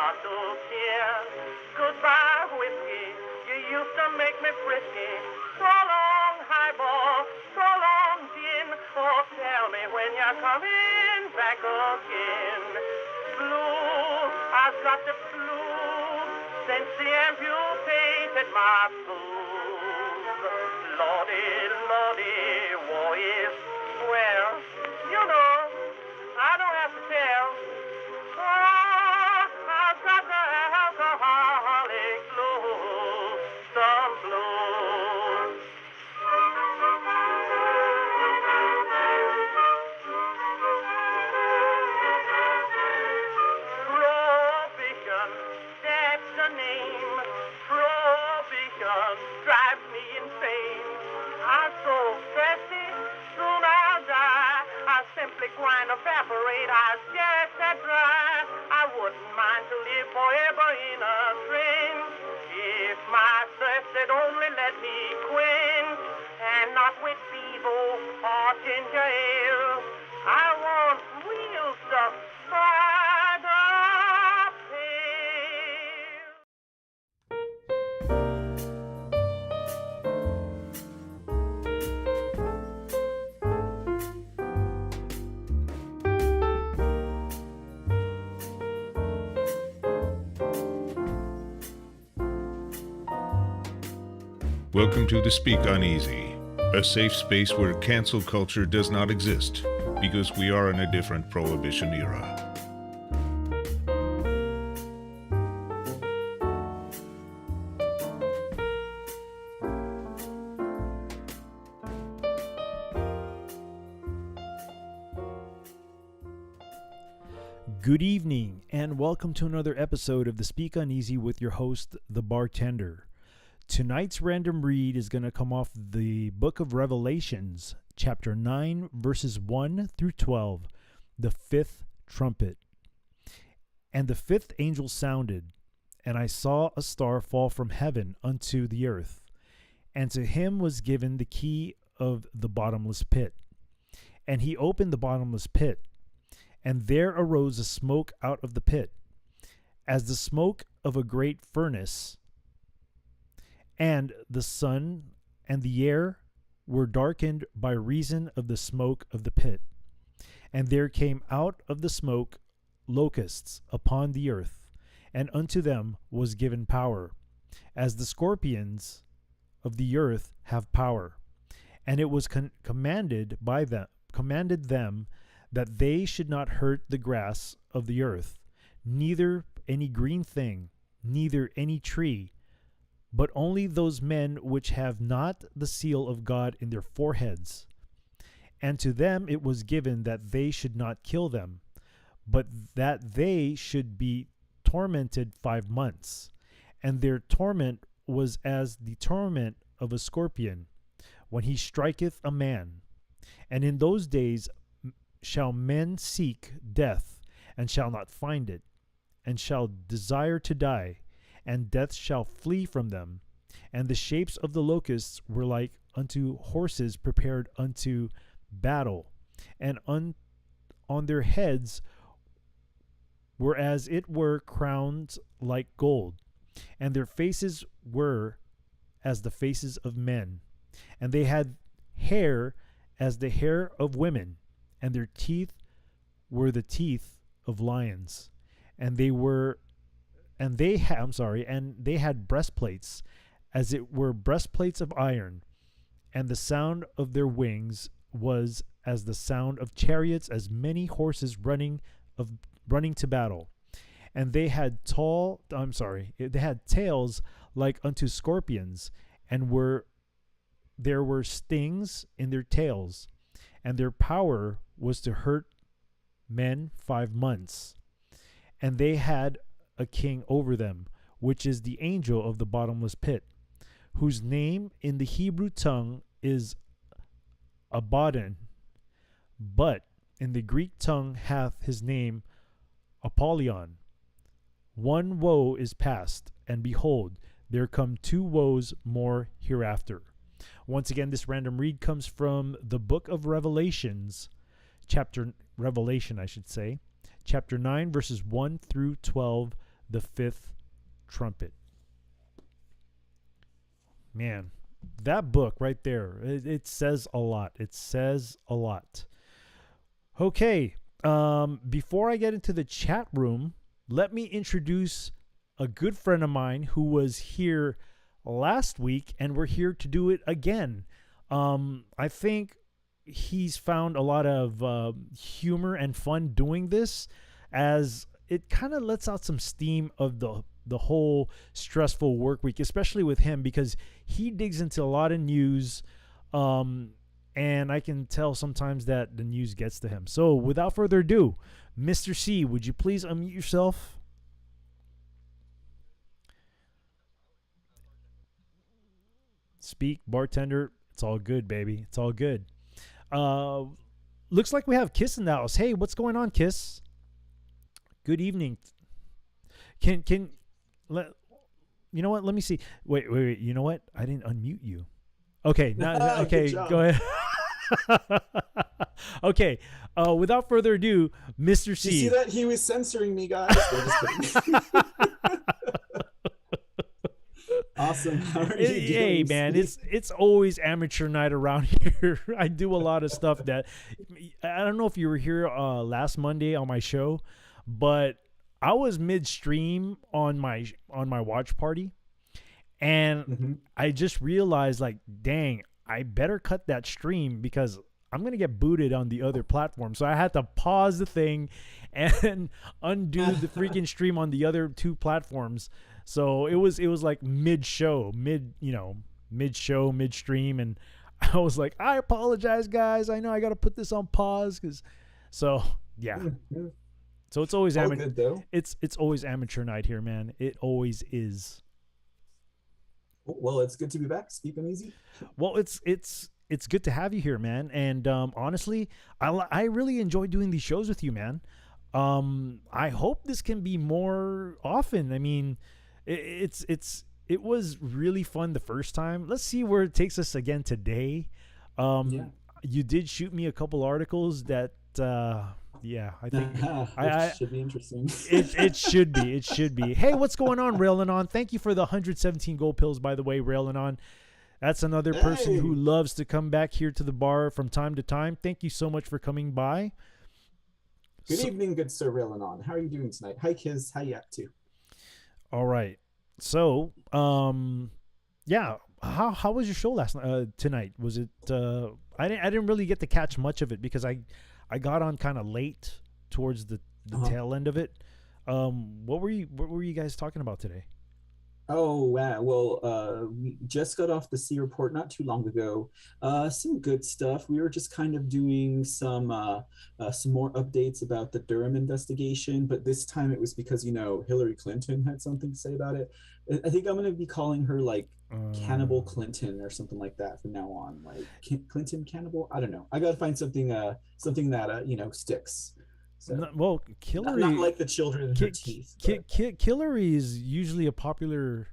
start to care. Goodbye, whiskey, you used to make me frisky. So long, highball, so long, gin. Oh, tell me when you're coming back again. Blue, I've got the blues since the amputated my boots. Lordy, Lordy, war is well. You know, I don't have to tell. Oh, I've got the alcoholic blues, some blues. Prohibition, that's the name. Prohibition drives me insane. I'm so thirsty, soon I'll die. I simply grind, evaporate, I just that dry. I wouldn't mind to live forever in a drink if my thirst had only let me quench, and not with Bevo or ginger ale. I want real stuff by the pail. Welcome to the Speak Uneasy, a safe space where cancel culture does not exist because we are in a different Prohibition era. Good evening, and welcome to another episode of the Speak Uneasy with your host, the Bartender. Tonight's random read is going to come off the book of Revelations, chapter 9, verses 1 through 12, the fifth trumpet. And the fifth angel sounded, and I saw a star fall from heaven unto the earth, and to him was given the key of the bottomless pit. And he opened the bottomless pit, and there arose a smoke out of the pit, as the smoke of a great furnace. And the sun and the air were darkened by reason of the smoke of the pit. And there came out of the smoke locusts upon the earth, and unto them was given power, as the scorpions of the earth have power. And it was commanded them that they should not hurt the grass of the earth, neither any green thing, neither any tree, but only those men which have not the seal of God in their foreheads. And to them it was given that they should not kill them, but that they should be tormented 5 months. And their torment was as the torment of a scorpion, when he striketh a man. And in those days shall men seek death, and shall not find it, and shall desire to die, and death shall flee from them. And the shapes of the locusts were like unto horses prepared unto battle, and on their heads were as it were crowns like gold, and their faces were as the faces of men, and they had hair as the hair of women, and their teeth were the teeth of lions, and they had breastplates, as it were breastplates of iron, and the sound of their wings was as the sound of chariots, as many horses running to battle. And they had tails like unto scorpions, and there were stings in their tails, and their power was to hurt men 5 months. And they had a king over them, which is the angel of the bottomless pit, whose name in the Hebrew tongue is Abaddon, but in the Greek tongue hath his name Apollyon. One woe is past, and behold, there come 2 woes more hereafter. Once again, this random read comes from the book of Revelations, chapter 9, verses 1 through 12, the Fifth Trumpet. Man, that book right there, it says a lot. It says a lot. Okay, before I get into the chat room, let me introduce a good friend of mine who was here last week, and we're here to do it again. I think he's found a lot of humor and fun doing this, as it kind of lets out some steam of the whole stressful work week, especially with him, because he digs into a lot of news, and I can tell sometimes that the news gets to him. So without further ado, Mr. C, would you please unmute yourself? Speak, bartender. It's all good, baby. It's all good. Looks like we have Kiss in the house. Hey, what's going on, Kiss? Good evening. Can let you know what? Let me see. Wait. You know what? I didn't unmute you. Okay. Now, okay. Go ahead. Okay. Without further ado, Mr. C. You see that? He was censoring me, guys. Awesome. How are you doing? Hey, man, it's always amateur night around here. I do a lot of stuff that I don't know if you were here last Monday on my show, but I was midstream on my watch party, and I just realized, like, dang, I better cut that stream because I'm gonna get booted on the other platform. So I had to pause the thing and undo the freaking stream on the other two platforms. So it was like mid-show, midstream, and I was like, I apologize, guys. I know I got to put this on pause so yeah. So it's always amateur. It's always amateur night here, man. It always is. Well, it's good to be back. SpeakUNeazy. Well, it's good to have you here, man. And honestly, I really enjoy doing these shows with you, man. I hope this can be more often. I mean, it was really fun the first time. Let's see where it takes us again today. You did shoot me a couple articles that I think it should be interesting. It should be. Hey, what's going on, Railin' On? Thank you for the 117 gold pills, by the way, Railin' On. That's another person who loves to come back here to the bar from time to time. Thank you so much for coming by. Good evening, good sir Railin' On. How are you doing tonight? Hi, Kiz. How you up to? All right. So, how was your show tonight? Was it? I didn't really get to catch much of it because I got on kind of late towards the tail end of it. What were you guys talking about today? Oh, wow. Well, we just got off the C report not too long ago. Some good stuff. We were just kind of doing some more updates about the Durham investigation, but this time it was because, Hillary Clinton had something to say about it. I think I'm going to be calling her like Cannibal Clinton or something like that from now on. Like Clinton Cannibal? I don't know. I got to find something that, sticks. So, well, Hillary, not like the children in her teeth. Hillary is usually a popular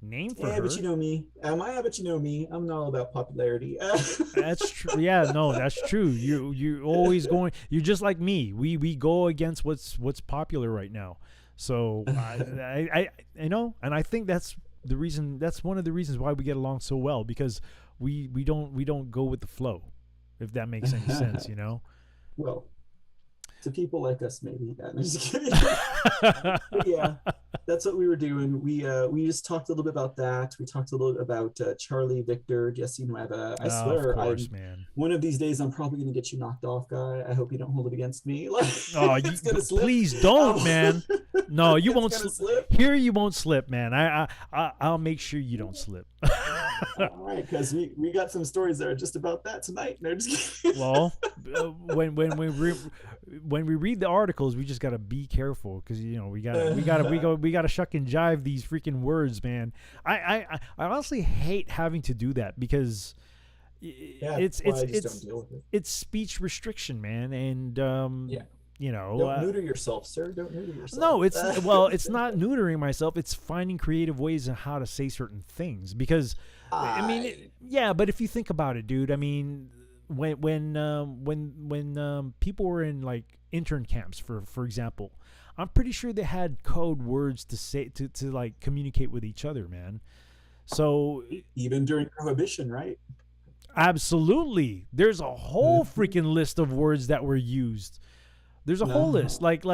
name for her. Yeah, but you know me. But you know me. I'm not all about popularity. That's true. Yeah, no, that's true. You always going. You're just like me. We go against what's popular right now. So I and I think that's the reason. That's one of the reasons why we get along so well, because we don't go with the flow, if that makes any sense. Well, to people like us, maybe. I'm just kidding. Yeah, that's what we were doing. We just talked a little bit about that. We talked a little bit about Charlie, Victor, Jesse, and Webba. I swear, of course, man. One of these days, I'm probably going to get you knocked off, guy. I hope you don't hold it against me. Please don't, man. No, you won't slip. Here, you won't slip, man. I'll make sure you don't slip. All right, because we got some stories that are just about that tonight. No, just kidding. Well, when we read the articles, we just gotta be careful, because we gotta shuck and jive these freaking words, man. I honestly hate having to do that, because it's speech restriction, man, and don't neuter yourself, sir. Don't neuter yourself. No, it's not neutering myself. It's finding creative ways on how to say certain things, because but if you think about it, dude, I mean, when people were in like intern camps, for example, I'm pretty sure they had code words to say to like communicate with each other, man. So Even during Prohibition, right? absolutely, there's a whole freaking list of words that were used. There's a whole list, like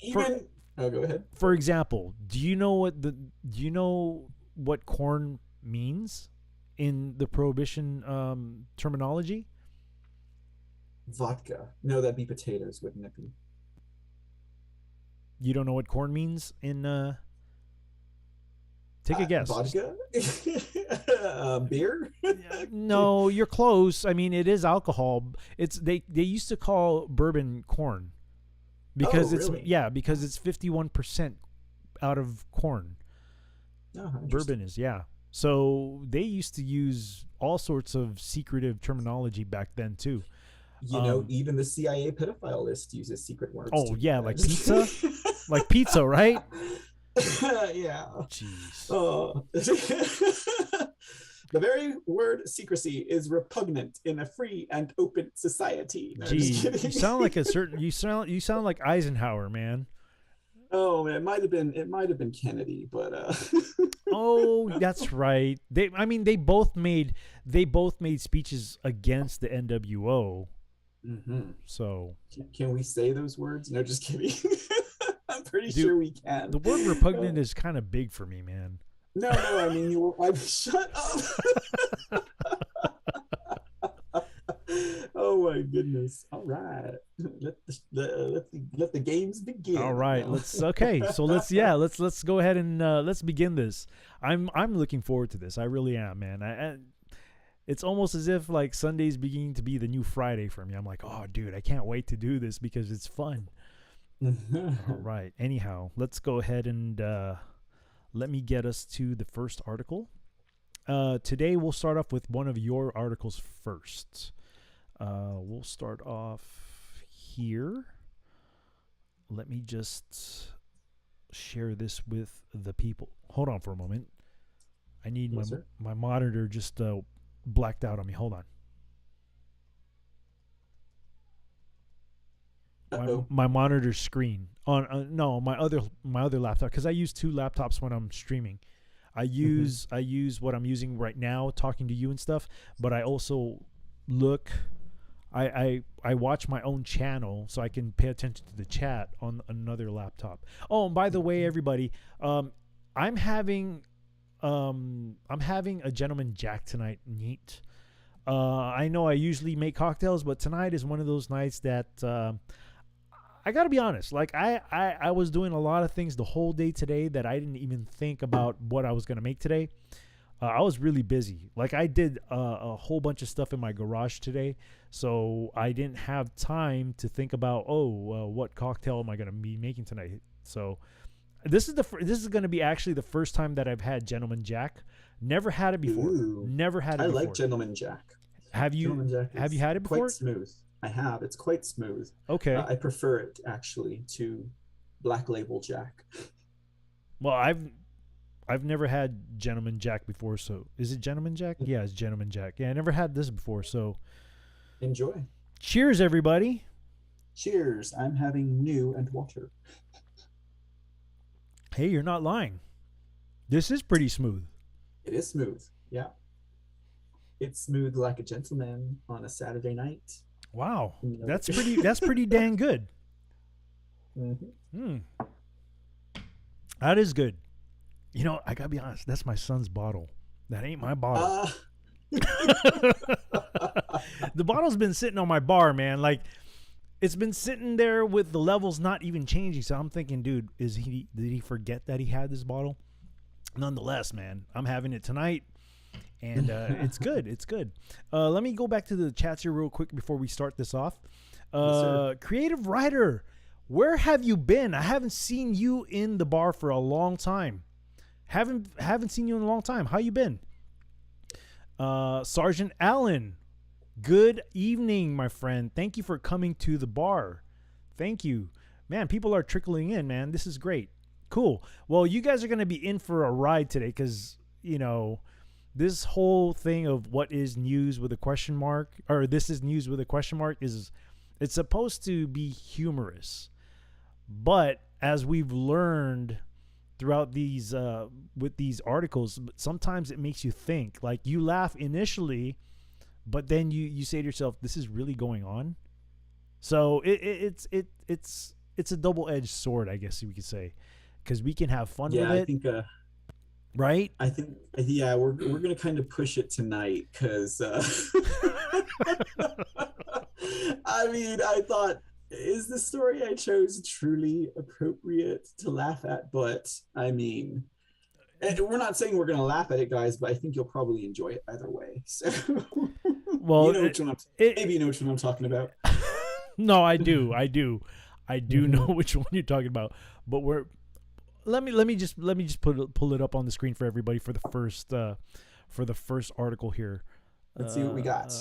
Even go ahead. for example, do you know what corn means in the Prohibition terminology? Vodka. No, that'd be potatoes, wouldn't it be? You don't know what corn means in take a guess. Vodka? Beer? No, you're close. I mean, it is alcohol. It's they used to call bourbon corn because it's really? because it's 51% out of corn. Oh, Bourbon is, yeah. So they used to use all sorts of secretive terminology back then too. You know, even the CIA pedophile list uses secret words. Oh yeah, like pizza, like pizza, right? Yeah. Jeez. The very word secrecy is repugnant in a free and open society. No, Gee, you sound like you sound like Eisenhower, man. Oh man, it might have been Kennedy, but Oh, that's right. They both made speeches against the NWO. So can we say those words? No, just kidding. I'm pretty Dude, sure we can. the word repugnant is kind of big for me, man. No, I mean shut up. Oh my goodness! All right, let the games begin. All right, let's go ahead and let's begin this. I'm looking forward to this. I really am, man. It's almost as if like Sunday's beginning to be the new Friday for me. I'm like, oh, dude, I can't wait to do this because it's fun. All right. Anyhow, let's go ahead and let me get us to the first article. Today we'll start off with one of your articles first. We'll start off here. Let me just share this with the people. Hold on for a moment. I need my monitor just blacked out on me. Hold on. My monitor screen on no, my other laptop, because I use two laptops when I'm streaming. I use what I'm using right now talking to you and stuff, but I also look I watch my own channel so I can pay attention to the chat on another laptop. Oh, and by the way, everybody, I'm having a gentleman jack tonight. Neat. I know I usually make cocktails, but tonight is one of those nights that I gotta be honest. Like I was doing a lot of things the whole day today that I didn't even think about what I was gonna make today. I was really busy. Like I did a whole bunch of stuff in my garage today, so I didn't have time to think about what cocktail am I gonna be making tonight. So this is gonna be actually the first time that I've had Gentleman Jack. Never had it before. Ooh, Never had it I before. like Gentleman Jack. Have you had it before? Quite smooth. I have. It's quite smooth. Okay. I prefer it actually to Black Label Jack. Well, I've never had Gentleman Jack before, so is it Gentleman Jack? Yeah, it's Gentleman Jack. Yeah, I never had this before, so Enjoy. cheers, everybody. Cheers. I'm having new and water. Hey, you're not lying. This is pretty smooth. It is smooth. Yeah. It's smooth like a gentleman on a Saturday night. Wow, that's pretty dang good. That is good. You know, I gotta be honest. That's my son's bottle. That ain't my bottle. The bottle's been sitting on my bar, man. Like it's been sitting there with the levels not even changing. So I'm thinking, dude, did he forget that he had this bottle? Nonetheless, man, I'm having it tonight. And it's good. It's good. Let me go back to the chats here real quick before we start this off. Yes, Creative Writer, where have you been? I haven't seen you in the bar for a long time. Haven't seen you in a long time. How you been? Sergeant Allen, good evening, my friend. Thank you for coming to the bar. Thank you. Man, people are trickling in, man. This is great. Cool. Well, you guys are going to be in for a ride today because, you know, this whole thing of what is news with a question mark, or this is news with a question mark, it's supposed to be humorous. But as we've learned throughout these with these articles, sometimes it makes you think. Like, you laugh initially, but then you say to yourself, this is really going on. So it's a double-edged sword, I guess we could say, because we can have fun with it. I think right? I think, yeah, we're gonna kind of push it tonight, because I mean, I thought, is the story I chose truly appropriate to laugh at? But I mean, and we're not saying we're gonna laugh at it, guys, but I think you'll probably enjoy it either way. So, Well, you know maybe you know which one I'm talking about. No, I do know which one you're talking about. But let me just pull it up on the screen for everybody for the first article here. Let's see what we got.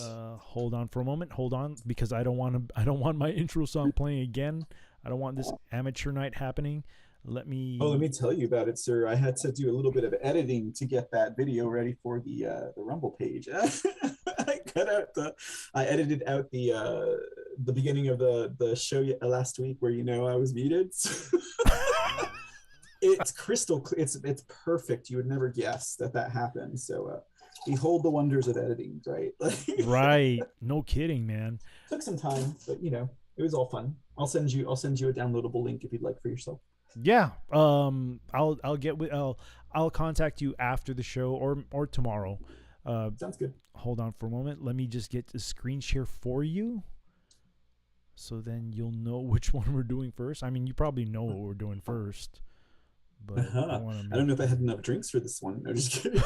Hold on for a moment. Hold on, because I don't want my intro song playing again. I don't want this amateur night happening. Let me tell you about it, sir. I had to do a little bit of editing to get that video ready for the Rumble page. I edited out the beginning of the show last week where I was muted. It's crystal clear. It's perfect. You would never guess that happened. So behold the wonders of editing, right? Right. No kidding, man. Took some time, but it was all fun. I'll send you a downloadable link if you'd like for yourself. Yeah. I'll contact you after the show or tomorrow. Sounds good. Hold on for a moment. Let me just get the screen share for you, so then you'll know which one we're doing first. I mean, you probably know what we're doing first, but I don't know if I had enough drinks for this one. No, just kidding.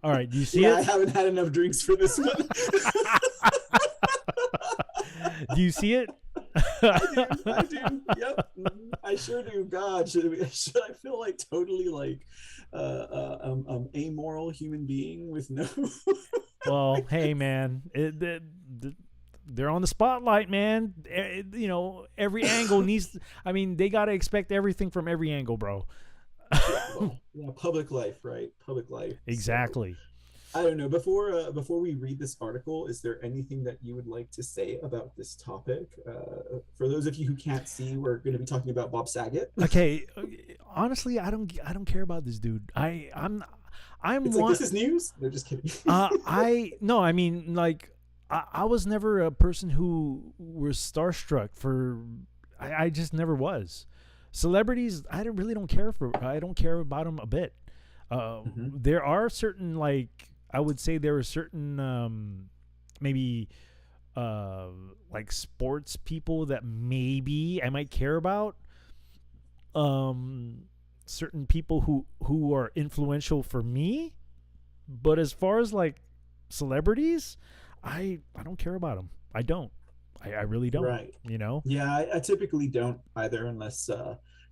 All right, do you see it? I haven't had enough drinks for this one. Do you see it? I do. Yep, I sure do. God, should I feel like totally like amoral human being with no? Well, hey, man, they're on the spotlight, man. Every angle needs. I mean, they got to expect everything from every angle, bro. Yeah, public life, right? Public life. Exactly. So, I don't know. Before we read this article, is there anything that you would like to say about this topic? For those of you who can't see, we're going to be talking about Bob Saget. Okay, honestly, I don't care about this dude. I'm. It's like, this is news. No, just kidding. I mean, like, I was never a person who was starstruck for. I just never was. Celebrities, I don't care about them a bit. There are certain, like, I would say there are certain maybe like sports people that maybe I might care about. Certain people who are influential for me, but as far as like celebrities, I don't care about them. I don't. I really don't. Right. Yeah, I typically don't either, unless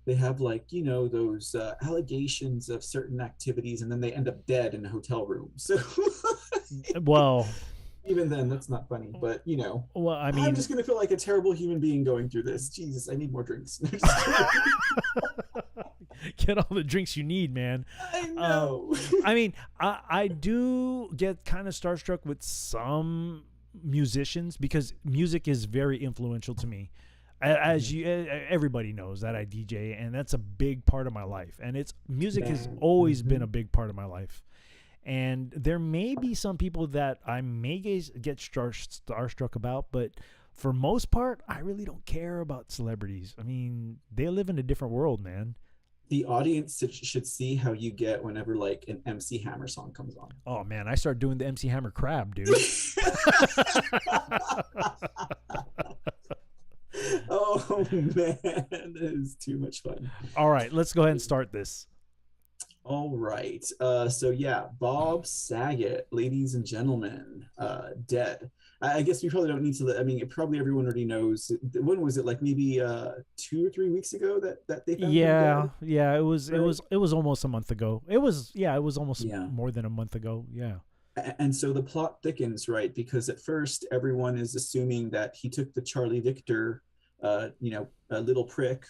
they have, like, those allegations of certain activities, and then they end up dead in a hotel room. So, well, even then, that's not funny. But well, I mean, I'm just gonna feel like a terrible human being going through this. Jesus, I need more drinks. Get all the drinks you need, man. I know. I mean, I do get kind of starstruck with some musicians, because music is very influential to me. As everybody knows that I DJ, and that's a big part of my life, and music has always been a big part of my life. And there may be some people that I may get starstruck about, but for most part, I really don't care about celebrities. I mean, they live in a different world, man. The audience should see how you get whenever, like, an MC Hammer song comes on. Oh man, I start doing the MC Hammer crab, dude. Oh man, that is too much fun. All right, let's go ahead and start this. All right. So yeah, Bob Saget, ladies and gentlemen, dead. I guess we probably don't need to. I mean, probably everyone already knows. When was it? Like maybe 2 or 3 weeks ago that they found him dead? Yeah. It was almost a month ago. It was almost more than a month ago. Yeah. And so the plot thickens, right? Because at first everyone is assuming that he took the Charlie Victor, a little prick,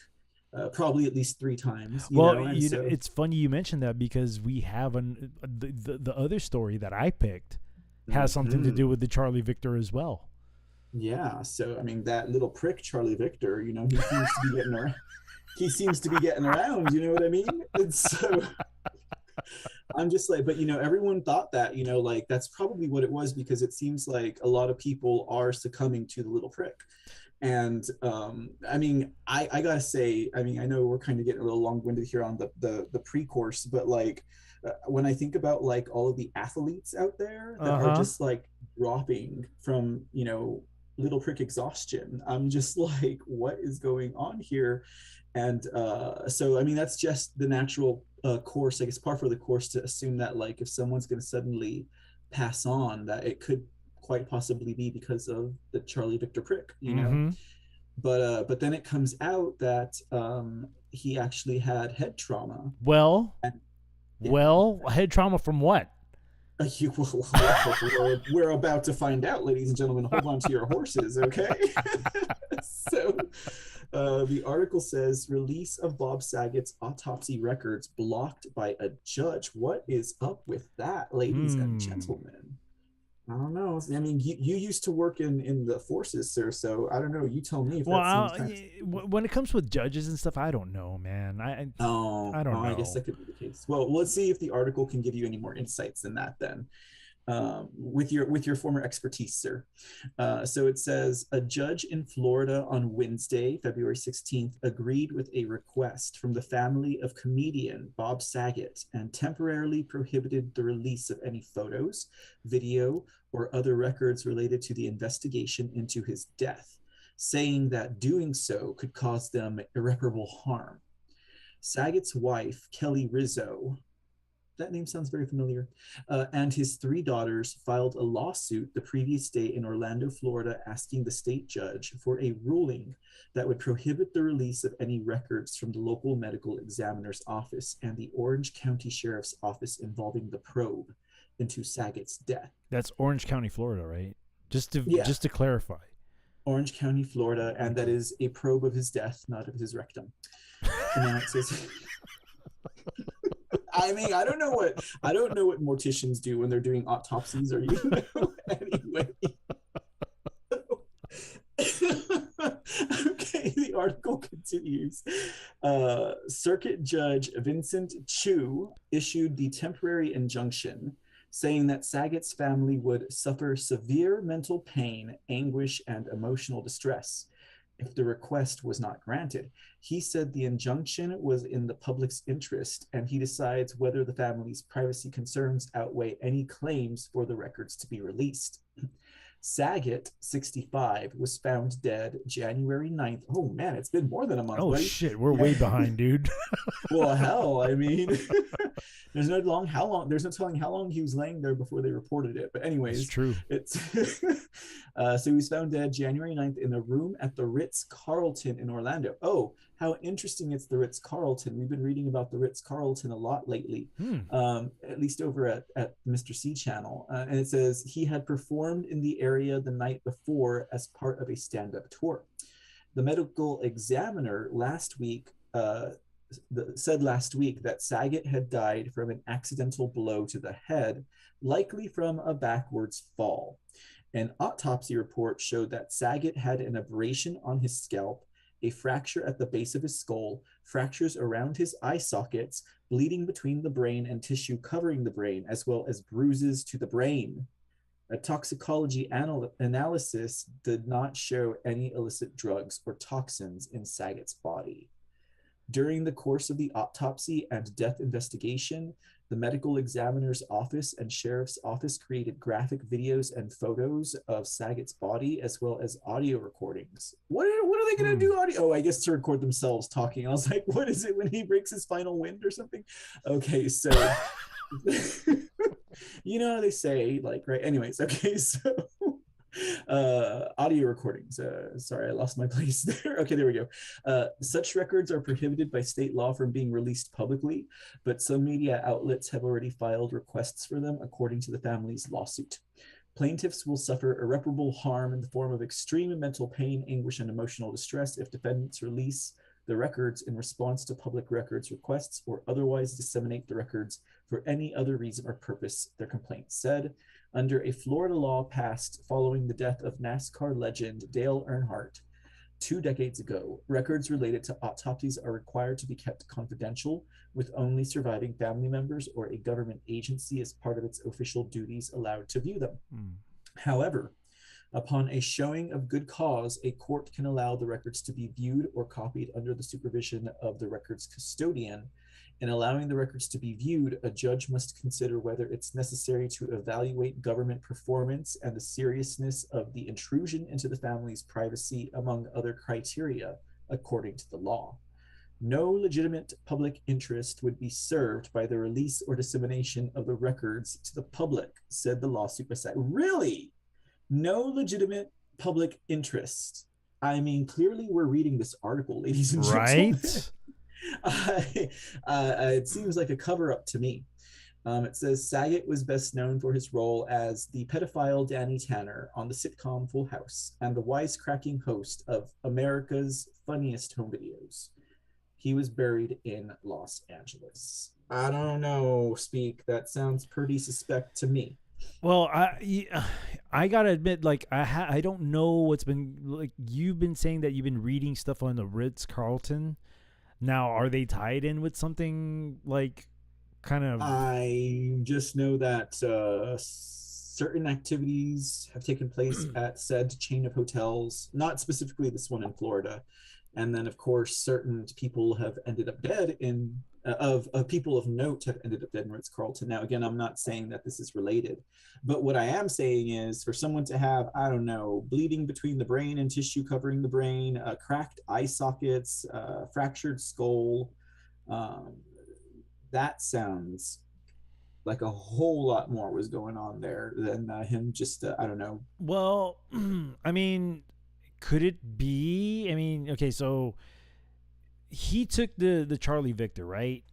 probably at least 3 times. It's funny you mentioned that, because we have the other story that I picked has something to do with the Charlie Victor as well. Yeah. So I mean, that little prick Charlie Victor, he seems to be getting around. he seems to be getting around, you know what I mean? And so I'm just like, but everyone thought that, like that's probably what it was, because it seems like a lot of people are succumbing to the little prick. And I mean, I gotta say, I mean, I know we're kind of getting a little long-winded here on the pre-course, but like when I think about like all of the athletes out there that are just like dropping from, little prick exhaustion, I'm just like, what is going on here? And so I mean, that's just the natural course, I guess, par for the course, to assume that like if someone's going to suddenly pass on, that it could quite possibly be because of the Charlie Victor prick, Mm-hmm. But then it comes out that he actually had head trauma. Well, And yeah, head trauma from what? we're about to find out, ladies and gentlemen. Hold on to your horses, okay? So the article says release of Bob Saget's autopsy records blocked by a judge. What is up with that, ladies and gentlemen? I don't know. I mean, you used to work in the forces, sir. So I don't know. You tell me if Well, that seems kind of... when it comes with judges and stuff, I don't know, man. I don't know. I guess that could be the case. Well, let's see if the article can give you any more insights than that then. With your former expertise, sir. So it says a judge in Florida on Wednesday, February 16th, agreed with a request from the family of comedian Bob Saget and temporarily prohibited the release of any photos, video, or other records related to the investigation into his death, saying that doing so could cause them irreparable harm. Saget's wife, Kelly Rizzo, that name sounds very familiar, and his 3 daughters filed a lawsuit the previous day in Orlando, Florida, asking the state judge for a ruling that would prohibit the release of any records from the local medical examiner's office and the Orange County Sheriff's Office involving the probe into Saget's death. That's Orange County, Florida, right? Just to clarify. Orange County, Florida, and that is a probe of his death, not of his rectum. And then it says... I mean, I don't know what morticians do when they're doing autopsies, or anyway. Okay, the article continues. Circuit Judge Vincent Chu issued the temporary injunction, saying that Saget's family would suffer severe mental pain, anguish, and emotional distress if the request was not granted. He said the injunction was in the public's interest, and he decides whether the family's privacy concerns outweigh any claims for the records to be released. Saget, 65, was found dead January 9th. Oh man, it's been more than a month. Oh buddy. Shit, we're way behind, dude. Well, hell, I mean, there's no telling how long he was laying there before they reported it. But anyways, it's true. So he was found dead January 9th in a room at the Ritz-Carlton in Orlando. Oh, how interesting it's the Ritz-Carlton. We've been reading about the Ritz-Carlton a lot lately, at least over at Mr. C channel. And it says he had performed in the area the night before as part of a stand-up tour. The medical examiner said last week that Saget had died from an accidental blow to the head, likely from a backwards fall. An autopsy report showed that Saget had an abrasion on his scalp, a fracture at the base of his skull, fractures around his eye sockets, bleeding between the brain and tissue covering the brain, as well as bruises to the brain. A toxicology analysis did not show any illicit drugs or toxins in Saget's body. During the course of the autopsy and death investigation, the medical examiner's office and sheriff's office created graphic videos and photos of Saget's body, as well as audio recordings. What are they going to do audio? Oh, I guess to record themselves talking. I was like, what is it when he breaks his final wind or something? Okay, so... you know how they say, like, right? Anyways, okay, so... audio recordings. Sorry, I lost my place there. Okay, there we go. Such records are prohibited by state law from being released publicly, but some media outlets have already filed requests for them, according to the family's lawsuit. Plaintiffs will suffer irreparable harm in the form of extreme mental pain, anguish, and emotional distress if defendants release the records in response to public records requests or otherwise disseminate the records for any other reason or purpose, their complaint said. Under a Florida law passed following the death of NASCAR legend Dale Earnhardt, 2 decades ago, records related to autopsies are required to be kept confidential, with only surviving family members or a government agency as part of its official duties allowed to view them. Mm. However, upon a showing of good cause, a court can allow the records to be viewed or copied under the supervision of the record's custodian. In allowing the records to be viewed, a judge must consider whether it's necessary to evaluate government performance and the seriousness of the intrusion into the family's privacy, among other criteria, according to the law. No legitimate public interest would be served by the release or dissemination of the records to the public, said the lawsuit. Really? No legitimate public interest. I mean, clearly we're reading this article, ladies and gentlemen. Right? It seems like a cover-up to me. It says Saget was best known for his role as the pedophile Danny Tanner on the sitcom Full House and the wisecracking host of America's Funniest Home Videos. He was buried in Los Angeles. I don't know, Speak. That sounds pretty suspect to me. Well, I gotta admit, like I don't know what's been like. You've been saying that you've been reading stuff on the Ritz-Carlton. Now, are they tied in with something like kind of? I just know that certain activities have taken place at said chain of hotels, not specifically this one in Florida. And then, of course, certain people have ended up dead in of people of note have ended up dead in Ritz-Carlton. Now, again, I'm not saying that this is related, but what I am saying is for someone to have, I don't know, bleeding between the brain and tissue covering the brain, cracked eye sockets, fractured skull, that sounds like a whole lot more was going on there than him just, I don't know. Well, I mean, could it be? I mean, okay, so he took the Charlie Victor, right?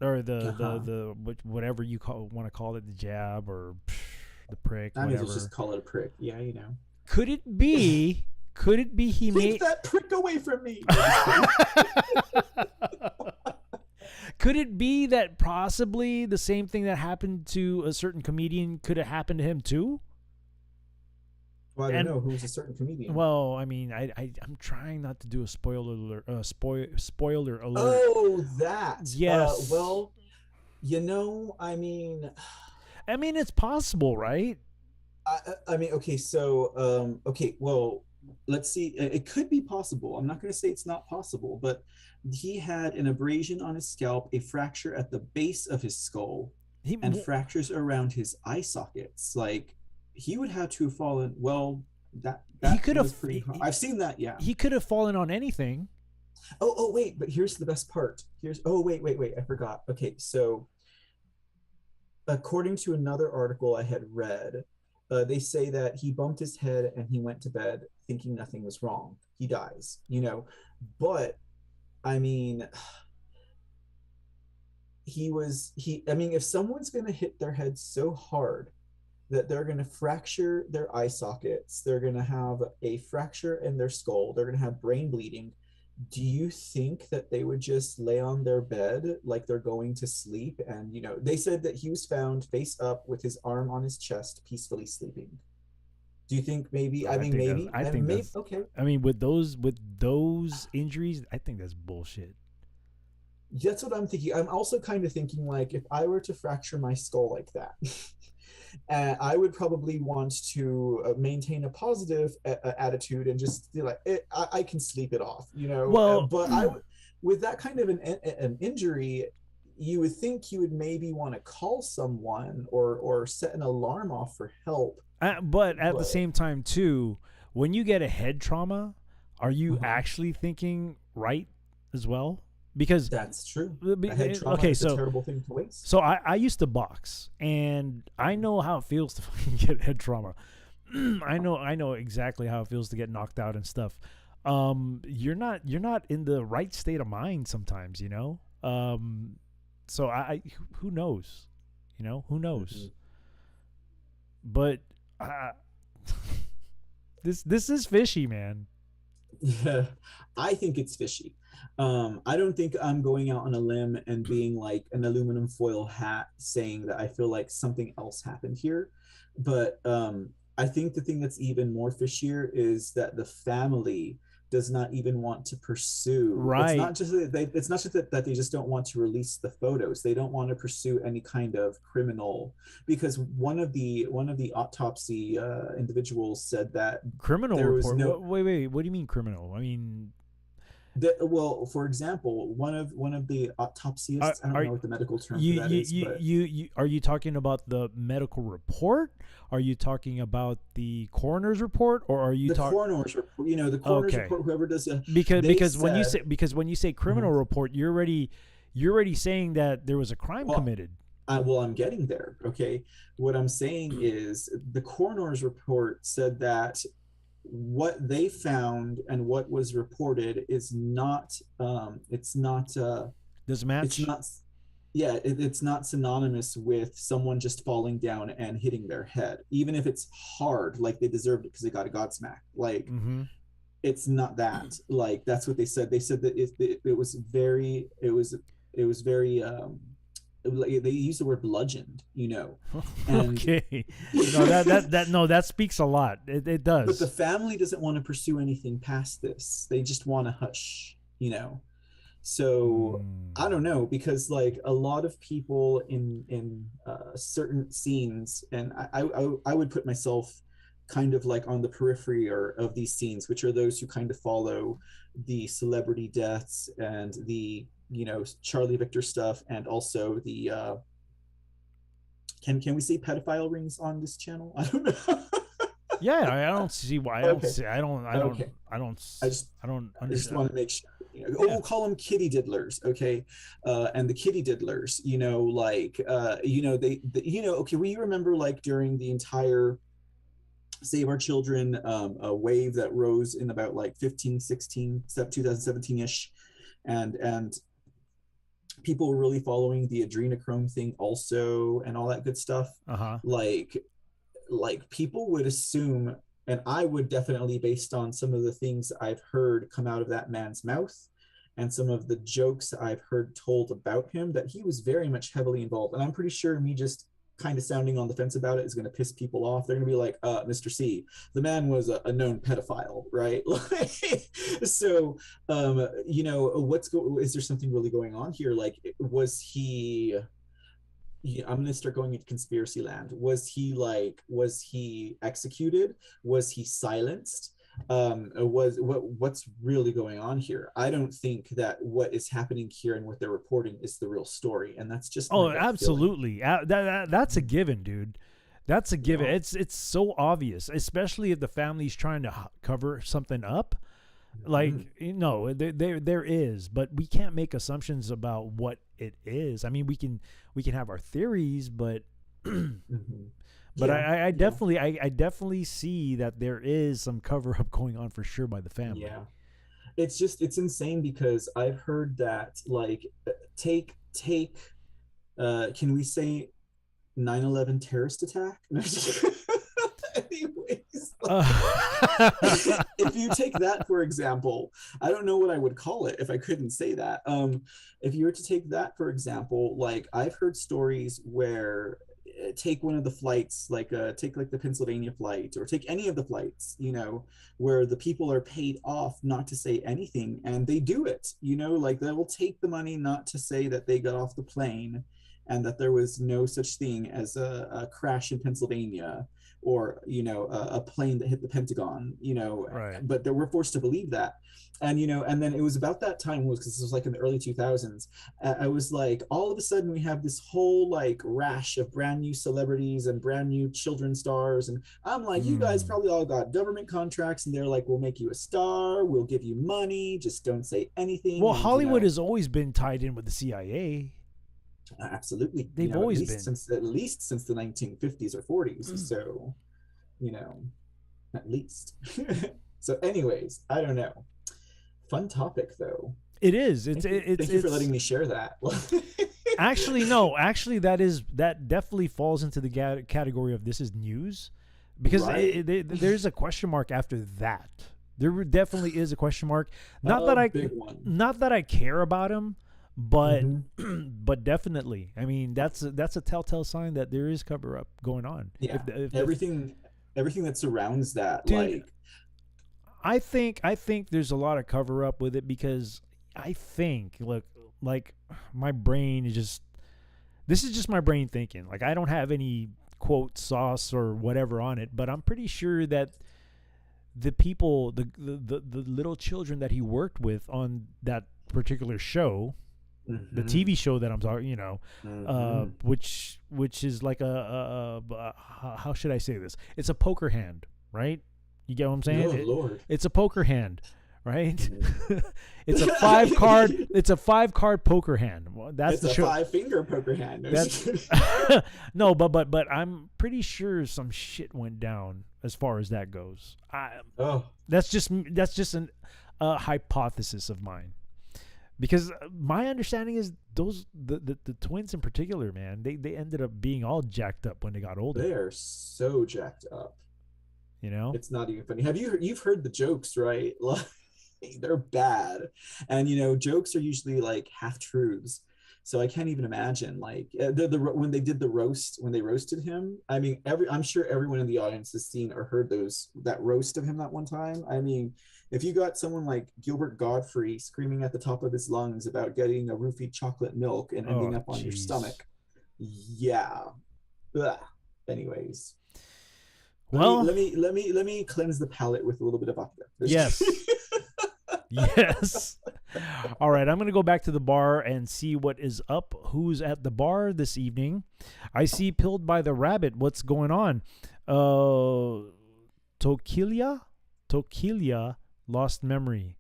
Or the whatever you want to call it, the jab or the prick, I mean, whatever. just call it a prick. Yeah, you know. Could it be? Could it be he made that prick away from me? Could it be that possibly the same thing that happened to a certain comedian could have happened to him too? Well, I don't know who's a certain comedian. Well, I mean, I'm trying not to do a spoiler alert. Spoiler alert. Oh, that. Yes. Well, you know, I mean, it's possible, right? I mean, okay, so, okay, well, let's see. It could be possible. I'm not going to say it's not possible, but he had an abrasion on his scalp, a fracture at the base of his skull, and fractures around his eye sockets. Like, he would have to have fallen. Well, that he could have. Pretty hard. I've seen that. Yeah. He could have fallen on anything. Oh, wait. But here's the best part. Wait. I forgot. Okay, so according to another article I had read, they say that he bumped his head and he went to bed thinking nothing was wrong. He dies. You know, but I mean, I mean, if someone's going to hit their head so hard that they're going to fracture their eye sockets, they're going to have a fracture in their skull, they're going to have brain bleeding, do you think that they would just lay on their bed like they're going to sleep? And, you know, they said that he was found face up with his arm on his chest, peacefully sleeping. Do you think maybe? I think maybe. Okay. I mean, with those injuries, I think that's bullshit. That's what I'm thinking. I'm also kind of thinking, like, if I were to fracture my skull like that, I would probably want to maintain a positive attitude and just be like, I can sleep it off, you know. Well, but with that kind of an injury, you would think you would maybe want to call someone or set an alarm off for help. But at the same time, too, when you get a head trauma, are you actually thinking right as well? Because that's true. A head trauma is a terrible thing to waste. So I used to box, and I know how it feels to fucking get head trauma. I know exactly how it feels to get knocked out and stuff. You're not in the right state of mind sometimes, you know. So I who knows, you know, who knows. Mm-hmm. But this is fishy, man. Yeah, I think it's fishy. I don't think I'm going out on a limb and being like an aluminum foil hat saying that I feel like something else happened here. But I think the thing that's even more fishier is that the family does not even want to pursue. Right. It's not just that they just don't want to release the photos. They don't want to pursue any kind of criminal, because one of the autopsy individuals said that Criminal there was report. no. Wait. What do you mean criminal? I mean, Well, for example, one of the autopsists, I don't know what the medical term for that is, but are you talking about the medical report? Are you talking about the coroner's report, or are you the talking coroner's report? You know, the coroner's Okay. report. Whoever does it, because when you say criminal report, you're already saying that there was a crime Well, committed. I'm getting there. Okay, what I'm saying is the coroner's report said that what they found and what was reported is not it's not Does it match? it's not yeah it's not synonymous with someone just falling down and hitting their head, even if it's hard, like they deserved it because they got a godsmack. Like, Mm-hmm. it's not that. Like, that's what they said. They said that it was very they use the word bludgeoned, you know. And Okay. That speaks a lot. It does. but the family doesn't want to pursue anything past this. They just want to hush, you know. So I don't know, because like a lot of people in certain scenes, and I would put myself kind of like on the periphery of these scenes, which are those who kind of follow the celebrity deaths and the, you know, Charlie Victor stuff, and also the can we say pedophile rings on this channel? I don't know. Yeah, I don't see why. I don't just want to make sure. You know, Yeah. we'll call them kitty diddlers, okay? And the kitty diddlers, you know, like, you know, okay, well, you remember like during the entire Save Our Children a wave that rose in about like 2017-ish, and people were really following the adrenochrome thing also, and all that good stuff. Like people would assume, and I would definitely, based on some of the things I've heard come out of that man's mouth and some of the jokes I've heard told about him, that he was very much heavily involved. And I'm pretty sure me just kind of sounding on the fence about it is going to piss people off. They're going to be like, Mr. C, the man was a known pedophile, right? So, you know, is there something really going on here? Like, was he... I'm going to start going into conspiracy land. Was he executed? Was he silenced? What's really going on here? I don't think that what is happening here and what they're reporting is the real story, and that's just absolutely. That's a given, dude. That's a given. Yeah. It's so obvious, especially if the family's trying to cover something up. Like, you know, there is, but we can't make assumptions about what it is. I mean, we can have our theories, but but Yeah, I definitely see that there is some cover up going on for sure by the family. Yeah, it's insane, because I've heard that, like, take can we say 9/11 terrorist attack? Anyways, if you take that for example, I don't know what I would call it if I couldn't say that. If you were to take that for example, like, I've heard stories where take one of the flights, like take like the Pennsylvania flight, or take any of the flights, you know, where the people are paid off not to say anything, and they do it, you know, like they will take the money not to say that they got off the plane and that there was no such thing as a crash in Pennsylvania, or, you know, a plane that hit the Pentagon, you know. Right. But they were forced to believe that. And, you know, and then it was about that time, because this was like in the early 2000s, I was like, all of a sudden we have this whole like rash of brand new celebrities and brand new children stars, and I'm like, you guys probably all got government contracts, and they're like, we'll make you a star, we'll give you money, just don't say anything. Well, and, Hollywood you know, has always been tied in with the CIA. Absolutely. They've you know, always been. At least since the 1950s or 40s. So, you know, at least. So anyways, I don't know. Fun topic though. It is. Thank you for letting me share that. Actually, no. Actually, that definitely falls into the category of this is news, because Right. there's a question mark after that. There definitely is a question mark. Not Big one. not that I care about him, but but definitely. I mean, that's a telltale sign that there is cover up going on. Yeah. If everything that surrounds that, Dude, like, I think there's a lot of cover up with it because I think look like my brain is just this is just my brain thinking. Like I don't have any quote sauce or whatever on it, but I'm pretty sure that the people the little children that he worked with on that particular show, the TV show that I'm talking, which is like a how should I say this? It's a poker hand, right? You get what I'm saying? Oh, Lord. It's a poker hand, right? It's a 5-card. It's a 5-card poker hand. Well, that's it's the a show. 5-finger poker hand. That's no, but I'm pretty sure some shit went down as far as that goes. That's just a hypothesis of mine. Because my understanding is the twins in particular, man, they ended up being all jacked up when they got older. They are so jacked up. You know, it's not even funny. You've heard the jokes, right? Like, they're bad, and jokes are usually like half truths. So I can't even imagine like when they did the roast, when they roasted him. I mean, I'm sure everyone in the audience has seen or heard that roast of him that one time. I mean, if you got someone like Gilbert Godfrey screaming at the top of his lungs about getting a roofied chocolate milk and ending up on your stomach, yeah. Ugh. Anyways. Well, let me cleanse the palate with a little bit of vodka. Yes. Yes. All right, I'm going to go back to the bar and see what is up. Who's at the bar this evening? I see Pilled by the Rabbit. What's going on? Tokilia Lost Memory.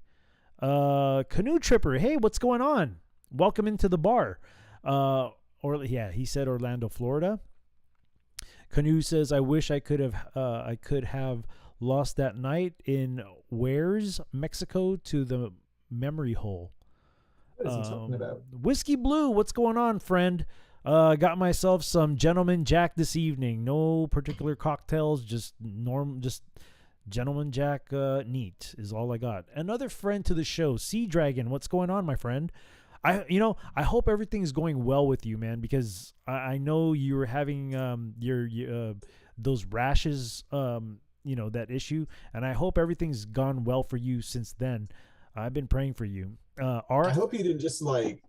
Canoe Tripper. Hey, what's going on? Welcome into the bar. He said Orlando, Florida. Canoe says, I wish I could have lost that night in Wares, Mexico, to the memory hole. What is he talking about? Whiskey Blue, what's going on, friend? Got myself some Gentleman Jack this evening. No particular cocktails, just Gentleman Jack neat is all I got. Another friend to the show, Sea Dragon, what's going on, my friend? I hope everything's going well with you, man, because I know you were having your those rashes, that issue, and I hope everything's gone well for you since then. I've been praying for you. I hope you didn't just say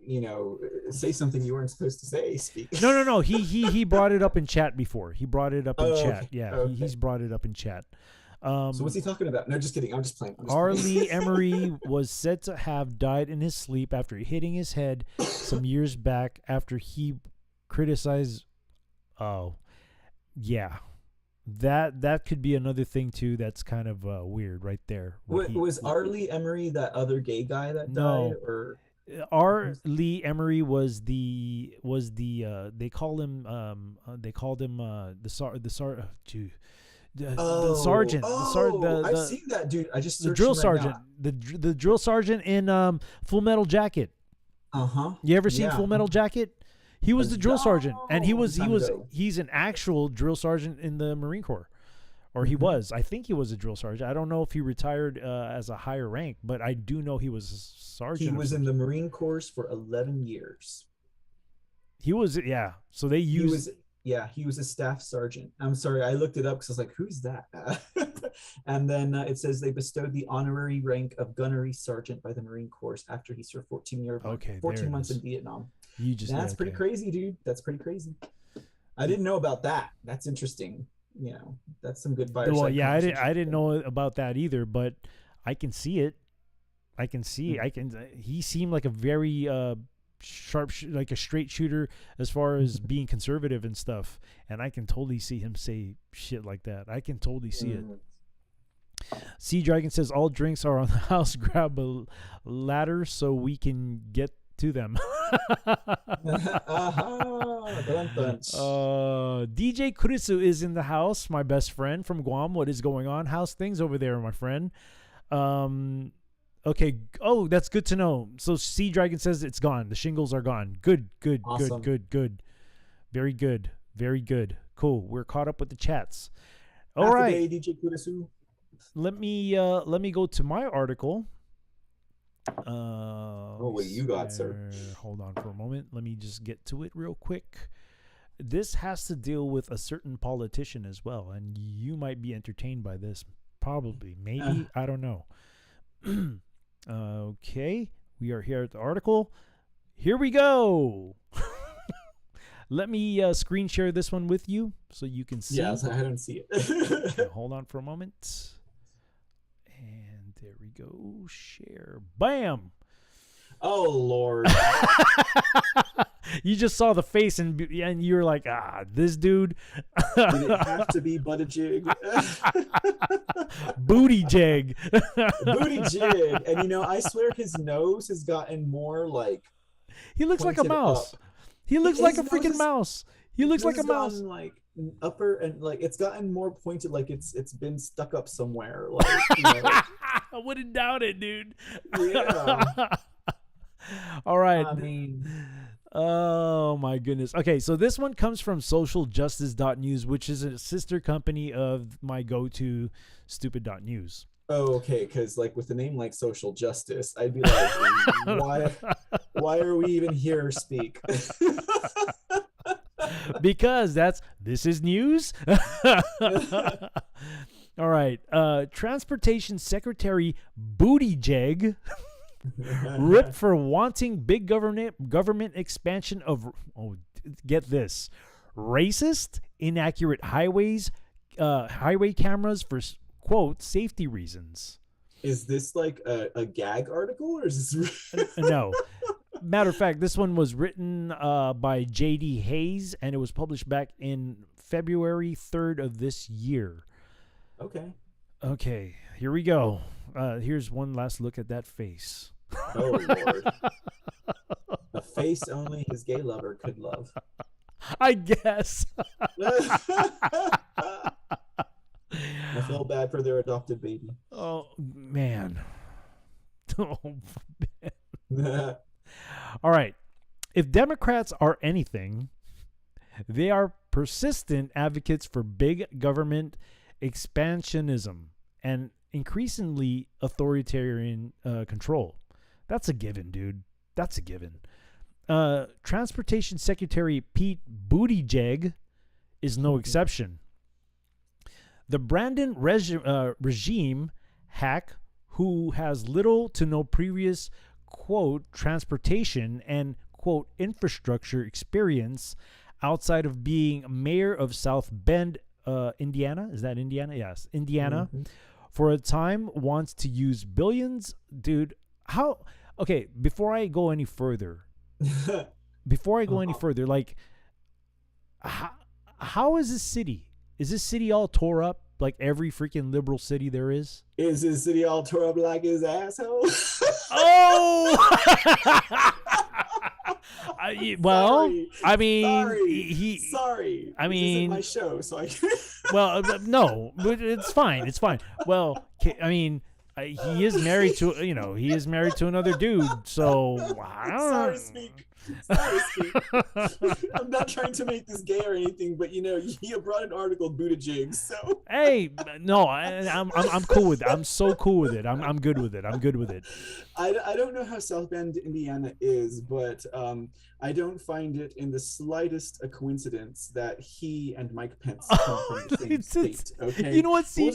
something you weren't supposed to say. No. He brought it up in chat before. He brought it up in chat. Okay. Yeah, okay. He's brought it up in chat. So what's he talking about? No, just kidding. I'm just playing. Arlie Emery was said to have died in his sleep after hitting his head some years back after he criticized. Oh, yeah. That could be another thing too. That's kind of weird, right there. Was Arlie Emery that other gay guy that died, or Arlie Emery was the they called him the sergeant. I've seen that dude. I just the drill sergeant. The drill sergeant in Full Metal Jacket. You ever seen Full Metal Jacket? He was the drill sergeant, and he's an actual drill sergeant in the Marine Corps, or he was. I think he was a drill sergeant. I don't know if he retired as a higher rank, but I do know he was a sergeant. He was in the Marine Corps for 11 years. He was, yeah. So they used. He was a staff sergeant. I'm sorry, I looked it up because I was like, who's that? And then it says they bestowed the honorary rank of gunnery sergeant by the Marine Corps after he served 14 months in Vietnam. That's pretty crazy, dude. That's pretty crazy. I didn't know about that. That's interesting. That's some good fireside. Well, yeah, I didn't know about that either, but I can see it. He seemed like a very sharp, like a straight shooter as far as being conservative and stuff, and I can totally see him say shit like that. I can totally see it. Sea Dragon says all drinks are on the house. Grab a ladder so we can get to them. DJ Kurisu is in the house, my best friend from Guam. What is going on? How's things over there, my friend? Okay. Oh, that's good to know. So Sea Dragon says it's gone. The shingles are gone. Good. Awesome. Good. Very good. Cool. We're caught up with the chats. All Half right. a day, DJ Kurisu. Let me go to my article. What you got, sir? Hold on for a moment. Let me just get to it real quick. This has to deal with a certain politician as well, and you might be entertained by this. Probably. Maybe. I don't know. Okay. We are here at the article. Here we go. Let me screen share this one with you so you can see. Yes, I don't see it. Okay, hold on for a moment. And there we go. Share. Bam. Oh, Lord. You just saw the face and you were like, this dude. Did it have to be Buttigieg? Booty jig. Booty jig. And, I swear his nose has gotten more like... He looks like a mouse. Up. He looks like a freaking mouse. He looks like a mouse. Like upper and like it's gotten more pointed, like it's been stuck up somewhere. Like I wouldn't doubt it, dude. Yeah. All right. I mean, oh my goodness. Okay, so this one comes from socialjustice.news, which is a sister company of my go-to stupid.news. Oh, okay, because like with a name like Social Justice, I'd be like, why are we even here, Speak? Because this is news. All right. Transportation Secretary Buttigieg ripped for wanting big government expansion of, get this, racist, inaccurate highway cameras for, quote, safety reasons. Is this like a gag article, or is this... No. Matter of fact, this one was written by J.D. Hayes, and it was published back in February 3rd of this year. Okay, here we go. Here's one last look at that face. Oh, Lord. A face only his gay lover could love. I guess. I feel bad for their adopted baby. Oh, man. Oh, man. All right. If Democrats are anything, they are persistent advocates for big government expansionism and increasingly authoritarian control. That's a given, dude. That's a given. Transportation Secretary Pete Buttigieg is no exception. The Brandon regime hack, who has little to no previous, quote, transportation and, quote, infrastructure experience outside of being mayor of South Bend, Indiana. Is that Indiana? Yes, Indiana. Mm-hmm. For a time, wants to use billions. Dude, how? Okay, before I go any further, like, how is this city? Is this city all tore up like every freaking liberal city there is? Is this city all tore up like his asshole? Oh! Well, sorry. I mean, sorry. I mean, this isn't my show, so I. Well, no, but it's fine. It's fine. Well, I mean, he is married to another dude. So I don't Sorry, Speak. I'm not trying to make this gay or anything, but you brought an article Buttigieg, so. Hey, no, I'm cool with it. I'm so cool with it. I'm good with it. I'm good with it. I don't know how South Bend, Indiana is, but I don't find it in the slightest a coincidence that he and Mike Pence come from the same state. Okay. You know what C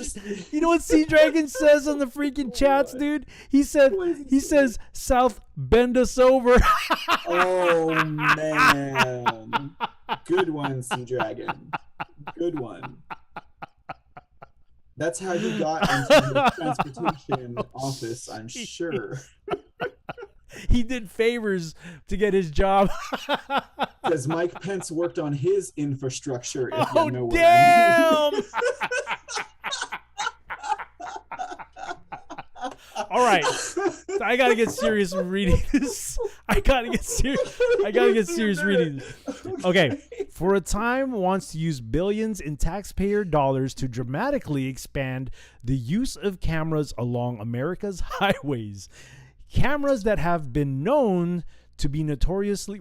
Dragon says on the freaking chats, dude? He says South bend us over. Oh man. Good one, C Dragon. Good one. That's how you got into the transportation office, I'm sure. He did favors to get his job. Because Mike Pence worked on his infrastructure, if you know what I mean. All right. I got to get serious reading this. I got to get serious reading this. Okay. For a time, wants to use billions in taxpayer dollars to dramatically expand the use of cameras along America's highways. Cameras that have been known to be notoriously...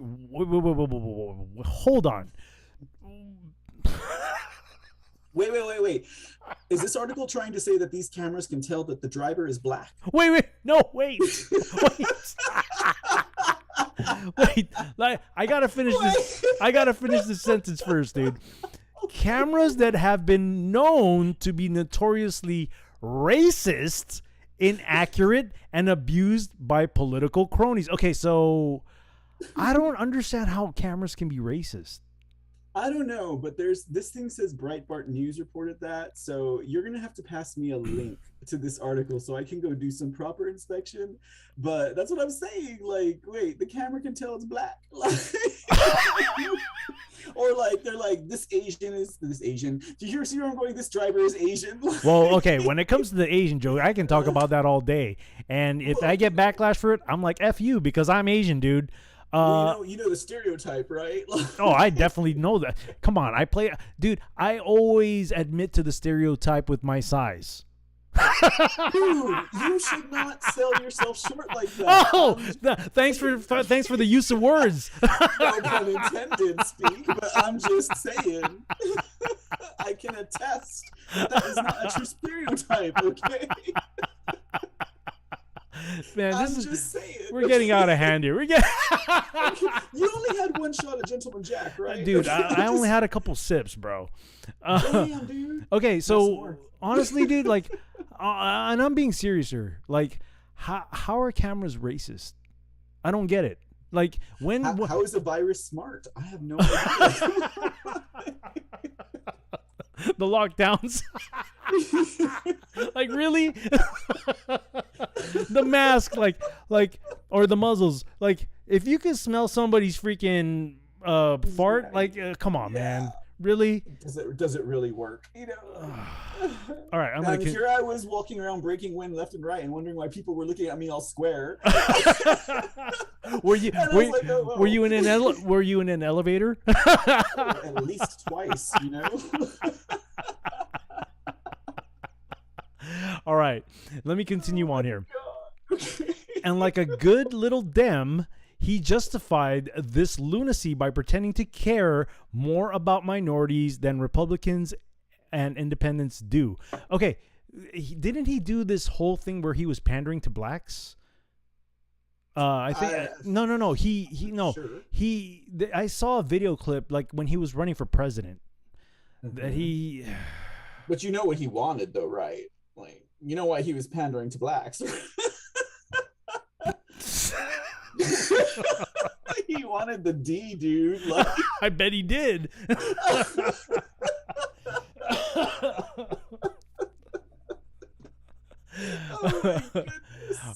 Hold on. Wait. Is this article trying to say that these cameras can tell that the driver is black? Wait. Wait. Like, I gotta finish this sentence first, dude. Cameras that have been known to be notoriously racist, inaccurate, and abused by political cronies. Okay, so I don't understand how cameras can be racist. I don't know, but there's this thing says Breitbart News reported that, so you're gonna have to pass me a link to this article so I can go do some proper inspection. But that's what I'm saying. Like, wait, the camera can tell it's black, or like they're like this Asian is this Asian. Do you see where I'm going? This driver is Asian. Well, okay, when it comes to the Asian joke, I can talk about that all day, and if I get backlash for it, I'm like, F you, because I'm Asian, dude. Well, you know the stereotype, right? Oh, I definitely know that. Come on, dude, I always admit to the stereotype with my size. Dude, you should not sell yourself short like that. Oh, thanks for the use of words. No pun intended, speak, but I'm just saying. I can attest that is not a true stereotype, okay? Man, I'm just saying. We're getting out of hand here. You only had one shot of Gentleman Jack, right? Dude, I only had a couple sips, bro. Damn, dude. Okay, so honestly, dude, like, and I'm being serious here. Like, how are cameras racist? I don't get it. Like, how is a virus smart? I have no idea. The lockdowns. Like, really? The mask, like, or the muzzles. Like, if you can smell somebody's freaking fart, like, come on, man. Really? Does it really work? You know. All right, here I was walking around breaking wind left and right and wondering why people were looking at me all square. Were you in an elevator? At least twice, you know. All right, let me continue on here. And like a good little Dem, he justified this lunacy by pretending to care more about minorities than Republicans and independents do. Okay, didn't he do this whole thing where he was pandering to blacks? I think no. I saw a video clip like when he was running for president. That he. But you know what he wanted, though, right? Like, you know why he was pandering to blacks. He wanted the D, dude. Like... I bet he did.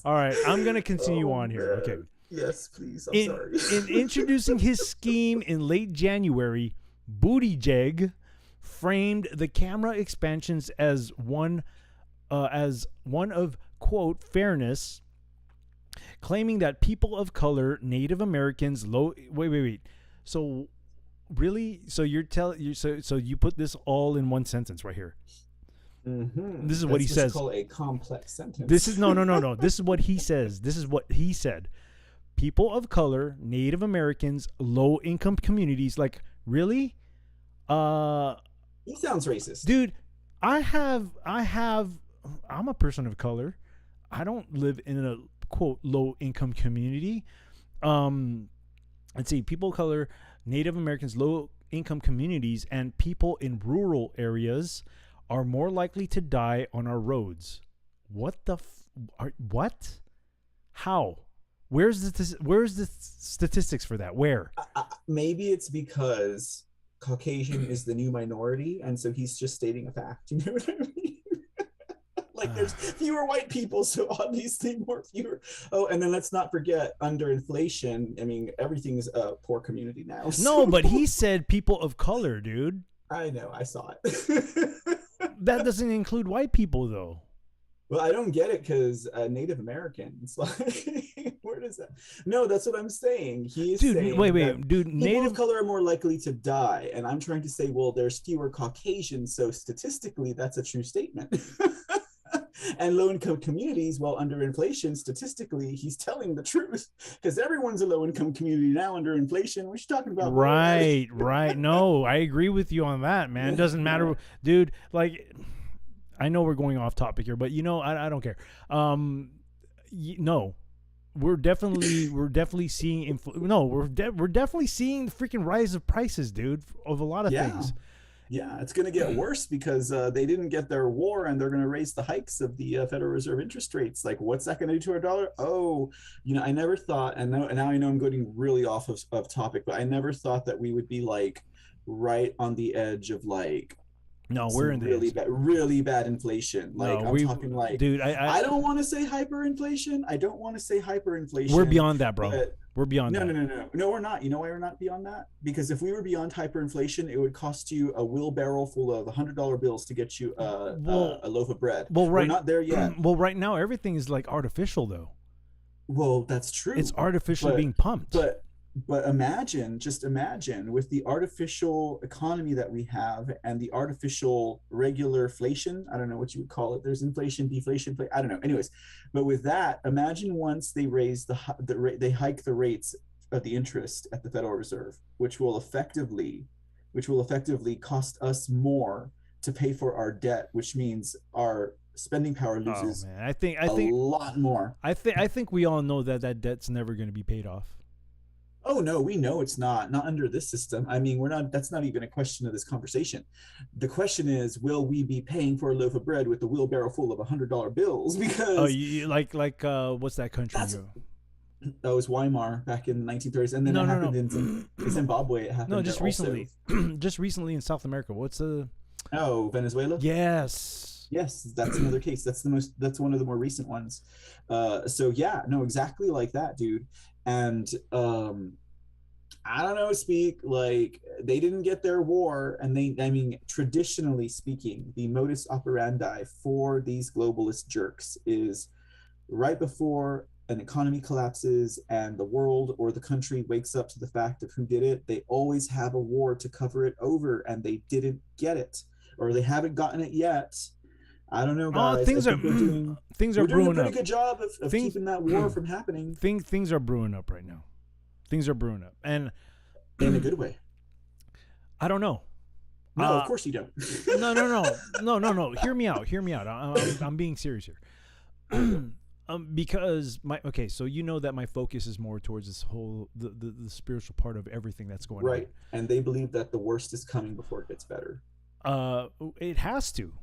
All right, I'm gonna continue on here. Okay. Yes, please. I'm sorry. In introducing his scheme in late January, Buttigieg framed the camera expansions as one of, quote, fairness, claiming that people of color, Native Americans, wait. So really? So so you put this all in one sentence right here. Mm-hmm. This is what he says. Call a complex sentence. This is no. This is what he says. This is what he said. People of color, Native Americans, low income communities. Like, really? He sounds racist, dude. I'm a person of color. I don't live in a, quote, low income community. Let's see, people of color, Native Americans, low income communities, and people in rural areas are more likely to die on our roads. What? How? Where's the statistics for that? Where? Maybe it's because Caucasian is the new minority, and so he's just stating a fact. You know what I mean? Like, there's fewer white people, so obviously fewer. Oh, and then let's not forget, under inflation, I mean, everything's a poor community now. No, but he said people of color, dude. I know, I saw it. That doesn't include white people, though. Well, I don't get it, because Native Americans, like, where does that? No, that's what I'm saying. He's saying, wait, dude. People of color are more likely to die, and I'm trying to say, well, there's fewer Caucasians, so statistically, that's a true statement. And low-income communities, well, under inflation, statistically, he's telling the truth, because everyone's a low-income community now under inflation. What you talking about? Right. No, I agree with you on that, man. It doesn't matter, dude. Like, I know we're going off topic here, but I don't care. No, we're definitely seeing we're definitely seeing the freaking rise of prices, dude, of a lot of things. Yeah, it's going to get worse because they didn't get their war, and they're going to raise the hikes of the Federal Reserve interest rates. Like, what's that going to do to our dollar? Oh, I never thought, and now I know I'm going really off of topic, but I never thought that we would be like right on the edge of like No, we're in the really bad inflation. Like, no, I'm talking like, dude, I don't want to say hyperinflation. I don't want to say hyperinflation. We're beyond that, bro. We're beyond that. No, we're not. You know why we're not beyond that? Because if we were beyond hyperinflation, it would cost you a wheelbarrow full of $100 bills to get you a loaf of bread. Well, right, we're not there yet. Well, right now everything is like artificial, though. Well, that's true. It's artificially being pumped. But just imagine with the artificial economy that we have and the artificial regular inflation. I don't know what you would call it. There's inflation, deflation. I don't know. Anyways, but with that, imagine once they raise they hike the rates of the interest at the Federal Reserve, which will effectively cost us more to pay for our debt, which means our spending power loses. Oh, man. I think a lot more. I think we all know that debt's never going to be paid off. Oh no, we know it's not under this system. I mean, that's not even a question of this conversation. The question is, will we be paying for a loaf of bread with a wheelbarrow full of $100 bills? Because what's that country? That was Weimar back in the 1930s, and then it happened in Zimbabwe. It happened. No, just recently. Just recently in South America. What's the? Oh, Venezuela. Yes, that's another case. That's one of the more recent ones. So yeah, no, exactly like that, dude. And I don't know, like, they didn't get their war, and traditionally speaking, the modus operandi for these globalist jerks is right before an economy collapses and the world or the country wakes up to the fact of who did it, they always have a war to cover it over, and they didn't get it, or they haven't gotten it yet. I don't know, guys. Things are brewing up. We're doing a pretty good job of keeping that war from happening. Things are brewing up right now. Things are brewing up, and in a good way. I don't know. No, of course you don't. No. Hear me out. I'm being serious here. Because so you know that my focus is more towards this whole the spiritual part of everything that's going on. Right, and they believe that the worst is coming before it gets better. It has to.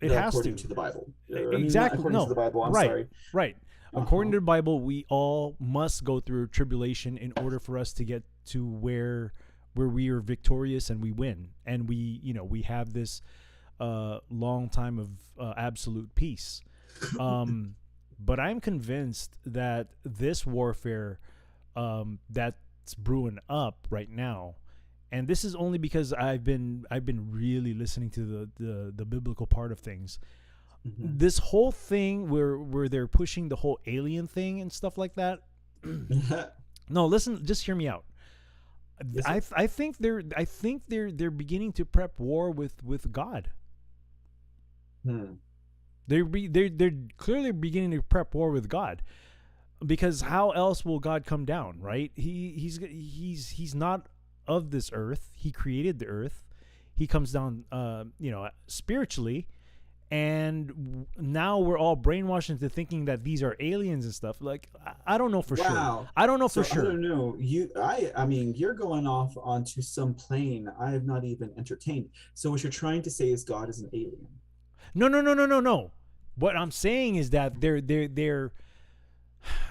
According to the Bible. Exactly. According to the Bible, I'm sorry. Right. According to the Bible, we all must go through tribulation in order for us to get to where we are victorious and we win, and we have this long time of absolute peace. But I'm convinced that this warfare that's brewing up right now, and this is only because I've been really listening to the biblical part of things. Mm-hmm. This whole thing where they're pushing the whole alien thing and stuff like that. No, listen, just hear me out. Yes, I think they're beginning to prep war with God. They're clearly beginning to prep war with God, because how else will God come down, right? He's not of this earth. He created the earth. He comes down, spiritually, and now we're all brainwashed into thinking that these are aliens and stuff. Like, I don't know for sure. I don't know for sure. I don't know. You're going off onto some plane I have not even entertained. So what you're trying to say is God is an alien? No. What I'm saying is that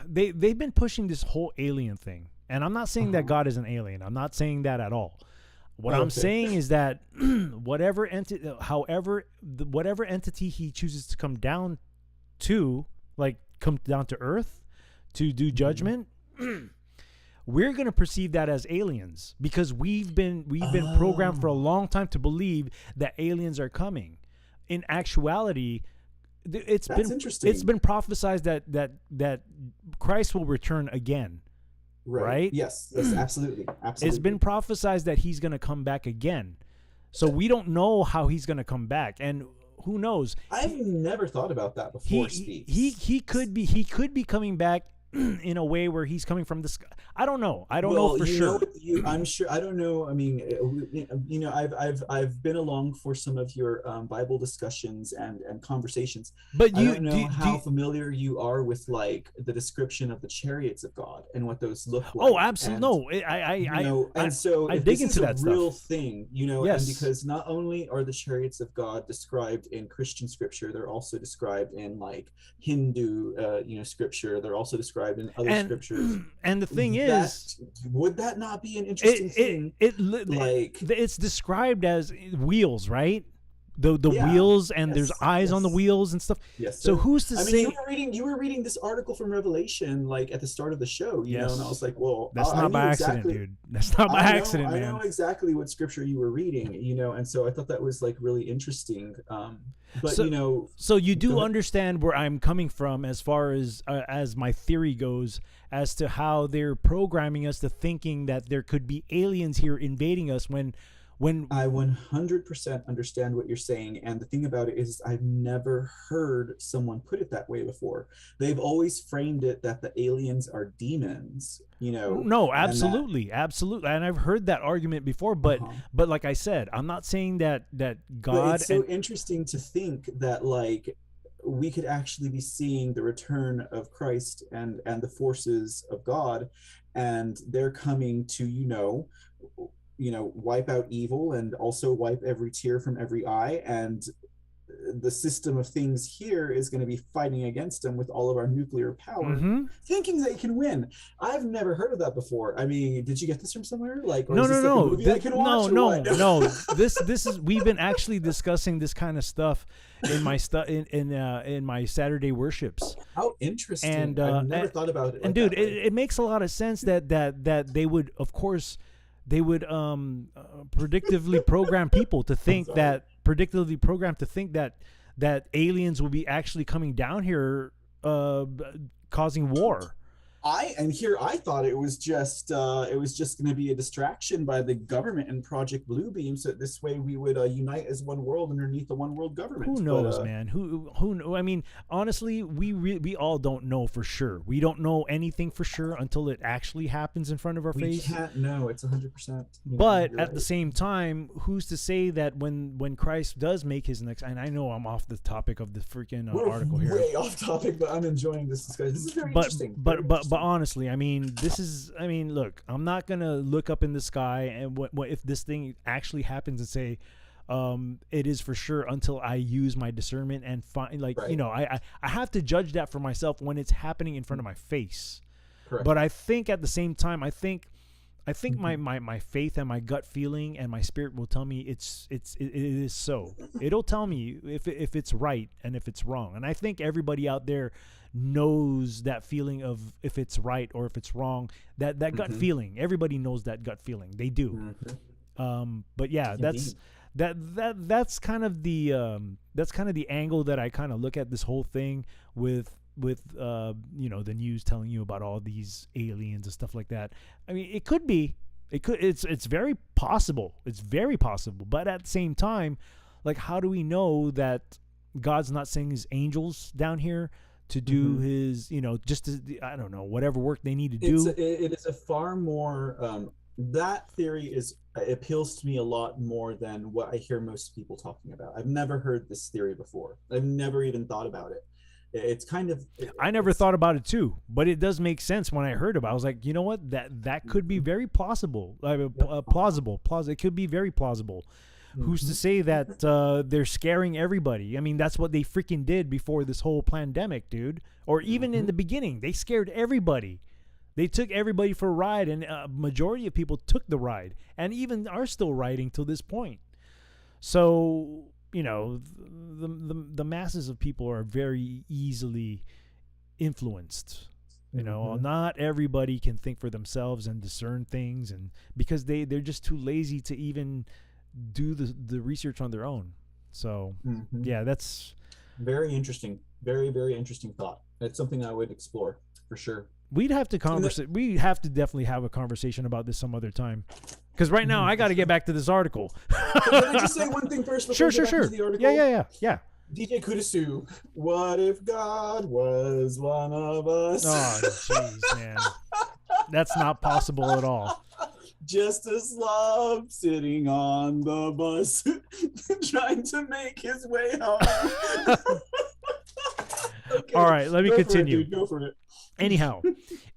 they've been pushing this whole alien thing, and I'm not saying that God is an alien. I'm not saying that at all. What I'm saying is that whatever entity he chooses to come down to, like come down to Earth to do judgment, we're going to perceive that as aliens, because we've been programmed for a long time to believe that aliens are coming. In actuality, it's been prophesied that Christ will return again. Right? Yes, absolutely. It's been prophesied that he's going to come back again. So we don't know how he's going to come back, and who knows? I've never thought about that before. He could be coming back in a way where he's coming from the sky. I don't know. I don't know for sure. I'm sure. I don't know. I mean, I've been along for some of your Bible discussions and conversations. But I don't know how familiar you are with like the description of the chariots of God and what those look like. Oh, absolutely. I dig into that stuff. Real thing, Yes. and because not only are the chariots of God described in Christian scripture, they're also described in like Hindu, scripture. They're also described in other scriptures. And the thing is, would that not be an interesting thing? It's described as wheels, right? The wheels, and there's eyes on the wheels and stuff. Yes. So who's to say? You were reading this article from Revelation like at the start of the show, and I was like, well, that's not by accident, dude. That's not by accident, man. I know exactly what scripture you were reading, and so I thought that was like really interesting. But so you do understand where I'm coming from as far as my theory goes, as to how they're programming us to thinking that there could be aliens here invading us when I 100% understand what you're saying. And the thing about it is I've never heard someone put it that way before. They've always framed it that the aliens are demons, No, absolutely. And I've heard that argument before, but like I said, I'm not saying that God. But it's so interesting to think that like we could actually be seeing the return of Christ and the forces of God, and they're coming to, wipe out evil and also wipe every tear from every eye. And the system of things here is going to be fighting against them with all of our nuclear power, thinking they can win. I've never heard of that before. I mean, did you get this from somewhere? Like, no. No. This is, we've been actually discussing this kind of stuff in my in my Saturday worships. How interesting! And I've never thought about it. And dude, it makes a lot of sense that they would, of course. They would predictively program people to think that aliens will be actually coming down here causing war. I thought it was just going to be a distraction by the government and Project Bluebeam, so this way we would unite as one world underneath the one world government. Who knows, man? Who? I mean, honestly, we all don't know for sure. We don't know anything for sure until it actually happens in front of our face. We can't know. It's 100%. But at the same time, who's to say that when Christ does make his next? And I know I'm off the topic of the freaking article here. Way off topic, but I'm enjoying this discussion. This is very interesting. But honestly, I mean, look, I'm not gonna look up in the sky and what if this thing actually happens and say, it is for sure, until I use my discernment and find, like, right. I have to judge that for myself when it's happening in front of my face. Correct. But I think at the same time, I think my faith and my gut feeling and my spirit will tell me it is so. It'll tell me if it's right and if it's wrong. And I think everybody out there knows that feeling of if it's right or if it's wrong. That gut feeling. Everybody knows that gut feeling. They do. But yeah, Indeed. that's kind of the angle that I kind of look at this whole thing with the news telling you about all these aliens and stuff like that. I mean, it's very possible. It's very possible. But at the same time, like, how do we know that God's not sending his angels down here to do his, just to, I don't know, whatever work they need to do? It is a far more, that theory appeals to me a lot more than what I hear most people talking about. I've never heard this theory before. I've never even thought about it. It's kind of... I never thought about it too, but it does make sense when I heard about it. I was like, you know what? That could be very plausible. Plausible. It could be very plausible. Who's to say that they're scaring everybody? I mean, that's what they freaking did before this whole pandemic, dude. Or even in the beginning, they scared everybody. They took everybody for a ride, and a majority of people took the ride, and even are still riding till this point. So, the masses of people are very easily influenced. Not everybody can think for themselves and discern things, and because they're just too lazy to even do the research on their own. So yeah, that's very interesting. Very, very interesting thought. It's something I would explore for sure. We'd have to we have to definitely have a conversation about this some other time, because right now I got to get back to this article. Can I just say one thing first before we get back to the article? Yeah. DJ Kudasu, what if God was one of us? Oh, jeez, man. That's not possible at all. Just a slob sitting on the bus, trying to make his way home. Okay, All right, let me continue. It, dude. Go for it. Anyhow,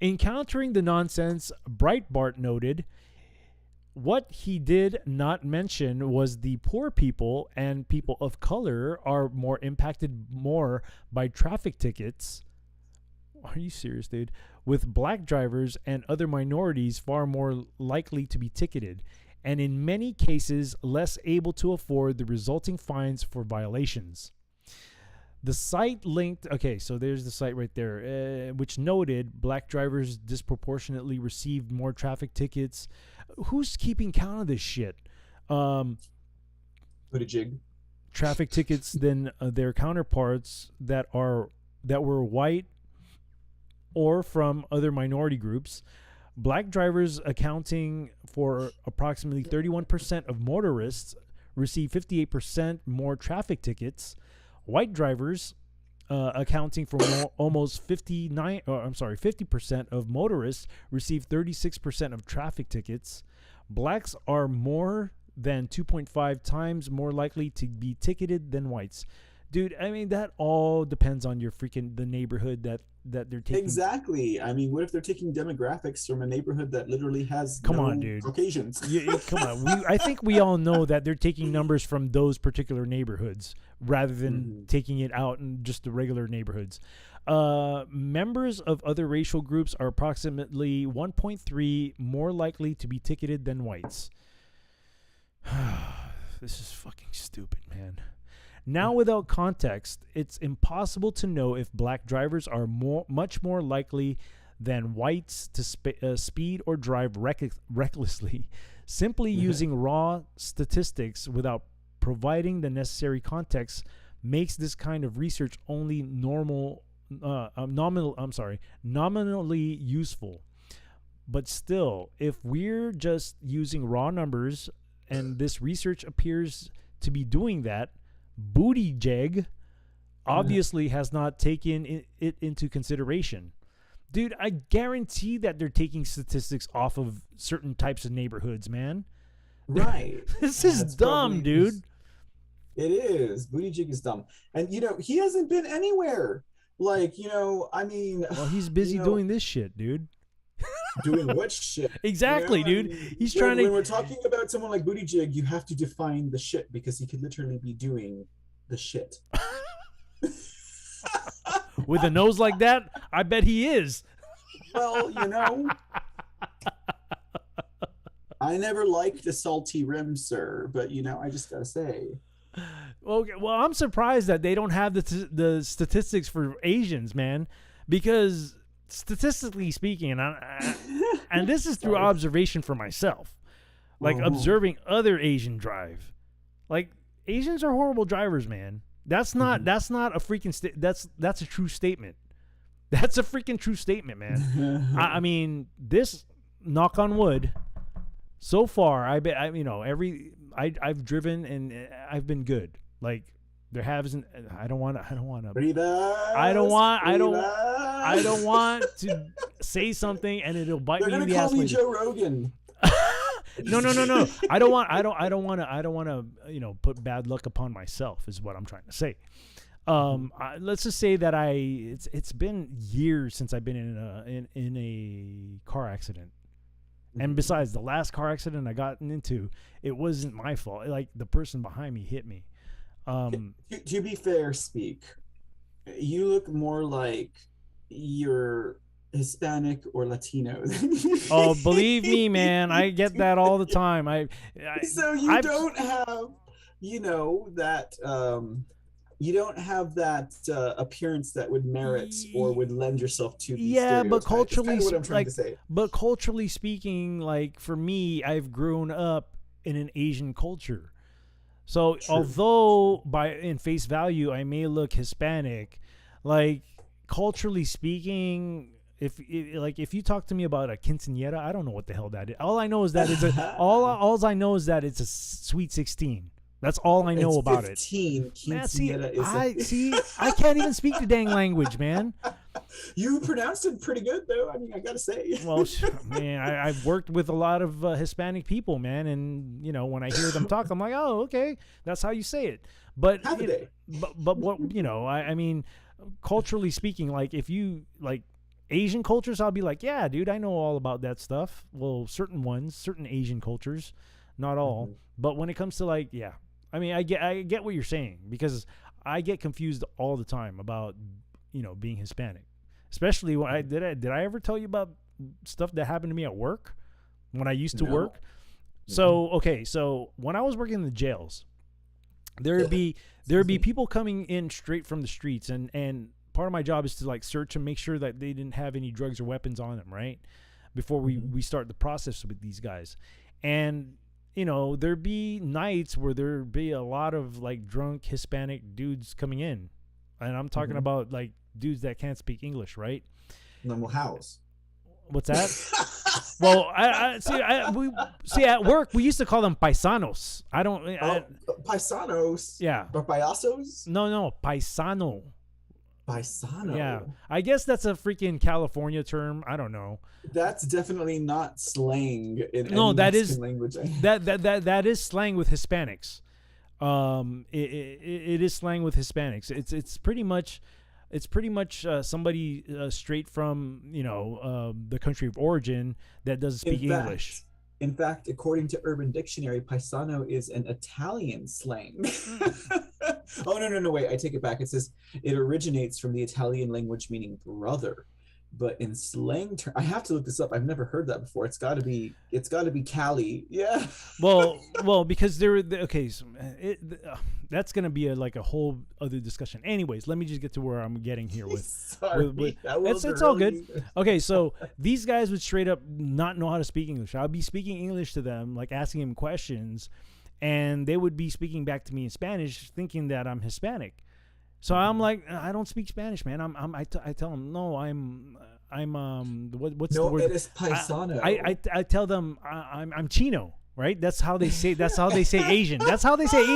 encountering the nonsense, Breitbart noted, what he did not mention was the poor people and people of color are more impacted more by traffic tickets. Are you serious, dude? With black drivers and other minorities far more likely to be ticketed, and in many cases less able to afford the resulting fines for violations. The site linked, okay, so there's the site right there, which noted black drivers disproportionately received more traffic tickets. Who's keeping count of this shit? Put a jig. Traffic tickets than their counterparts that were white or from other minority groups. Black drivers accounting for approximately 31% of motorists receive 58% more traffic tickets. White drivers accounting for almost 50% of motorists receive 36% of traffic tickets. Blacks are more than 2.5 times more likely to be ticketed than whites. Dude, I mean, that all depends on your the neighborhood that they're taking. Exactly. I mean, what if they're taking demographics from a neighborhood that literally has come on, dude. Caucasians? Come on. I think we all know that they're taking numbers from those particular neighborhoods rather than taking it out in just the regular neighborhoods. Members of other racial groups are approximately 1.3 more likely to be ticketed than whites. This is fucking stupid, man. Now, without context, it's impossible to know if black drivers are much more likely than whites to speed or drive recklessly. Simply using raw statistics without providing the necessary context makes this kind of research only nominally useful. But still, if we're just using raw numbers, and this research appears to be doing that, Buttigieg obviously has not taken it into consideration. Dude, I guarantee that they're taking statistics off of certain types of neighborhoods, man. Right. This is dumb, dude. It is. Buttigieg is dumb. And, he hasn't been anywhere. Like, I mean... Well, he's busy doing this shit, dude. Doing what shit? Exactly, dude. He's trying to... When we're talking about someone like Buttigieg, you have to define the shit because he could literally be doing the shit. With a nose like that, I bet he is. Well, I never liked the salty rim, sir, but, I just gotta say. Okay, well, I'm surprised that they don't have the statistics for Asians, man, because... statistically speaking, and this is through observation for myself, like observing other Asian drive, like Asians are horrible drivers, man. That's not a freaking that's a true statement. That's a freaking true statement, man. I mean, this, knock on wood, so far I've driven and I've been good. Like there hasn't. I don't want to. I don't want to say something and it'll bite me in the ass. They're gonna call me Joe Rogan. No. I don't want to. Put bad luck upon myself. Is what I'm trying to say. Let's just say that it's been years since I've been in a car accident. And besides, the last car accident I got into, it wasn't my fault. Like the person behind me hit me. To be fair, you look more like you're Hispanic or Latino. Oh, believe me, man, I get that all the time. So you don't have, that you don't have that appearance that would merit or would lend yourself to these stereotypes. But culturally, that's kind of what I'm trying to say. But culturally speaking, like for me, I've grown up in an Asian culture. So although in face value I may look Hispanic, like culturally speaking, if you talk to me about a quinceañera, I don't know what the hell that is. All I know is that it's a sweet 16. That's all I know about it. 15. Man, see, Quinceañera I can't even speak the dang language, man. You pronounced it pretty good, though. I mean, I gotta say. Well, man, I've worked with a lot of Hispanic people, man, and you know, when I hear them talk, I'm like, oh, okay, that's how you say it. But Have a day. but what, you know, I mean, culturally speaking, like if you like Asian cultures, I'll be like, yeah, dude, I know all about that stuff. Well, certain Asian cultures, not all. But when it comes to like, yeah, I mean, I get what you're saying, because I get confused all the time about, you know, being Hispanic, especially when did I ever tell you about stuff that happened to me at work when I used to work? So, okay. So when I was working in the jails, there'd be people coming in straight from the streets, and part of my job is to like search and make sure that they didn't have any drugs or weapons on them, right? Before we start the process with these guys. And you know, there'd be nights where there'd be a lot of like drunk Hispanic dudes coming in. And I'm talking about like dudes that can't speak English, right? Normal house. What's that? Well, we see at work we used to call them paisanos. Paisanos. Yeah. Or payasos? No, paisano. Paisano. Yeah. I guess that's a freaking California term. I don't know. That's definitely not slang in no, any that Mexican is language. that is slang with Hispanics. It is slang with Hispanics. It's pretty much somebody straight from, you know, the country of origin that doesn't speak English. In fact, according to Urban Dictionary, paisano is an Italian slang. Oh, no, wait, I take it back. It says it originates from the Italian language meaning brother. But in slang term, I have to look this up. I've never heard that before. It's got to be Cali. Yeah. Well, because okay, so that's gonna be like a whole other discussion. Anyways, let me just get to where I'm getting here with. Sorry, it's all good. Okay, so these guys would straight up not know how to speak English. I'll be speaking English to them, like asking them questions, and they would be speaking back to me in Spanish, thinking that I'm Hispanic. So I'm like, I don't speak Spanish, man. I tell them, no, what's the word? No, it is paisano. I tell them I'm Chino, right? That's how they say Asian. That's how they say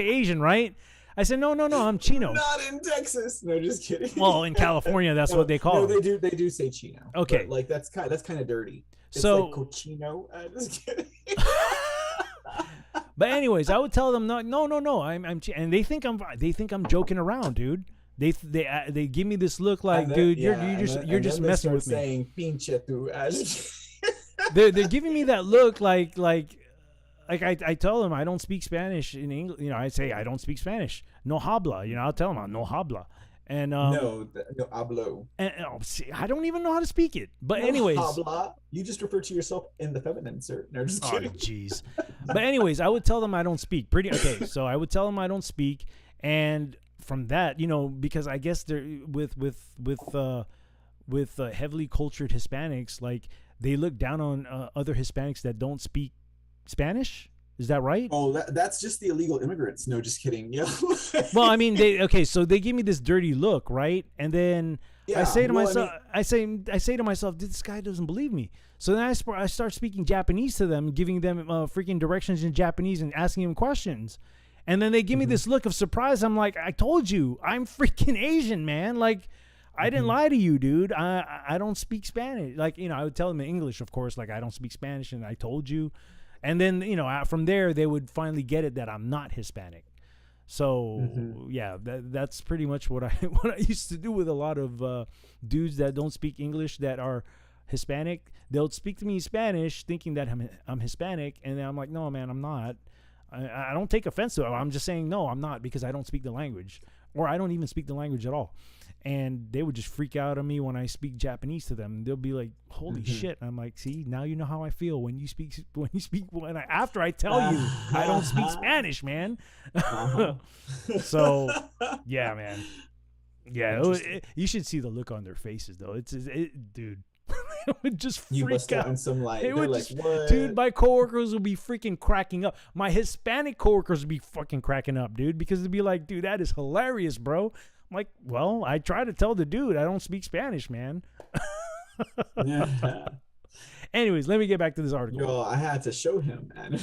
Asian, right? I said, no, I'm Chino. Not in Texas. No, just kidding. Well, in California, that's what they call it. No, they do say Chino. Okay. But, like that's kind of dirty. It's so like cochino. Just kidding. But anyways, I would tell them no, I'm and they think I'm joking around, dude. They give me this look like, dude, you're just messing with me. Saying pinche tu. They're giving me that look like I tell them I don't speak Spanish in English. You know, I say I don't speak Spanish. No habla. You know, I'll tell them I'm no habla. And no hablo. And see, I don't even know how to speak it. But no anyways, habla. You just refer to yourself in the feminine, sir. No, just kidding. Oh, jeez. But anyways, I would tell them I don't speak. So I would tell them I don't speak, and from that, you know, because I guess they're with heavily cultured Hispanics, like they look down on other Hispanics that don't speak Spanish. Is that right? Oh, that's just the illegal immigrants. No, just kidding. Yeah. Well, I mean, so they give me this dirty look, right? And then I say to myself, I say to myself, this guy doesn't believe me. So then I start speaking Japanese to them, giving them freaking directions in Japanese and asking them questions. And then they give me this look of surprise. I'm like, I told you, I'm freaking Asian, man. Like, I didn't lie to you, dude. I don't speak Spanish. Like, you know, I would tell them in English, of course, like I don't speak Spanish, and I told you. And then, you know, from there, they would finally get it that I'm not Hispanic. So, yeah, that's pretty much what I used to do with a lot of dudes that don't speak English that are Hispanic. They'll speak to me in Spanish thinking that I'm Hispanic. And then I'm like, no, man, I'm not. I don't take offense to it. I'm just saying, no, I'm not, because I don't speak the language. Or I don't even speak the language at all. And they would just freak out on me when I speak Japanese to them. They'll be like, "Holy shit!" And I'm like, "See, now you know how I feel after I tell you I don't speak Spanish, man." So, yeah, man, yeah, you should see the look on their faces, though. Dude. It would just freak out. In some light. It would like, what? Dude, my coworkers would be freaking cracking up. My Hispanic coworkers would be fucking cracking up, dude, because they'd be like, "Dude, that is hilarious, bro." I'm like, well, I try to tell the dude I don't speak Spanish, man. Yeah. Anyways, let me get back to this article. Yo, I had to show him, man.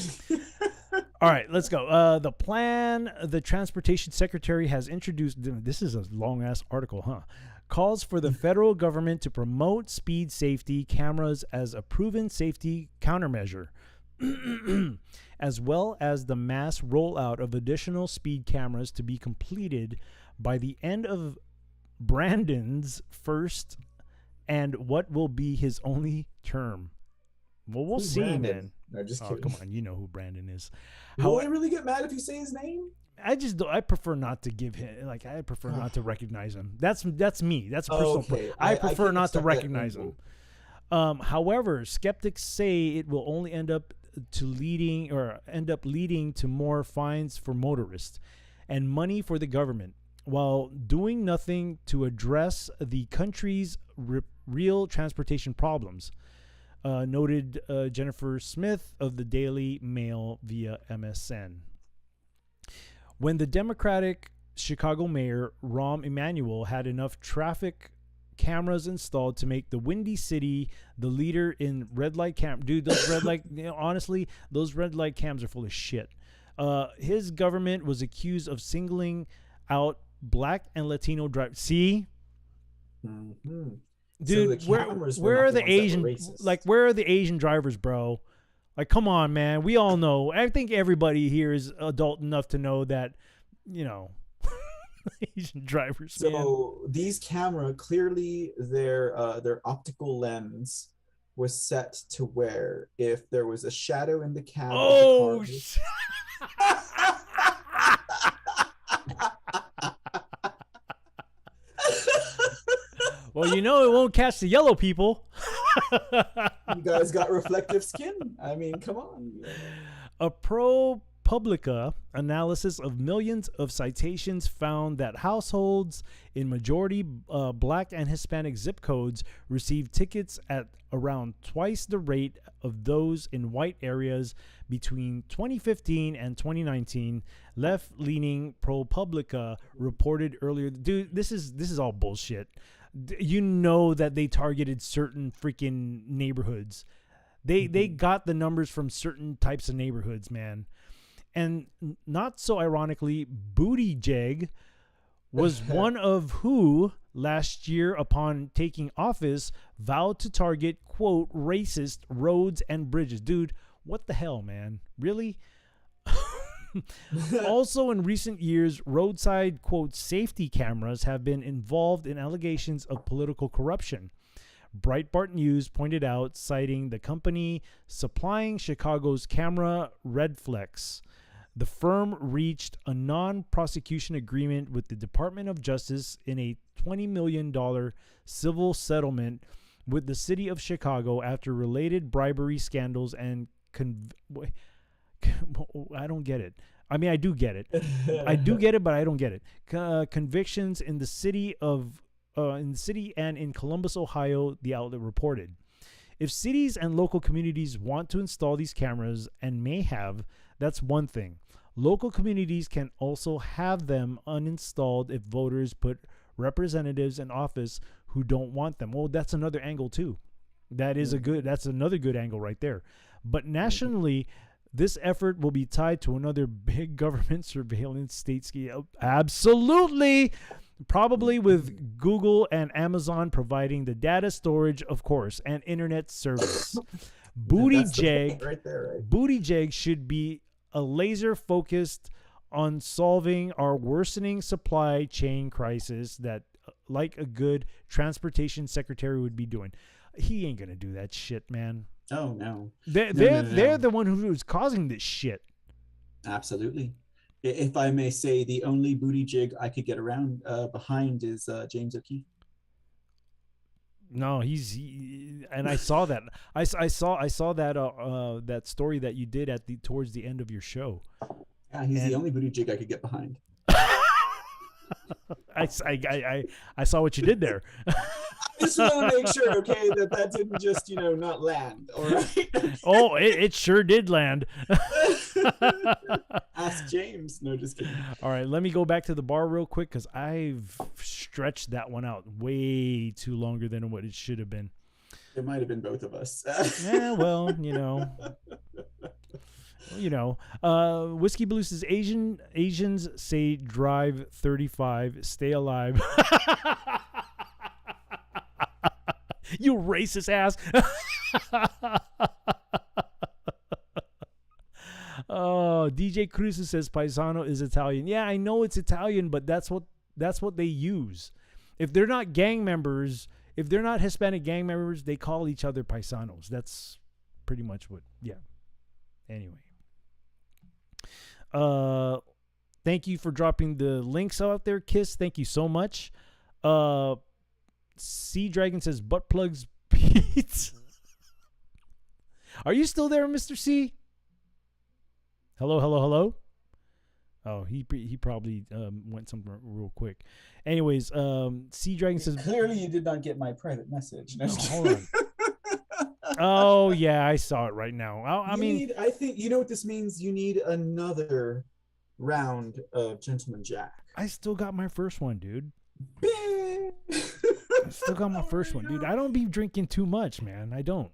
All right, let's go. The plan the transportation secretary has introduced, this is a long ass article, huh? Calls for the federal government to promote speed safety cameras as a proven safety countermeasure, as well as the mass rollout of additional speed cameras to be completed by the end of Brandon's first and what will be his only term. Well, we'll Who's see, Brandon? man. No, just Oh, kidding. come on, you know who Brandon is. Will I really get mad if you say his name? I prefer not to give him, like, I prefer not to recognize him. That's me. That's a personal. Okay. I prefer can not to accept that recognize him. angle. However, skeptics say it will only end up leading to more fines for motorists and money for the government, while doing nothing to address the country's real transportation problems. Noted Jennifer Smith of the Daily Mail via MSN. When the Democratic Chicago mayor, Rahm Emanuel, had enough traffic cameras installed to make the Windy City the leader in red light cam. Dude, those red light, honestly, those red light cams are full of shit. His government was accused of singling out black and Latino drivers. See? Mm-hmm. Dude, So where are the Asian, like, where are the Asian drivers, bro? Like, come on, man. We all know. I think everybody here is adult enough to know that, Asian drivers. So these camera, clearly their optical lens was set to where if there was a shadow in the cab of the car, well, it won't catch the yellow people. you guys got reflective skin. I mean, come on. A ProPublica analysis of millions of citations found that households in majority black and Hispanic zip codes received tickets at around twice the rate of those in white areas between 2015 and 2019. Left-leaning ProPublica reported earlier. Dude, this is all bullshit. You know that they targeted certain freaking neighborhoods. They got the numbers from certain types of neighborhoods, man. And not so ironically, Buttigieg was one of who last year, upon taking office, vowed to target, quote, racist roads and bridges. Dude, what the hell, man? Really? Also, in recent years, roadside, quote, safety cameras have been involved in allegations of political corruption. Breitbart News pointed out, citing the company supplying Chicago's camera Redflex. The firm reached a non-prosecution agreement with the Department of Justice in a $20 million civil settlement with the city of Chicago after related bribery scandals and I don't get it. I mean, I do get it. I do get it, but I don't get it. Convictions in the city and in Columbus, Ohio, the outlet reported. If cities and local communities want to install these cameras and may have, that's one thing. Local communities can also have them uninstalled if voters put representatives in office who don't want them. Well, that's another angle too. That's another good angle right there. But nationally, this effort will be tied to another big government surveillance state scale. Absolutely. Probably with Google and Amazon providing the data storage, of course, and internet service. Buttigieg, right there, right? Buttigieg should be a laser focused on solving our worsening supply chain crisis that, like a good transportation secretary would be doing. He ain't gonna do that shit, man. Oh no. They're the one who's causing this shit. Absolutely. If I may say, the only Buttigieg I could get around behind is James O'Keefe. No, and I saw that. I saw that that story that you did towards the end of your show. Yeah, he's the only Buttigieg I could get behind. I saw what you did there. I just want to make sure, okay, that didn't just, not land. All right. Oh, it sure did land. Ask James. No, just kidding. All right, let me go back to the bar real quick because I've stretched that one out way too longer than what it should have been. It might have been both of us. Yeah, well, Whiskey Blue says Asians say drive 35, stay alive. You racist ass. Oh, DJ Cruz says Paisano is Italian. Yeah, I know it's Italian, but that's what they use. If they're not gang members, if they're not Hispanic gang members, they call each other Paisanos. That's pretty much what. Yeah. Anyway. Thank you for dropping the links out there, Kiss. Thank you so much. Sea Dragon says butt plugs Pete. Are you still there, Mr. C? Hello. Oh, he probably went somewhere real quick. Anyways, Sea Dragon says clearly you did not get my private message. No, hold on. Oh yeah, I saw it right now. I think you know what this means. You need another round of Gentleman Jack. I still got my first one, dude. I still got my first one, dude. I don't be drinking too much, man. I don't.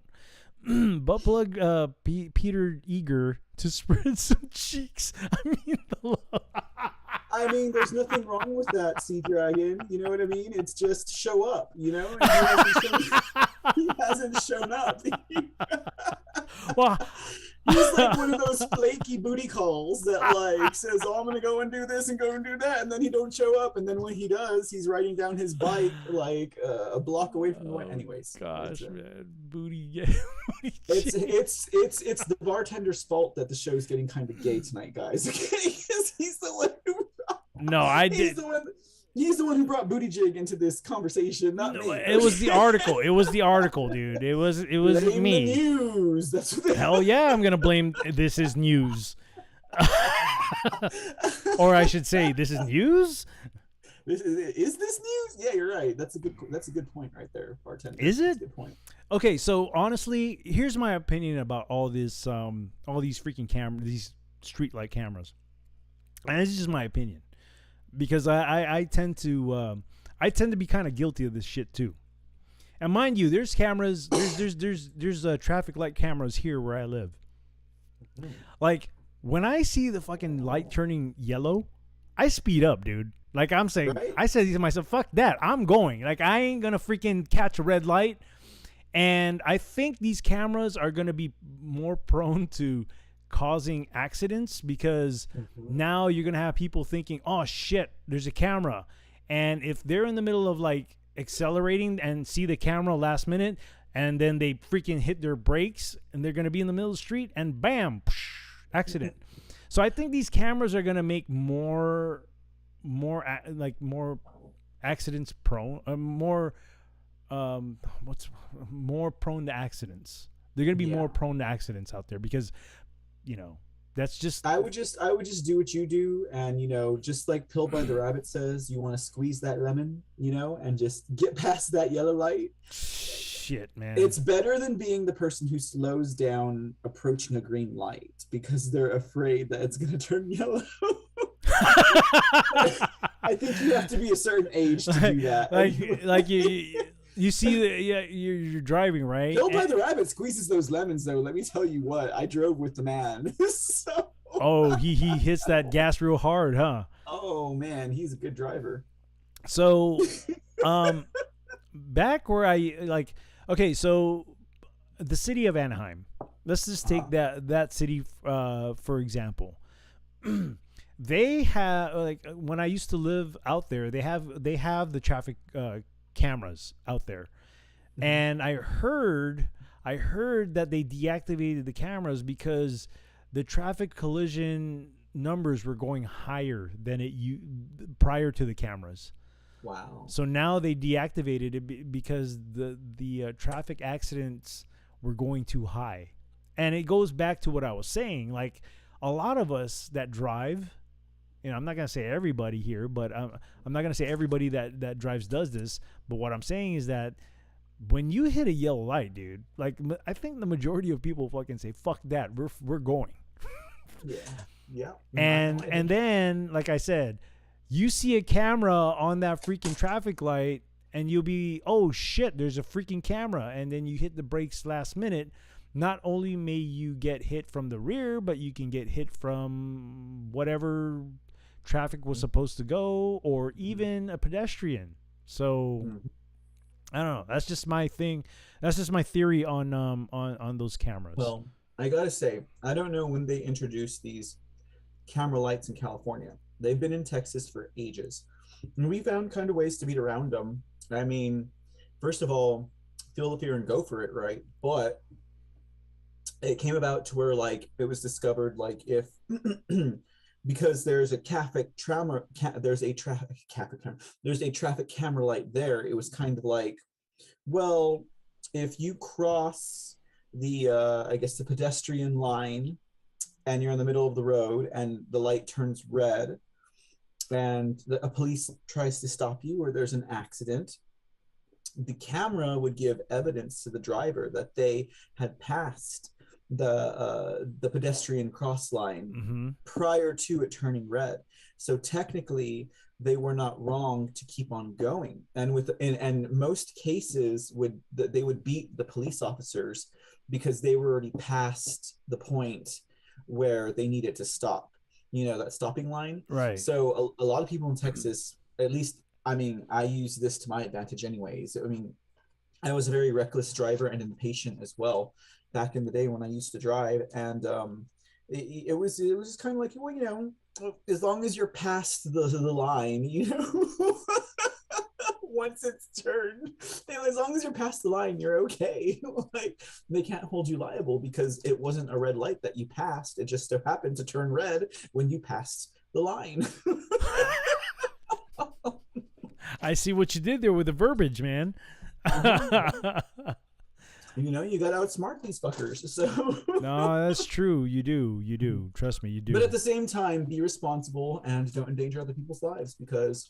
Butt plug Peter eager to spread some cheeks. I mean, there's nothing wrong with that, Sea Dragon. You know what I mean? It's just show up, you know? And he hasn't shown up. Well, he's like one of those flaky booty calls that like says, "Oh, I'm gonna go and do this and go and do that," and then he don't show up. And then when he does, he's riding down his bike like a block away from the way. Anyways, gosh, man, booty. It's the bartender's fault that the show's getting kind of gay tonight, guys. Okay, because he's the one who. No, I did. He's the one who brought Booty Jig into this conversation, not me. It was the article. It was the article, dude. It was blame me. The news. That's what Hell yeah, I'm gonna blame. This is news. Or I should say, this is news. Is this news? Yeah, you're right. That's a good point right there, bartender. Is it? That's a good point. Okay, so honestly, here's my opinion about all these freaking cameras, these streetlight cameras, and this is just my opinion. Because I tend to be kind of guilty of this shit too, and mind you, there's cameras, there's traffic light cameras here where I live. Like when I see the fucking light turning yellow, I speed up, dude. Like I'm saying, right? I said to myself, "Fuck that, I'm going." Like I ain't gonna freaking catch a red light, and I think these cameras are gonna be more prone to causing accidents because now you're gonna have people thinking, "Oh shit, there's a camera," and if they're in the middle of like accelerating and see the camera last minute, and then they freaking hit their brakes, and they're gonna be in the middle of the street, and bam, accident. So I think these cameras are gonna make more accidents prone, more prone to accidents. They're gonna be more prone to accidents out there because. That's just. I would just do what you do, and just like Pill by the Rabbit says, you want to squeeze that lemon, and just get past that yellow light. Shit, man. It's better than being the person who slows down approaching a green light because they're afraid that it's gonna turn yellow. I think you have to be a certain age to do that. Like you see, you're driving, right? Pill by the Rabbit squeezes those lemons, though. Let me tell you what, I drove with the man. So... Oh, he hits that gas real hard, huh? Oh man, he's a good driver. So, back where so the city of Anaheim. Let's just take that city for example. They have when I used to live out there, they have the traffic cameras out there, and I heard that they deactivated the cameras because the traffic collision numbers were going higher than prior to the cameras. Wow. So now they deactivated it because the traffic accidents were going too high. And it goes back to what I was saying, like a lot of us that drive, I'm not going to say everybody here, but I'm not going to say everybody that drives does this. But what I'm saying is that when you hit a yellow light, dude, like I think the majority of people fucking say, "Fuck that, we're going." Yeah. And then, like I said, you see a camera on that freaking traffic light, and you'll be, "Oh shit, there's a freaking camera," and then you hit the brakes last minute. not only may you get hit from the rear, but you can get hit from whatever traffic was supposed to go, or even a pedestrian. So I don't know. That's just my thing. That's just my theory on those cameras. Well, I gotta say, I don't know when they introduced these camera lights in California. They've been in Texas for ages, and we found kind of ways to beat around them. I mean, first of all, feel the fear and go for it, right? But it came about to where like it was discovered like if because there's a traffic camera light there, it was kind of like, well, if you cross the I guess the pedestrian line and you're in the middle of the road and the light turns red and a police tries to stop you or there's an accident, the camera would give evidence to the driver that they had passed the pedestrian cross line prior to it turning red. So technically they were not wrong to keep on going, and most cases they would beat the police officers because they were already past the point where they needed to stop, that stopping line, right? So a lot of people in Texas, at least, I mean, I use this to my advantage anyways. I mean, I was a very reckless driver and impatient as well back in the day when I used to drive, and it was just kind of like, well, as long as you're past the line, once it's turned, as long as you're past the line, you're okay. Like, they can't hold you liable because it wasn't a red light that you passed. It just so happened to turn red when you passed the line. I see what you did there with the verbiage, man. You got to outsmart these fuckers. So no, that's true. You do. Trust me, you do. But at the same time, be responsible and don't endanger other people's lives, because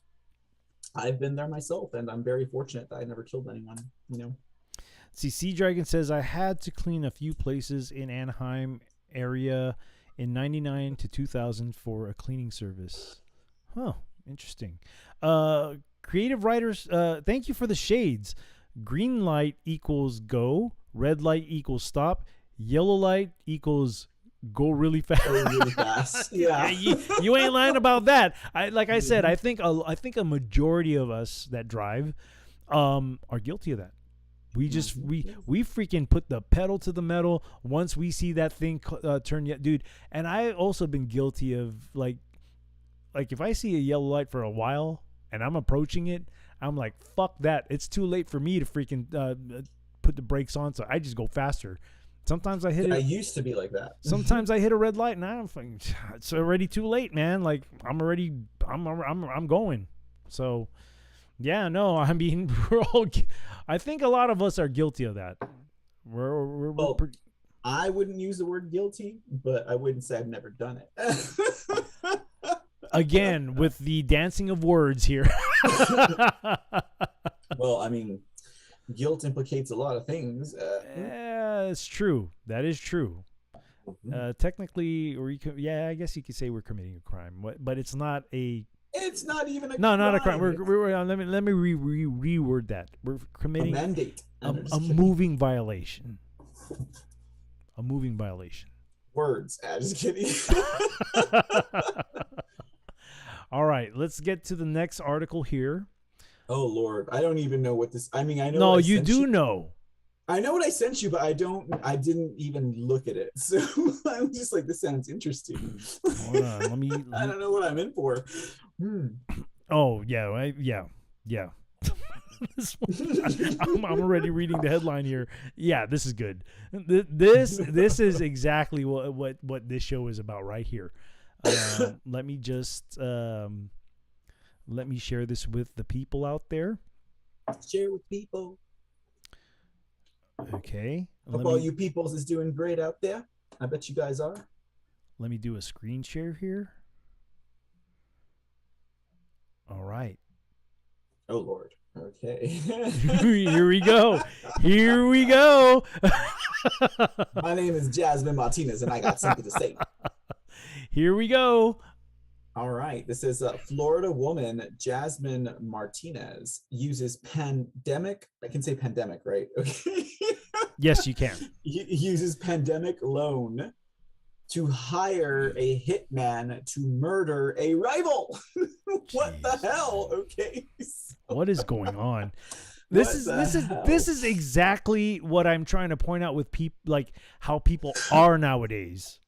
I've been there myself, and I'm very fortunate that I never killed anyone. See, Sea Dragon says, I had to clean a few places in Anaheim area in 99 to 2000 for a cleaning service. Huh, interesting. Creative writers, thank you for the shades. Green light equals go, red light equals stop, yellow light equals go really fast. Go really fast. Yeah. you ain't lying about that. I said, I think a majority of us that drive are guilty of that. We just we freaking put the pedal to the metal once we see that thing turn, dude. And I also been guilty of like if I see a yellow light for a while and I'm approaching it, I'm like, fuck that. It's too late for me to freaking put the brakes on, so I just go faster. Sometimes I hit it. I used to be like that. Sometimes I hit a red light and I'm fucking, it's already too late, man. Like I'm going. So yeah, no, I mean, I think a lot of us are guilty of that. We're I wouldn't use the word guilty, but I wouldn't say I've never done it. Again, with the dancing of words here. Well, I mean, guilt implicates a lot of things. Yeah, it's true. That is true. Technically, I guess you could say we're committing a crime, but it's not a. It's not even a crime. Not a crime. Let me reword that. We're committing a mandate. A moving violation. A moving violation. Words. Just kidding. All right, let's get to the next article here. Oh Lord, I don't even know what this. I mean, I know. No, you do know. I know what I sent you, but I didn't even look at it. So I'm just like, this sounds interesting. Hold on, let me. I don't know what I'm in for. Oh yeah. This one, I'm already reading the headline here. Yeah, this is good. This is exactly what this show is about right here. Let me just let me share this with the people out there. Share with people. Okay. Hope all you peoples is doing great out there. I bet you guys are. Let me do a screen share here. All right. Oh Lord. Okay. Here we go. My name is Jasmine Martinez, and I got something to say. Here we go. All right. This is a Florida woman, Jasmine Martinez, uses pandemic. I can say pandemic, right? Okay. Yes, you can. Uses pandemic loan to hire a hitman to murder a rival. What the hell? Okay. What is going on? This is exactly what I'm trying to point out with people, like how people are nowadays.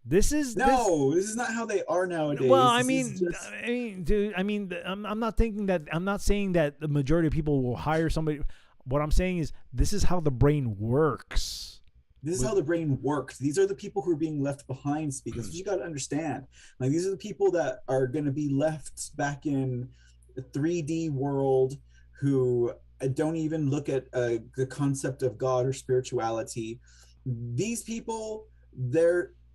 This is not how they are nowadays. Well, I mean, dude, I'm not thinking that. I'm not saying that the majority of people will hire somebody. What I'm saying is, this is how the brain works. This is how the brain works. These are the people who are being left behind, because what you got to understand. Like, these are the people that are going to be left back in the 3D world, who don't even look at the concept of God or spirituality. These people,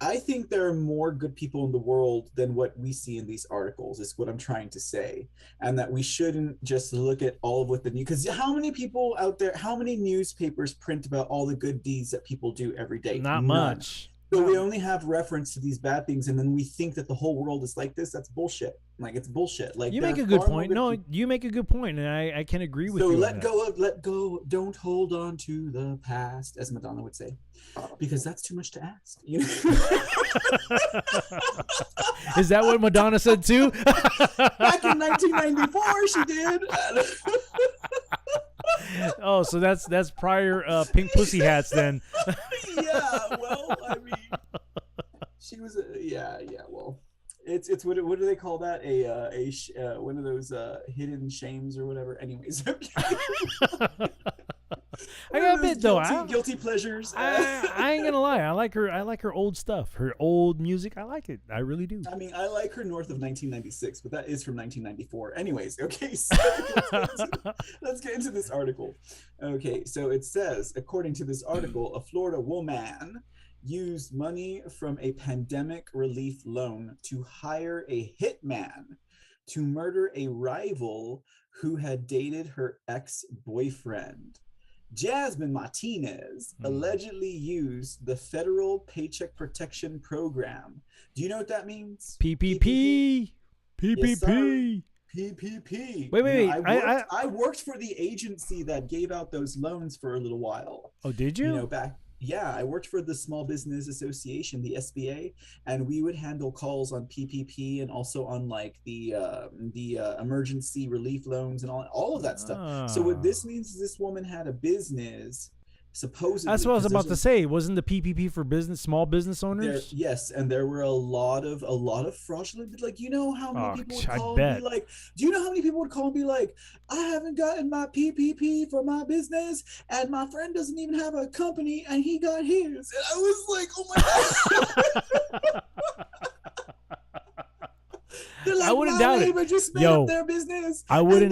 I think there are more good people in the world than what we see in these articles, is what I'm trying to say. And that we shouldn't just look at all of what the news, because how many people out there, how many newspapers print about all the good deeds that people do every day? Not much. So we only have reference to these bad things, and then we think that the whole world is like this. That's bullshit. Like, it's bullshit. Like, you make a good point. No, you make a good point, and I can agree with you. So let go. Don't hold on to the past, as Madonna would say, because that's too much to ask. You know? Is that what Madonna said too? Back in 1994, she did. Oh, so that's prior Pink Pussy Hats then. Yeah, well, I mean, she was well, it's what do they call that, a one of those hidden shames or whatever. Anyways, I got a bit though. Guilty pleasures. I ain't gonna lie. I like her old stuff, her old music. I like it. I really do. I mean, I like her north of 1996, but that is from 1994. Anyways, okay, so let's get into this article. Okay, so it says, according to this article, a Florida woman used money from a pandemic relief loan to hire a hitman to murder a rival who had dated her ex-boyfriend. Jasmine Martinez allegedly used the Federal Paycheck Protection Program. Do you know what that means? PPP. Yes, PPP. Wait. I worked for the agency that gave out those loans for a little while. Oh, did you? You know, I worked for the Small Business Association, the SBA, and we would handle calls on PPP and also on like the emergency relief loans and all of that stuff. So what this means is this woman had a business, supposedly. That's what I was about to say. Wasn't the PPP for small business owners? Yes, and there were a lot of fraudulent. Like, you know how many people would call and be like, do you know how many people would call and be like, I haven't gotten my PPP for my business, and my friend doesn't even have a company, and he got his. And I was like, oh my god. Like, I wouldn't doubt it. Just made up their business. I would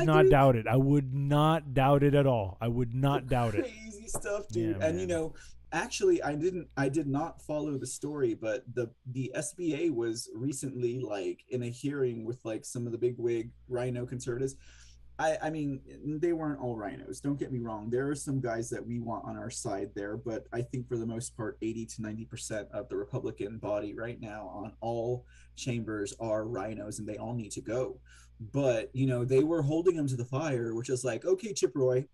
not doubt it. I would not doubt it at all. I would not doubt it. Crazy stuff, dude. Yeah, and you know, actually, I did not follow the story, but the SBA was recently like in a hearing with like some of the big wig rhino conservatives. I mean, they weren't all rhinos. Don't get me wrong. There are some guys that we want on our side there, but I think for the most part, 80 to 90% of the Republican body right now on all chambers are rhinos, and they all need to go. But, you know, they were holding them to the fire, which is like, okay, Chip Roy,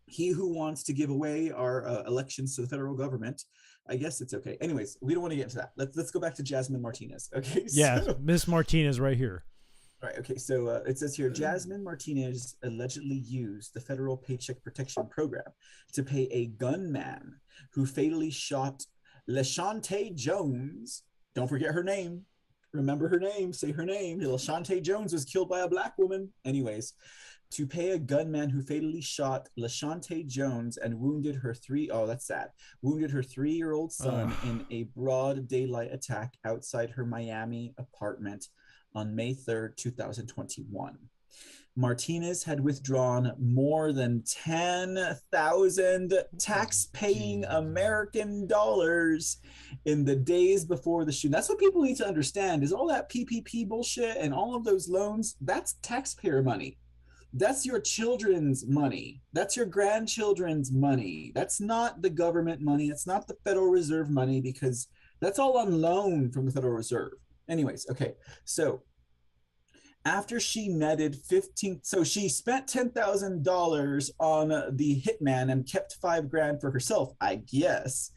he who wants to give away our elections to the federal government, I guess it's okay. Anyways, we don't want to get into that. Let's go back to Jasmine Martinez. Okay. Yeah, Miss Martinez right here. Right. Okay. So it says here, Jasmine Martinez allegedly used the Federal Paycheck Protection Program to pay a gunman who fatally shot LaShante Jones. Don't forget her name. Remember her name. Say her name. LaShante Jones was killed by a black woman. Anyways, to pay a gunman who fatally shot LaShante Jones and wounded her 3-year-old son in a broad daylight attack outside her Miami apartment on May 3rd, 2021. Martinez had withdrawn more than 10,000 tax-paying American dollars in the days before the shooting. That's what people need to understand, is all that PPP bullshit and all of those loans, that's taxpayer money. That's your children's money. That's your grandchildren's money. That's not the government money. It's not the Federal Reserve money, because that's all on loan from the Federal Reserve. Anyways, okay, so after she netted 15, so she spent $10,000 on the hitman and kept 5 grand for herself, I guess.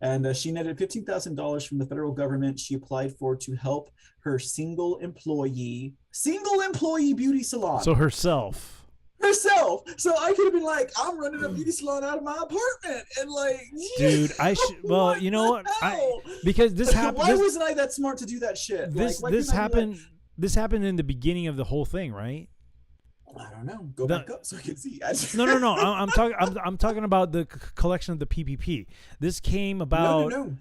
And she netted $15,000 from the federal government she applied for to help her single employee beauty salon. So herself. So I could have been like, I'm running a beauty salon out of my apartment, and like, dude, I should. Well, you know what? Because this happened. Why wasn't I that smart to do that shit? This happened. This happened in the beginning of the whole thing, right? I don't know. Go back up so I can see. No. I'm talking about the collection of the PPP. This came about. No.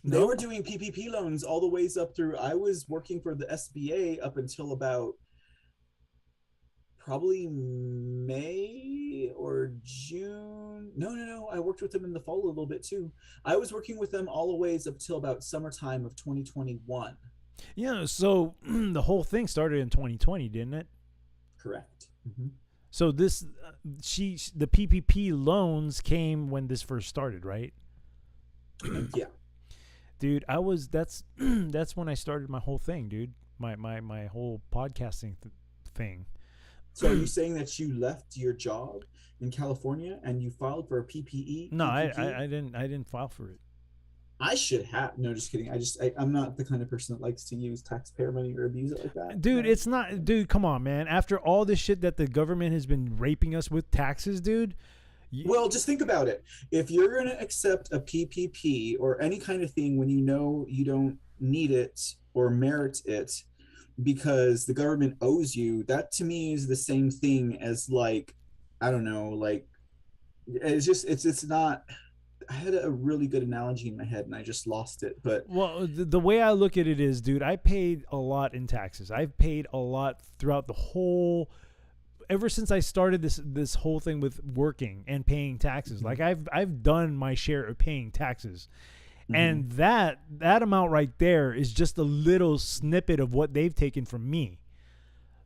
They were doing PPP loans all the ways up through. I was working for the SBA up until about probably May or June. No. I worked with them in the fall a little bit too. I was working with them all the ways up till about summertime of 2021. Yeah, so the whole thing started in 2020, didn't it? Correct. Mm-hmm. So this, the PPP loans came when this first started, right? Yeah. Dude, that's when I started my whole thing, dude. My whole podcasting thing. So are you saying that you left your job in California and you filed for a PPE? No, I didn't file for it. I should have. No, just kidding. I'm not the kind of person that likes to use taxpayer money or abuse it like that. Dude, it's not. Dude, come on, man. After all this shit that the government has been raping us with taxes, dude. Well, just think about it. If you're going to accept a PPP or any kind of thing when you know you don't need it or merit it because the government owes you, that to me is the same thing as like, I don't know, like it's not. I had a really good analogy in my head and I just lost it. But well, the way I look at it is, dude, I paid a lot in taxes. I've paid a lot throughout the whole, ever since I started this whole thing with working and paying taxes. Like I've done my share of paying taxes. And that amount right there is just a little snippet of what they've taken from me.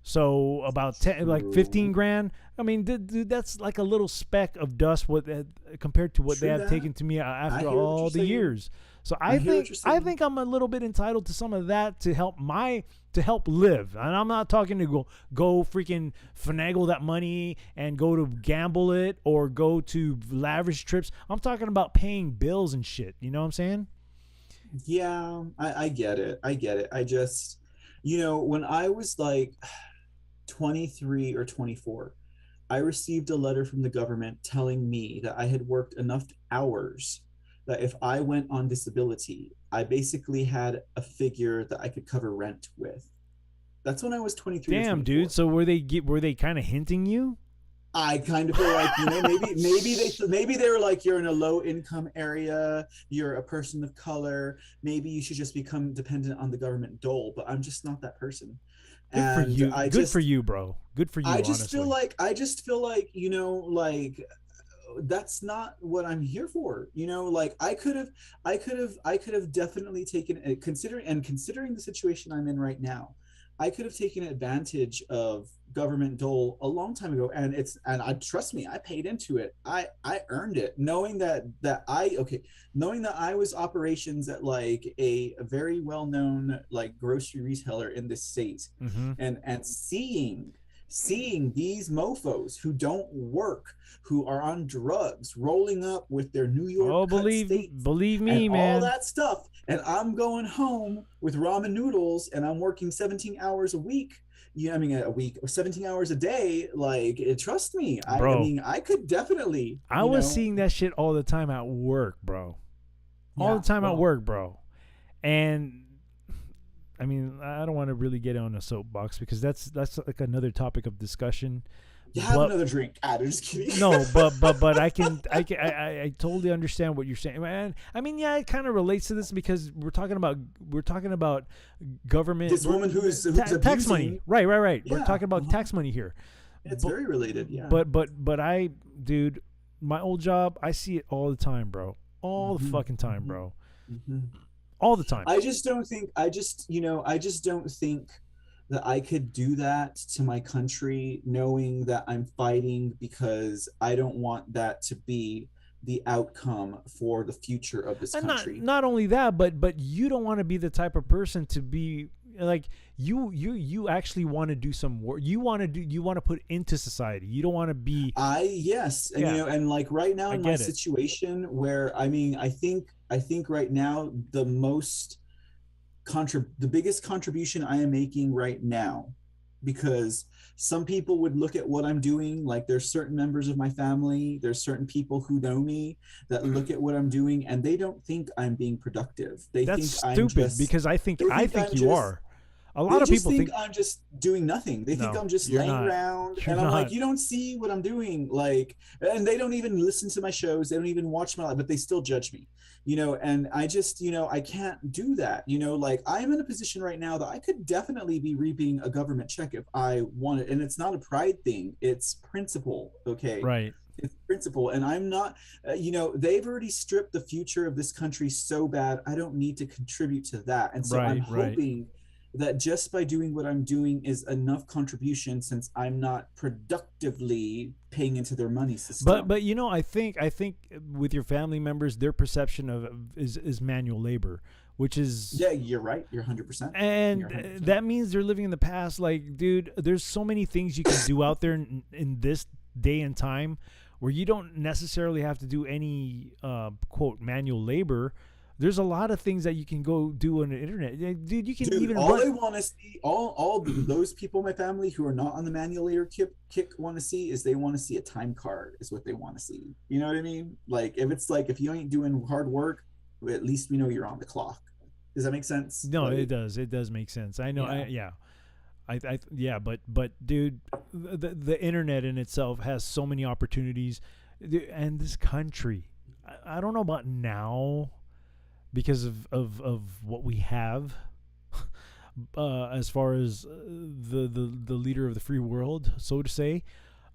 So about 15 grand. I mean, dude, that's like a little speck of dust compared to what they have taken to me after all the years. So I think I'm a little bit entitled to some of that to help live. And I'm not talking to go freaking finagle that money and go to gamble it or go to lavish trips. I'm talking about paying bills and shit. You know what I'm saying? Yeah, I get it. I just, when I was like 23 or 24, I received a letter from the government telling me that I had worked enough hours that if I went on disability, I basically had a figure that I could cover rent with. That's when I was 23. Damn, dude. So were they kind of hinting you? I kind of feel like, maybe they were like, you're in a low income area, you're a person of color, maybe you should just become dependent on the government dole. But I'm just not that person. Good for you. Good for you, bro. Good for you. I just feel like, that's not what I'm here for. Like I could have definitely taken, considering the situation I'm in right now, I could have taken advantage of government dole a long time ago, and I trust me, I paid into it. I earned it, knowing that I was operations at like a very well-known like grocery retailer in this state, and seeing these mofos who don't work, who are on drugs, rolling up with their New York believe me, and man, all that stuff, and I'm going home with ramen noodles and I'm working 17 hours a week. A week or 17 hours a day. Like, trust me, bro. I could definitely. I was seeing that shit all the time at work, bro. At work, bro. And I mean, I don't want to really get on a soapbox because that's like another topic of discussion. Have another drink. I'm just kidding. No, but I totally understand what you're saying, man. I mean, yeah, it kind of relates to this because we're talking about government. This woman who's tax money, right. Yeah. We're talking about tax money here. It's very related, yeah. But dude, my old job, I see it all the time, bro. All the fucking time, bro. All the time. I just don't think that I could do that to my country, knowing that I'm fighting because I don't want that to be the outcome for the future of this country. Not only that, but you don't want to be the type of person to be Like you actually want to do some work. You want to put into society. You don't want to be. Yes, and Yeah. and like right now I in my get it. situation where I think right now the biggest contribution I am making right now, because some people would look at what I'm doing, like there's certain members of my family, there's certain people who know me that look at what I'm doing and they don't think I'm being productive. They That's think I'm stupid just because I think I'm you just are. A lot they of just people think think I'm just doing nothing. They think no, I'm just you're laying not. around. You're And I'm like, not. you don't see what I'm doing. Like, and they don't even listen to my shows. They don't even watch my life, but they still judge me, and I just, I can't do that. Like I'm in a position right now that I could definitely be reaping a government check if I wanted. And it's not a pride thing. It's principle. Okay. Right. It's principle. And I'm not, they've already stripped the future of this country so bad. I don't need to contribute to that. And so I'm Right. hoping that just by doing what I'm doing is enough contribution, since I'm not productively paying into their money system. But I think with your family members, their perception of is manual labor, which is Yeah, you're right. You're 100%. and You're 100%. that means they're living in the past. Like, dude, there's so many things you can do out there in this day and time where you don't necessarily have to do any quote manual labor. There's a lot of things that you can go do on the internet. Dude, you can Dude, even all run. they want to see, all those people in my family who are not on the manual labor kick want to see is they want to see a time card, is what they want to see. You know what I mean? Like if you ain't doing hard work, at least we know you're on the clock. Does that make sense? No, Like, it does. It does make sense. I know. yeah. Yeah, but dude, the internet in itself has so many opportunities, and this country, I don't know about now, because of what we have, as far as the leader of the free world, so to say,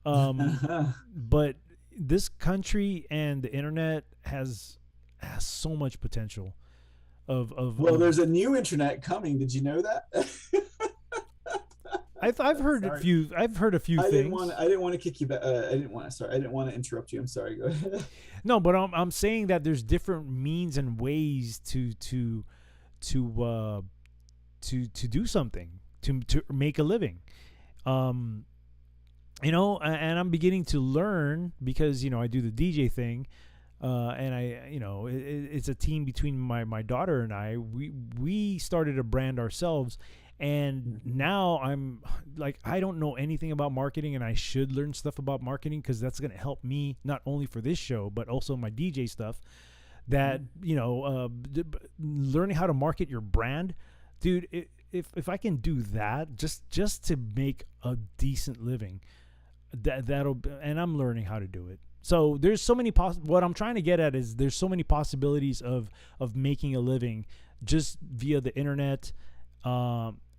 but this country and the internet has so much potential. Well, there's a new internet coming. Did you know that? I've heard a Sorry. few. I've heard a few I things. didn't want to kick you back. I didn't want to interrupt you. I'm sorry. Go ahead. No, but I'm saying that there's different means and ways to do something, to make a living. And I'm beginning to learn because I do the DJ thing, and it's a team between my daughter and I. We started a brand ourselves. And now I'm like, I don't know anything about marketing, and I should learn stuff about marketing because that's going to help me not only for this show, but also my DJ stuff. That, learning how to market your brand, dude, if I can do that just to make a decent living, that'll, and I'm learning how to do it. So there's so many what I'm trying to get at is there's so many possibilities of making a living just via the internet.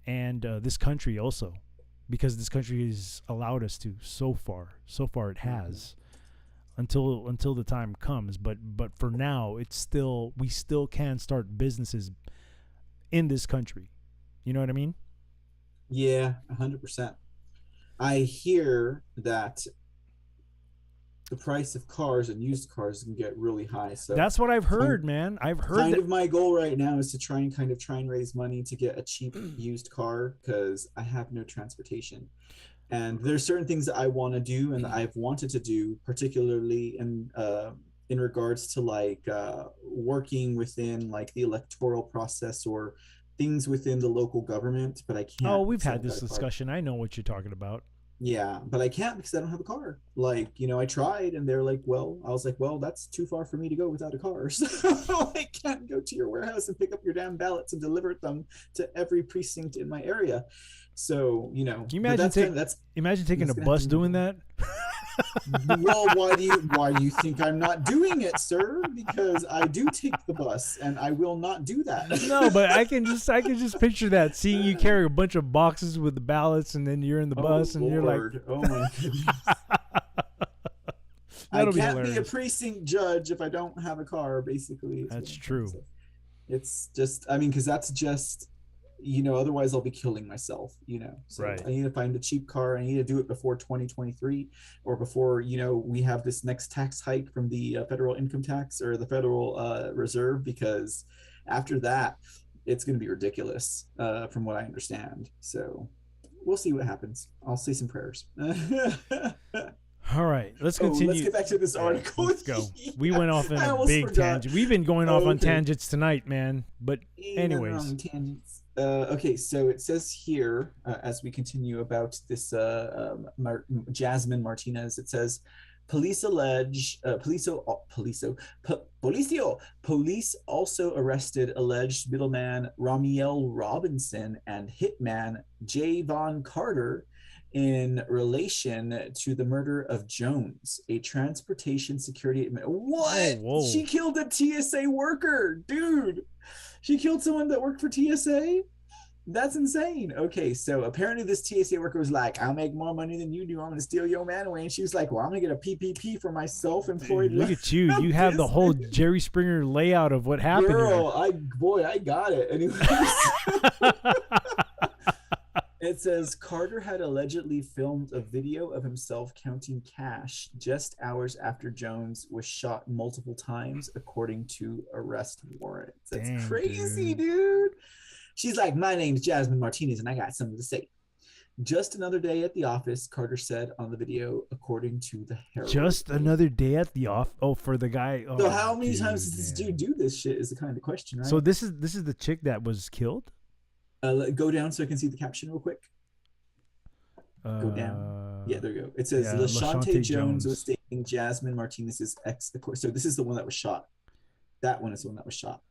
And this country also, because this country has allowed us to so far it has, until the time comes. But for now, we still can start businesses in this country. You know what I mean? Yeah, 100%. I hear that the price of cars and used cars can get really high. So that's what I've heard, man. I've heard kind that. of my goal right now is to try and raise money to get a cheap used car, because I have no transportation. And there's certain things that I want to do and that I've wanted to do, particularly in regards to like working within like the electoral process or things within the local government, but I can't. Oh, we've had this discussion. I know what you're talking about. Yeah, but I can't because I don't have a car. Like, I tried and they're like, I was like, well, that's too far for me to go without a car. So I can't go to your warehouse and pick up your damn ballots and deliver them to every precinct in my area. So, Can you imagine taking a bus doing that? Well, why do you think I'm not doing it, sir? Because I do take the bus and I will not do that. No, but I can just picture that, seeing you carry a bunch of boxes with the ballots and then you're in the bus and you're like, oh my goodness. I can't be a precinct judge if I don't have a car, basically. That's true. It's just, because that's just, otherwise I'll be killing myself, so right. I need to find a cheap car. I need to do it before 2023 or before, we have this next tax hike from the federal income tax or the Federal Reserve, because after that, it's going to be ridiculous, from what I understand. So we'll see what happens. I'll say some prayers. All right, let's continue. Let's get back to this article. Let's go. We went off in I a almost big forgot. tangent. We've been going off on Okay. tangents tonight, man. But anyways, Wrong tangents. Okay, so it says here, as we continue about this Jasmine Martinez, it says police allege police also arrested alleged middleman Ramiel Robinson and hitman Javon Carter in relation to the murder of Jones, a transportation security what? Whoa. She killed a TSA worker, dude. She killed someone that worked for TSA? That's insane. Okay, so apparently this TSA worker was like, I'll make more money than you do. I'm going to steal your man away. And she was like, well, I'm going to get a PPP for my self-employed. Dude, look at you. You have the whole Jerry Springer layout of what happened. Girl, I got it. Anyways. It says Carter had allegedly filmed a video of himself counting cash just hours after Jones was shot multiple times, according to arrest warrants. That's Dang, crazy, dude. She's like, my name's Jasmine Martinez, and I got something to say. Just another day at the office, Carter said on the video, according to the Herald. Just another day at the office. Oh, for the guy. Oh, so how many times does this dude do this shit is the kind of question, right? So this is the chick that was killed? Go down so I can see the caption real quick. Go down. Yeah, there you go. It says LaShante Jones was dating Jasmine Martinez's ex. So this is the one that was shot. That one is the one that was shot.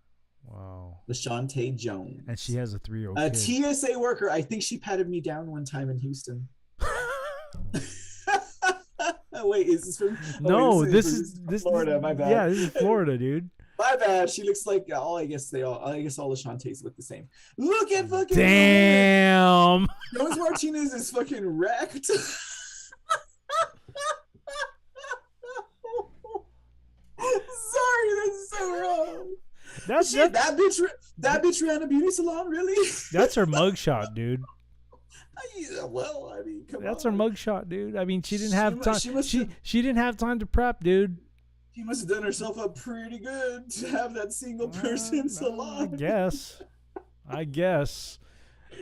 Wow. LaShante Jones. And she has a 3-year-old A kid. TSA worker. I think she patted me down one time in Houston. Wait, is this from? No, this is Florida. My bad. Yeah, this is Florida, dude. My bad. She looks like all. I guess all LaShantes look the same. Look at fucking. Damn. Jones Martinez is fucking wrecked. Sorry, that's so wrong. That bitch ran a beauty salon, really? That's her mugshot, dude. Well, I mean, come That's on. her mugshot, dude. I mean, she didn't have time. She didn't have time to prep, dude. She must have done herself up pretty good to have that single person salon. I guess.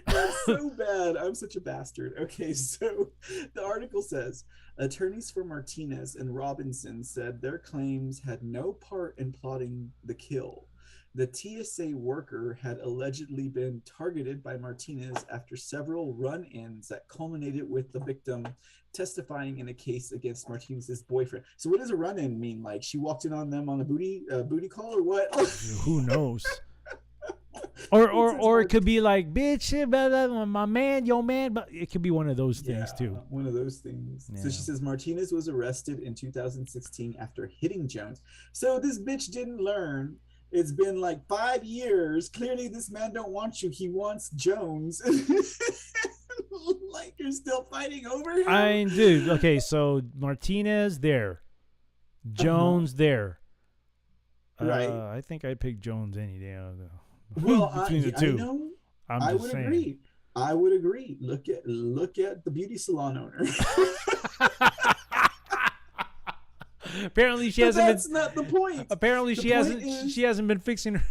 That's so bad. I'm such a bastard. Okay, so the article says attorneys for Martinez and Robinson said their claims had no part in plotting the kill. The TSA worker had allegedly been targeted by Martinez after several run-ins that culminated with the victim testifying in a case against Martinez's boyfriend. So what does a run-in mean? Like she walked in on them on a booty call or what? Who knows? Or it could be like, bitch, blah, blah, blah, my man, your man, but it could be one of those things too. One of those things. Yeah. So she says Martinez was arrested in 2016 after hitting Jones. So this bitch didn't learn. It's been like 5 years. Clearly this man don't want you. He wants Jones. Like you're still fighting over him? I mean, dude, okay, so Martinez there. Jones there. Right. I think I'd pick Jones any day. Well, between the two. I know. I would agree. I would agree. Look at the beauty salon owner. Apparently she but hasn't that's been. That's not the point. Apparently she hasn't been fixing her.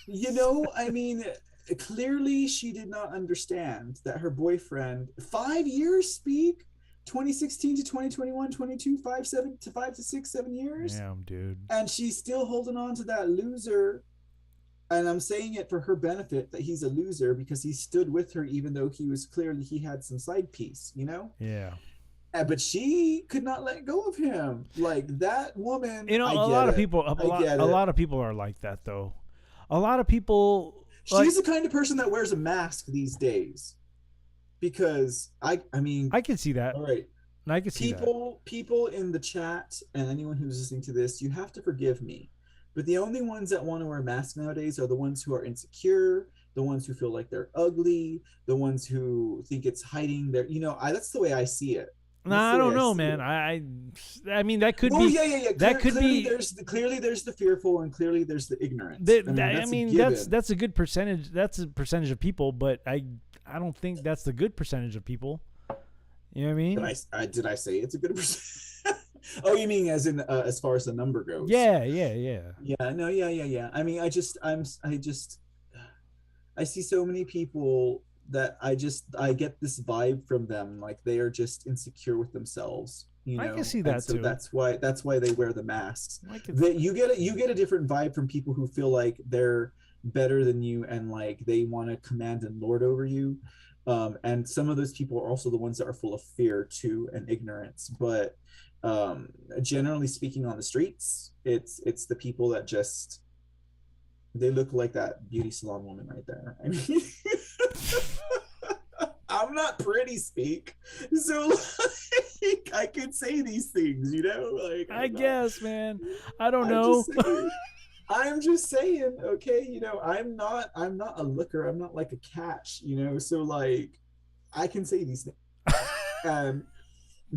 You know, I mean, clearly she did not understand that her boyfriend 5 years speak 2016 to 2021 22 5 to 6 7 years. Damn, dude. And she's still holding on to that loser. And I'm saying it for her benefit that he's a loser because he stood with her even though he had some side piece, you know? Yeah. But she could not let go of him. Like that woman. You know, a lot of people are like that though. A lot of people. She's the kind of person that wears a mask these days. Because I mean, I can see that. All right. I can see people in the chat and anyone who's listening to this, you have to forgive me. But the only ones that want to wear masks nowadays are the ones who are insecure, the ones who feel like they're ugly, the ones who think it's hiding their, that's the way I see it. No, I don't know, man. I mean, that could be. Yeah. That could be. Clearly, there's the fearful, and clearly, there's the ignorant. That's a good percentage. That's a percentage of people, but I don't think that's the good percentage of people. You know what I mean? Did I say it's a good percentage? Oh, you mean as in as far as the number goes? Yeah. Yeah. No. Yeah. I mean, I see so many people that I get this vibe from them, like they are just insecure with themselves, I can see and that so too. that's why they wear the masks. I can. That you get a different vibe from people who feel like they're better than you and like they want to command and lord over you. And some of those people are also the ones that are full of fear too and ignorance. But um, generally speaking, on the streets, it's the people that just they look like that beauty salon woman right there. I mean, I'm not pretty speak, so like I could say these things, like I guess, man. I don't I'm know. just saying. I'm just saying, okay, I'm not a looker. I'm not like a catch, so like I can say these things. And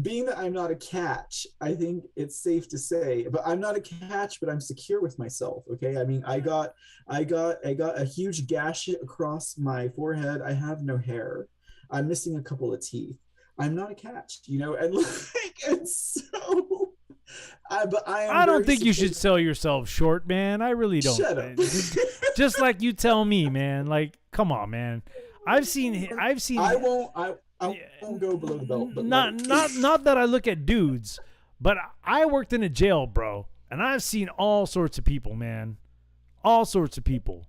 being that I'm not a catch, I think it's safe to say, but I'm not a catch, but I'm secure with myself. Okay. I mean, I got a huge gash across my forehead. I have no hair. I'm missing a couple of teeth. I'm not a catch, and like, and so, but I am I don't very think you secure. should sell yourself short, man. I really don't. Shut up. Just like you tell me, man. Like, come on, man. I've seen. I won't go below the belt, but Not that I look at dudes, but I worked in a jail, bro, and I've seen all sorts of people, man. All sorts of people.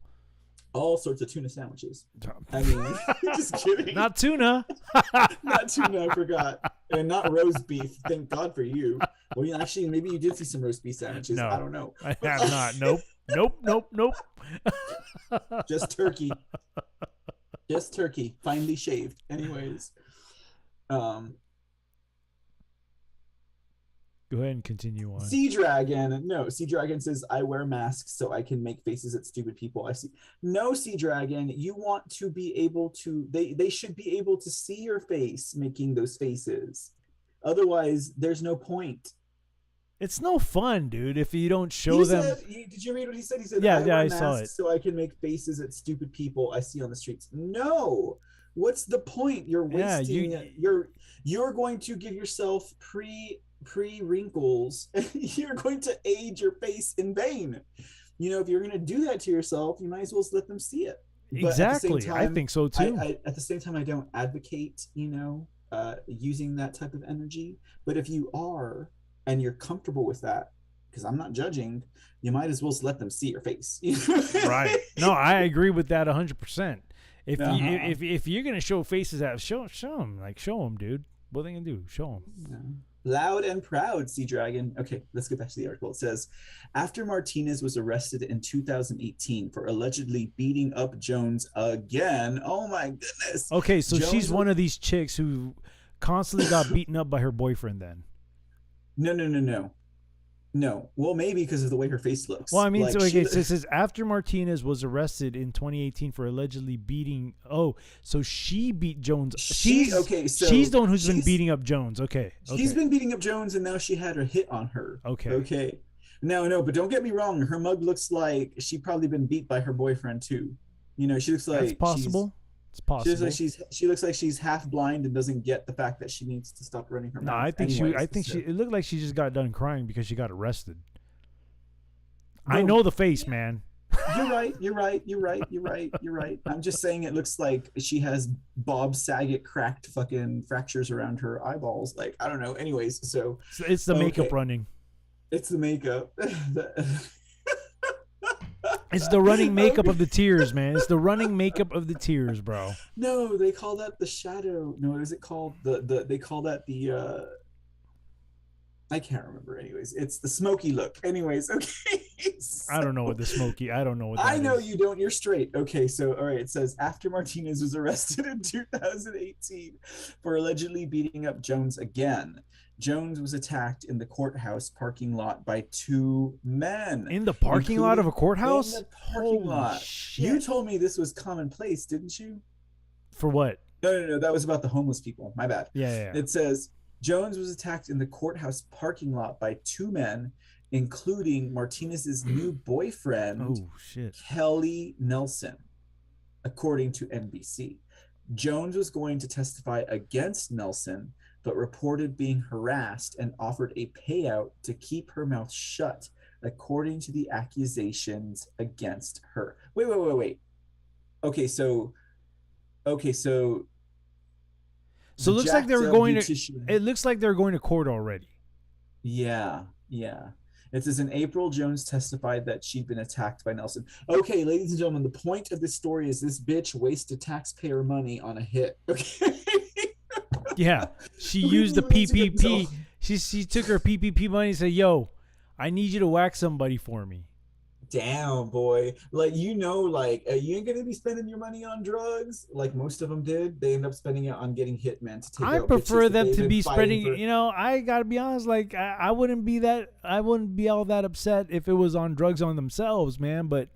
all sorts of tuna sandwiches. I mean, just kidding. Not tuna. Not tuna, I forgot. And not roast beef. Thank God for you. Well, actually, maybe you did see some roast beef sandwiches. No, I don't know. I have not. Nope. Nope. Just turkey. Just turkey. Finely shaved. Anyways. Go ahead and continue on. Sea Dragon says, I wear masks so I can make faces at stupid people. I see. No, Sea Dragon, you want to be able to, they should be able to see your face making those faces. Otherwise, there's no point. It's no fun, dude, if you don't show them. Did you read what he said? He said, I saw it. So I can make faces at stupid people I see on the streets. No. What's the point? You're wasting it. You're going to give yourself pre wrinkles. You're going to age your face in vain. If you're going to do that to yourself, you might as well let them see it. But exactly. Time, I think so too. At the same time, I don't advocate, using that type of energy. But if you are and you're comfortable with that, because I'm not judging, you might as well let them see your face. Right. No, I agree with that 100%. If you're gonna show faces out, show them, show them, dude. What are they gonna do? Show them. Yeah. Loud and proud, Sea Dragon. Okay, let's get back to the article. It says, after Martinez was arrested in 2018 for allegedly beating up Jones again. Oh my goodness. Okay, so she's one of these chicks who constantly got beaten up by her boyfriend then. No. Well, maybe because of the way her face looks. Well, I mean, so it says after Martinez was arrested in 2018 for allegedly beating. Oh, so she beat Jones. She's the one who's been beating up Jones. Okay. She's been beating up Jones, and now she had a hit on her. Okay. No, but don't get me wrong. Her mug looks like she probably been beat by her boyfriend too. She looks like that's possible. It's possible. She looks like she's half blind and doesn't get the fact that she needs to stop running her mouth. No, I think it looked like she just got done crying because she got arrested. No, I know the face, man. You're right. I'm just saying it looks like she has Bob Saget cracked fucking fractures around her eyeballs. Like, I don't know. Anyways, so it's the makeup running. It's the makeup. It's the running makeup of the tears, man. It's the running makeup of the tears, bro. No, they call that the shadow. No, what is it called? They call that the I can't remember. Anyways, it's the smoky look. Anyways, okay. So, I don't know what that I know is. you don't. You're straight. Okay, so all right. It says after Martinez was arrested in 2018 for allegedly beating up Jones again. Jones was attacked in the courthouse parking lot by two men. In the parking lot of a courthouse? In the parking lot. Shit. You told me this was commonplace, didn't you? For what? No. That was about the homeless people. My bad. Yeah. It says Jones was attacked in the courthouse parking lot by two men, including Martinez's new boyfriend, Kelly Nelson, according to NBC. Jones was going to testify against Nelson, but reported being harassed and offered a payout to keep her mouth shut, according to the accusations against her. Wait. Okay, so okay, so So the it looks like they jacked were up going to. beautician. It looks like they're going to court already. Yeah, yeah. It says in April, Jones testified that she'd been attacked by Nelson. Okay, ladies and gentlemen, the point of this story is this bitch wasted taxpayer money on a hit. Okay. Yeah, she Leave used me the alone to get this PPP. off. She took her PPP money and said, "Yo, I need you to whack somebody for me." Damn, boy. Like, you ain't gonna be spending your money on drugs like most of them did. They end up spending it on getting hitmen to take I out bitches prefer that them they've to been be fighting spreading. for. You know, I gotta be honest. Like, I wouldn't be that. I wouldn't be all that upset if it was on drugs on themselves, man. But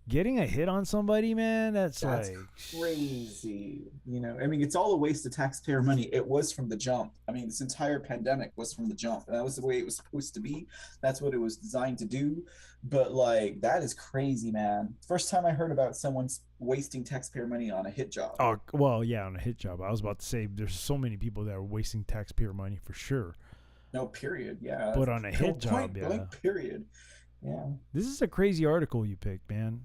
getting a hit on somebody, man, that's That's like crazy. I mean, it's all a waste of taxpayer money. It was from the jump. I mean, this entire pandemic was from the jump. And that was the way it was supposed to be. That's what it was designed to do. But like, that is crazy, man. First time I heard about someone's wasting taxpayer money on a hit job. Oh, well, yeah, on a hit job. I was about to say there's so many people that are wasting taxpayer money for sure. No, period. Yeah. But on a hit job, Point yeah. blank, period. Yeah. This is a crazy article you picked, man.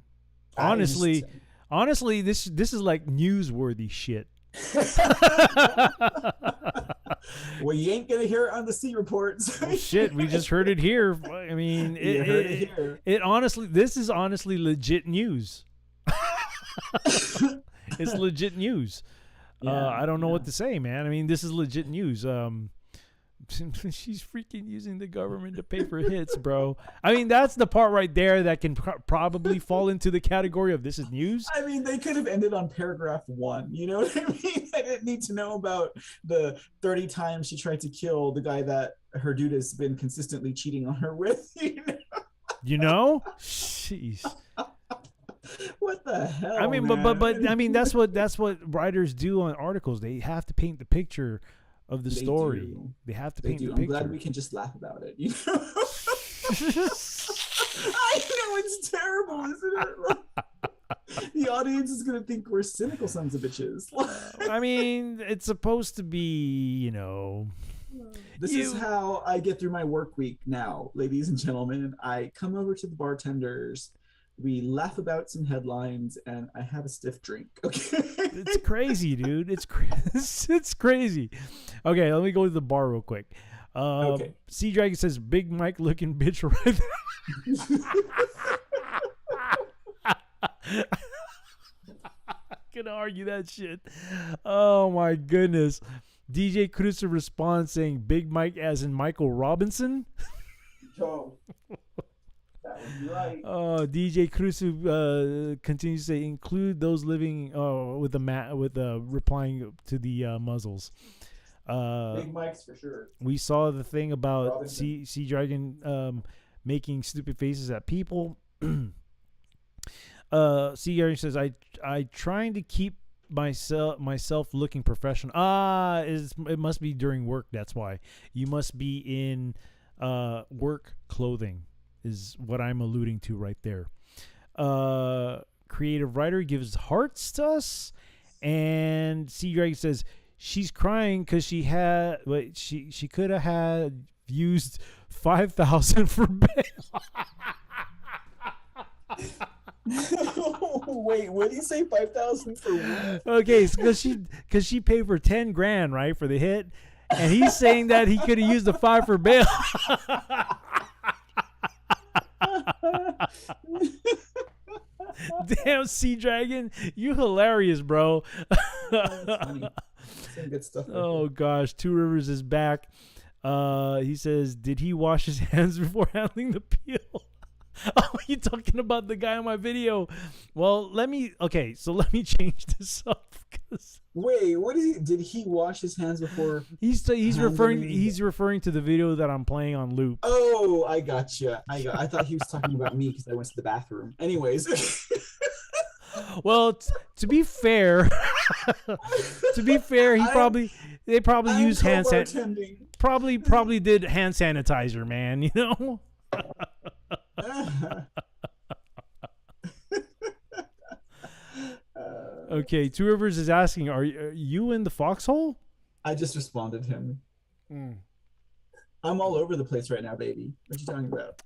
I Honestly, this is like newsworthy shit. Well, you ain't gonna hear it on the C reports. Well, shit, we just heard it here. I mean, You heard it here. it honestly, this is honestly legit news. It's legit news. Yeah, I don't know what to say, man. I mean, this is legit news. She's freaking using the government to pay for hits, bro. I mean, that's the part right there that can probably fall into the category of this is news. I mean, they could have ended on paragraph 1. You know what I mean? I didn't need to know about the 30 times she tried to kill the guy that her dude has been consistently cheating on her with. You know? Jeez. What the hell? I mean, man? but I mean, that's what writers do on articles. They have to paint the picture of the story. Do. They have to They paint do. the I'm picture. glad we can just laugh about it. You know? I know it's terrible, isn't it? The audience is gonna think we're cynical sons of bitches. I mean, it's supposed to be, you know. This is how I get through my work week now, ladies and gentlemen. I come over to the bartenders, we laugh about some headlines, and I have a stiff drink. Okay. It's crazy, dude. It's crazy. Okay, let me go to the bar real quick. Okay. Sea Dragon says, "Big Mike looking bitch right there." Gonna argue that shit. Oh my goodness. DJ Cruiser responds saying, "Big Mike as in Michael Robinson." So, that would be right. DJ Cruiser continues to say, "Include those living with replying to the muzzles." Big Mike's for sure. We saw the thing about Robinson. Sea Dragon making stupid faces at people. Sea Dragon says, I trying to keep myself looking professional. It must be during work. That's why you must be in work clothing is what I'm alluding to right there. Creative writer gives hearts to us, and Sea Dragon says she's crying because she could have had used 5,000 for bail. Wait, what did you say? 5,000 for what? Okay, because she paid for 10 grand, right, for the hit, and he's saying that he could have used the 5 for bail. Damn, Sea Dragon, you hilarious, bro. Some good stuff. Oh gosh, Two Rivers is back. He says, did he wash his hands before handling the peel? Oh, you talking about the guy on my video? Well, let me change this up. Wait, what is he? Did he wash his hands before? He's referring to the video that I'm playing on loop. Oh, I gotcha. I thought he was talking about me because I went to the bathroom. Anyways. Well, to be fair, they probably used hand sanitizer. Probably did hand sanitizer, man. You know. Okay, Two Rivers is asking, are you in the foxhole? I just responded him. I'm all over the place right now, baby. What you talking about?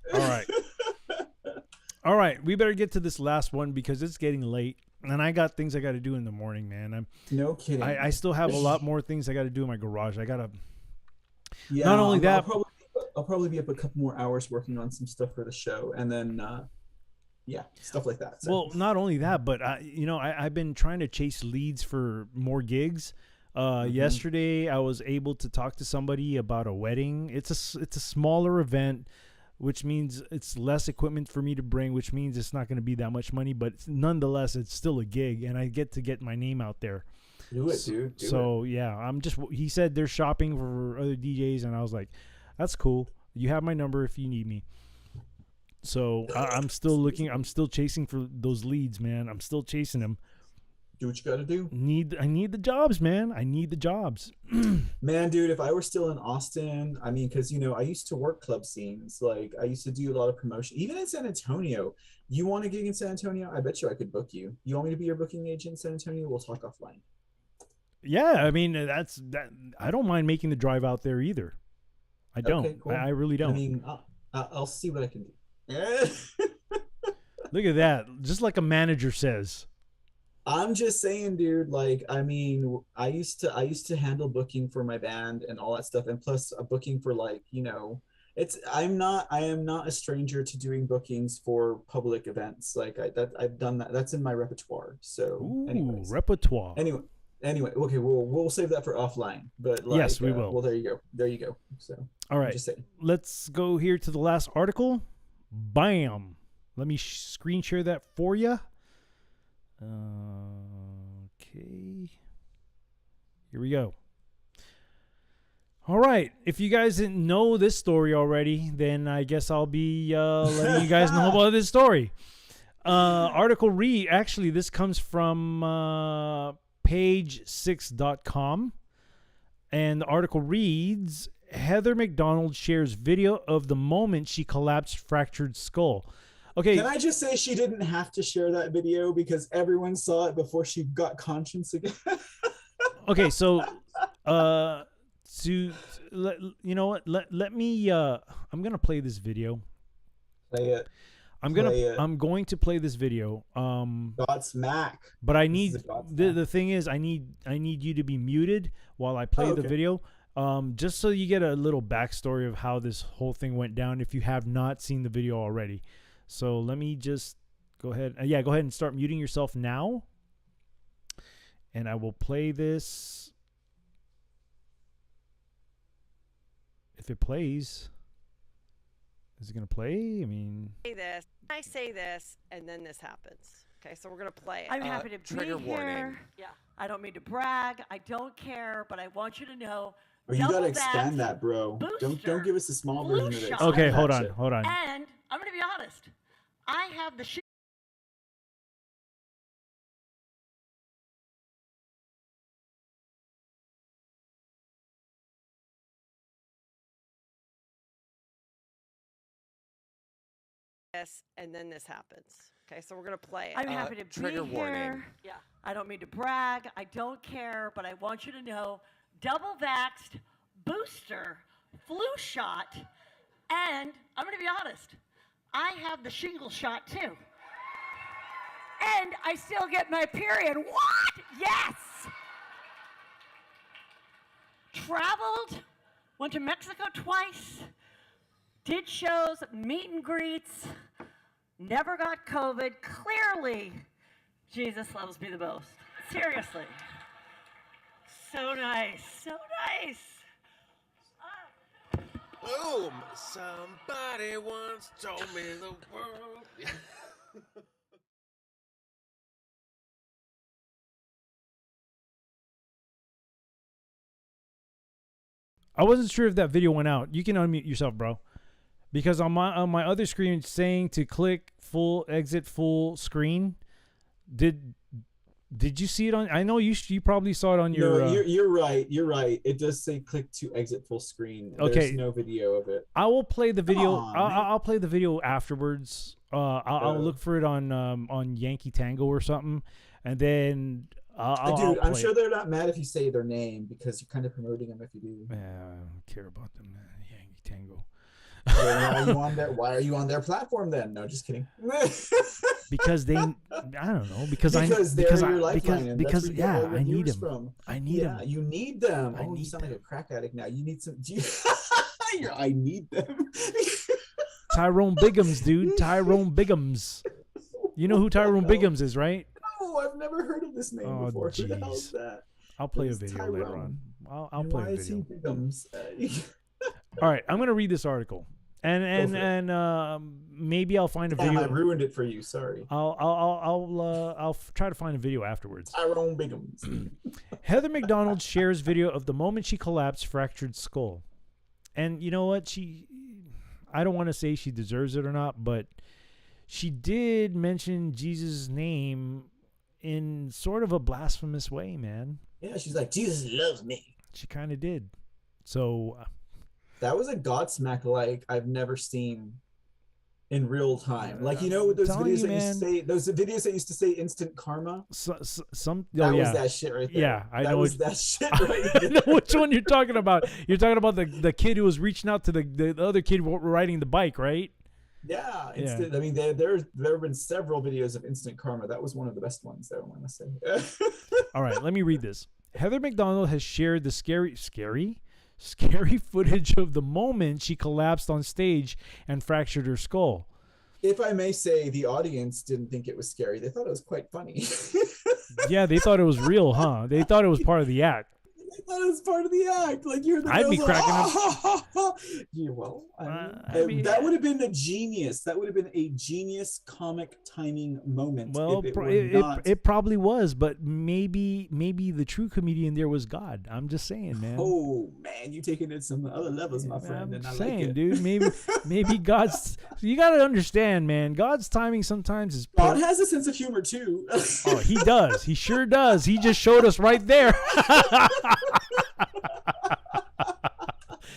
All right. We better get to this last one because it's getting late. And I got things I got to do in the morning, man. No kidding. I still have a lot more things I got to do in my garage. I got to. Yeah. Not only that, I'll probably be up a couple more hours working on some stuff for the show, and then yeah, stuff like that. So. well, not only that, but I've been trying to chase leads for more gigs. Yesterday, I was able to talk to somebody about a wedding. It's a smaller event, which means it's less equipment for me to bring, which means it's not going to be that much money, but nonetheless, it's still a gig, and I get my name out there. Do it, dude. So yeah, he said they're shopping for other DJs, and I was like, that's cool. You have my number if you need me. So I'm still looking. I'm still chasing for those leads, man. I'm still chasing them. Do what you got to do. I need the jobs, man. I need the jobs. Man, dude, if I were still in Austin, I mean, because, I used to work club scenes. Like, I used to do a lot of promotion. Even in San Antonio. You want a gig in San Antonio? I bet you I could book you. You want me to be your booking agent in San Antonio? We'll talk offline. Yeah, I mean, that. I don't mind making the drive out there either. I don't. Okay, cool. I really don't. I mean, I'll see what I can do. Look at that. Just like a manager says. I'm just saying, dude, like, I mean, I used to handle booking for my band and all that stuff, and plus a booking for, like, I am not a stranger to doing bookings for public events. Like, I've done that. That's in my repertoire. So anyways. Repertoire. Anyway, okay, we'll save that for offline. But like, yes, we will. Well, there you go. So all right, let's go here to the last article. Bam. Let me screen share that for you. Okay. Here we go. All right. If you guys didn't know this story already, then I guess I'll be letting you guys know about this story. Article read. Actually, this comes from page6.com. And the article reads, Heather McDonald shares video of the moment she collapsed fractured skull. Okay. Can I just say she didn't have to share that video because everyone saw it before she got conscience again? Okay, so you know what? Let me I'm going to play this video. Play it. I'm going to play this video. Godsmack. But I need the thing is I need you to be muted while I play the video. Just so you get a little backstory of how this whole thing went down if you have not seen the video already. So let me just go ahead. Go ahead and start muting yourself now. And I will play this. If it plays. Is it going to play? I mean. I say this, and then this happens. Okay, so we're going to play it. I'm happy to be trigger here. warning. Yeah. I don't mean to brag. I don't care, but I want you to know. Oh, you got to expand that, bro. Don't give us a small version of it. Okay, hold on. And I'm going to be honest. I have the this, and then this happens. Okay, so we're going to play it. I'm happy to trigger be warning. here. Yeah. I don't mean to brag. I don't care, but I want you to know double vaxxed, booster, flu shot, and I'm going to be honest. I have the shingle shot too. And I still get my period. What? Yes. Traveled, went to Mexico twice, did shows, meet and greets, never got COVID. Clearly, Jesus loves me the most. Seriously. So nice. So nice. Boom! Somebody once told me the world. I wasn't sure if that video went out. You can unmute yourself, bro. Because on my other screen it's saying to click exit full screen. Did you see it on? I know you probably saw it on your. No, you're right. You're right. It does say click to exit full screen. Okay. There's no video of it. I will play the video. I'll play the video afterwards. I'll look for it on Yankee Tango or something, and then dude, I'm sure they're not mad if you say their name because you're kind of promoting them if you do. Yeah, I don't care about them, Yankee Tango. Then why are you on their? Why are you on their platform then? No, just kidding. Because they, I don't know, because they're your lifeline, and that's where you get all your I need viewers them. From. I need them. You need them. I You need sound them. like a crack addict now. You need some. I need them. Tyrone Biggums, dude. Tyrone Biggums. You know who Tyrone Biggums is, right? No, I've never heard of this name before. Who the hell is that? I'll play a Who's video Tyrone? later on. I'll And play why a is he video. Biggums? All right, I'm gonna read this article, and maybe I'll find a Damn, video. I ruined it for you. Sorry. I'll try to find a video afterwards. Tyrone Biggums. Heather McDonald shares video of the moment she collapsed, fractured skull, and you know what? I don't want to say she deserves it or not, but she did mention Jesus' name in sort of a blasphemous way, man. Yeah, she's like, Jesus loves me. She kind of did. So that was a Godsmack like I've never seen in real time. Like, you know, those videos that used to say instant karma. Was that shit right there. Yeah, I know. That shit right there. I know which one you're talking about. You're talking about the kid who was reaching out to the other kid riding the bike, right? Yeah, instant. I mean, there have been several videos of instant karma. That was one of the best ones, though, I want to say. All right, let me read this. Heather McDonald has shared the scary footage of the moment she collapsed on stage and fractured her skull. If I may say, the audience didn't think it was scary. They thought it was quite funny. Yeah, they thought it was real, huh? They thought it was part of the act. I thought it was part of the act. Like, you're the I'd be cracking up. Yeah, well, that would have been a genius. That would have been a genius comic timing moment. Well, it probably was, but maybe the true comedian there was God. I'm just saying, man. Oh man, you taking it some other levels, my friend. I'm and saying, I like it. dude, maybe God's. You got to understand, man. God's timing sometimes is. God has a sense of humor too. Oh, he does. He sure does. He just showed us right there.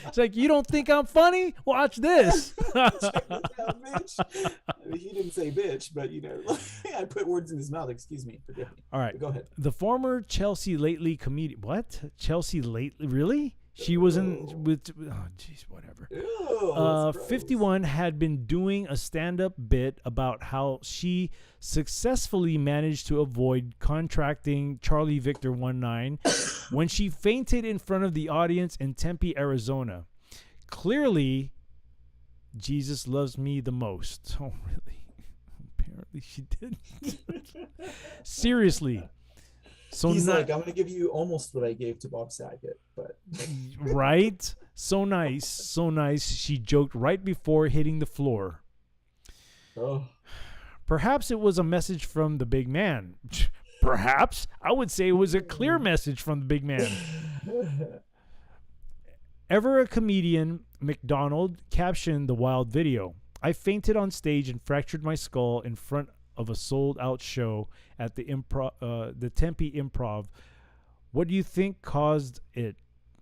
It's like, you don't think I'm funny? Watch this. Check this out, bitch. He didn't say bitch, but you know, I put words in his mouth. Excuse me. Forgive me. All right. Go ahead. The former Chelsea Lately comedian. What? Chelsea Lately? Really? She was in with. Oh, jeez, whatever. Ew, 51 had been doing a stand-up bit about how she successfully managed to avoid contracting Charlie Victor 19 when she fainted in front of the audience in Tempe, Arizona. Clearly, Jesus loves me the most. Oh, really? Apparently, she did. Seriously. So he's like, I'm gonna give you almost what I gave to Bob Saget, but right? So nice. She joked right before hitting the floor. Oh. Perhaps it was a message from the big man. Perhaps. I would say it was a clear message from the big man. Ever a comedian, McDonald captioned the wild video. I fainted on stage and fractured my skull in front of a sold-out show at the Tempe Improv. What do you think caused it?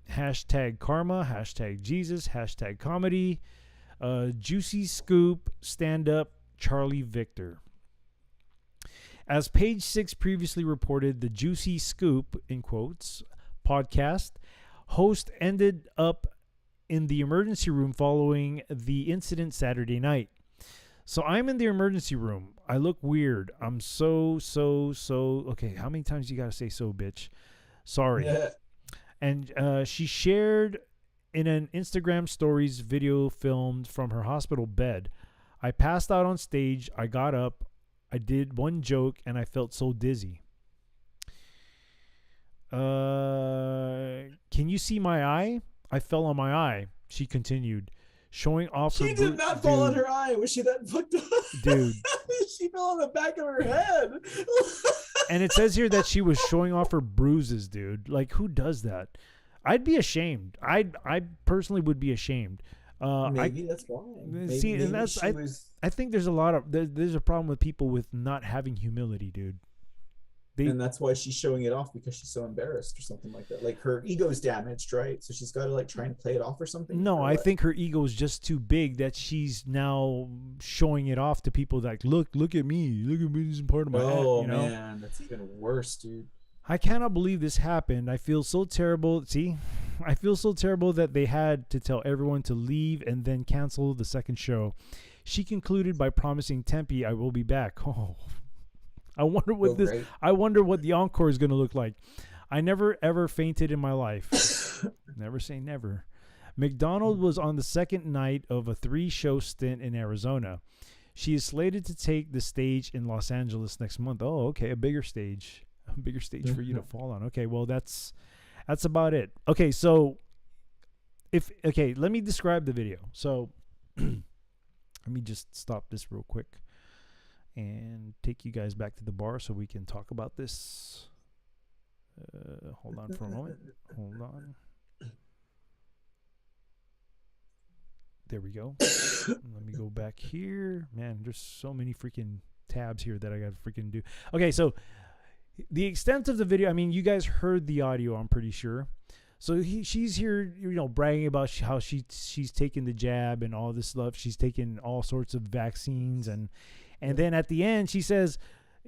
Hashtag karma, hashtag Jesus, hashtag comedy, juicy scoop, stand-up, Charlie Victor. As Page 6 previously reported, the Juicy Scoop, in quotes, podcast host ended up in the emergency room following the incident Saturday night. So I'm in the emergency room. I look weird. I'm so. Okay, how many times you got to say so, bitch? Sorry. Yeah. And she shared in an Instagram stories video filmed from her hospital bed. I passed out on stage. I got up. I did one joke, and I felt so dizzy. Can you see my eye? I fell on my eye, she continued, showing off her... She did not fall on her eye. Was she that fucked up? Dude. She fell on the back of her head. And it says here that she was showing off her bruises, dude. Like, who does that? I'd be ashamed. I personally would be ashamed. Maybe that's why. I think there's there's a problem with people with not having humility, dude. And that's why she's showing it off, because she's so embarrassed or something like that. Like, her ego's damaged, right? So she's got to like try and play it off or something. No, I think her ego is just too big that she's now showing it off to people. Like, look at me, this is part of my head. Oh, you know? Man, that's even worse, dude. I cannot believe this happened. I feel so terrible. See, I feel so terrible that they had to tell everyone to leave and then cancel the second show. She concluded by promising Tempe, I will be back. Oh, I wonder what I wonder what the encore is going to look like. I never ever fainted in my life. Never say never. McDonald was on the second night of a 3-show stint in Arizona. She is slated to take the stage in Los Angeles next month. Oh, okay, a bigger stage for you to fall on. Okay, well that's about it. Okay, so let me describe the video. So let me just stop this real quick and take you guys back to the bar so we can talk about this. Hold on for a moment. Hold on. There we go. Let me go back here. Man, there's so many freaking tabs here that I got to freaking do. Okay, so the extent of the video, I mean, you guys heard the audio, I'm pretty sure. So she's here, bragging about how she's taken the jab and all this stuff. She's taken all sorts of vaccines. And then at the end, she says,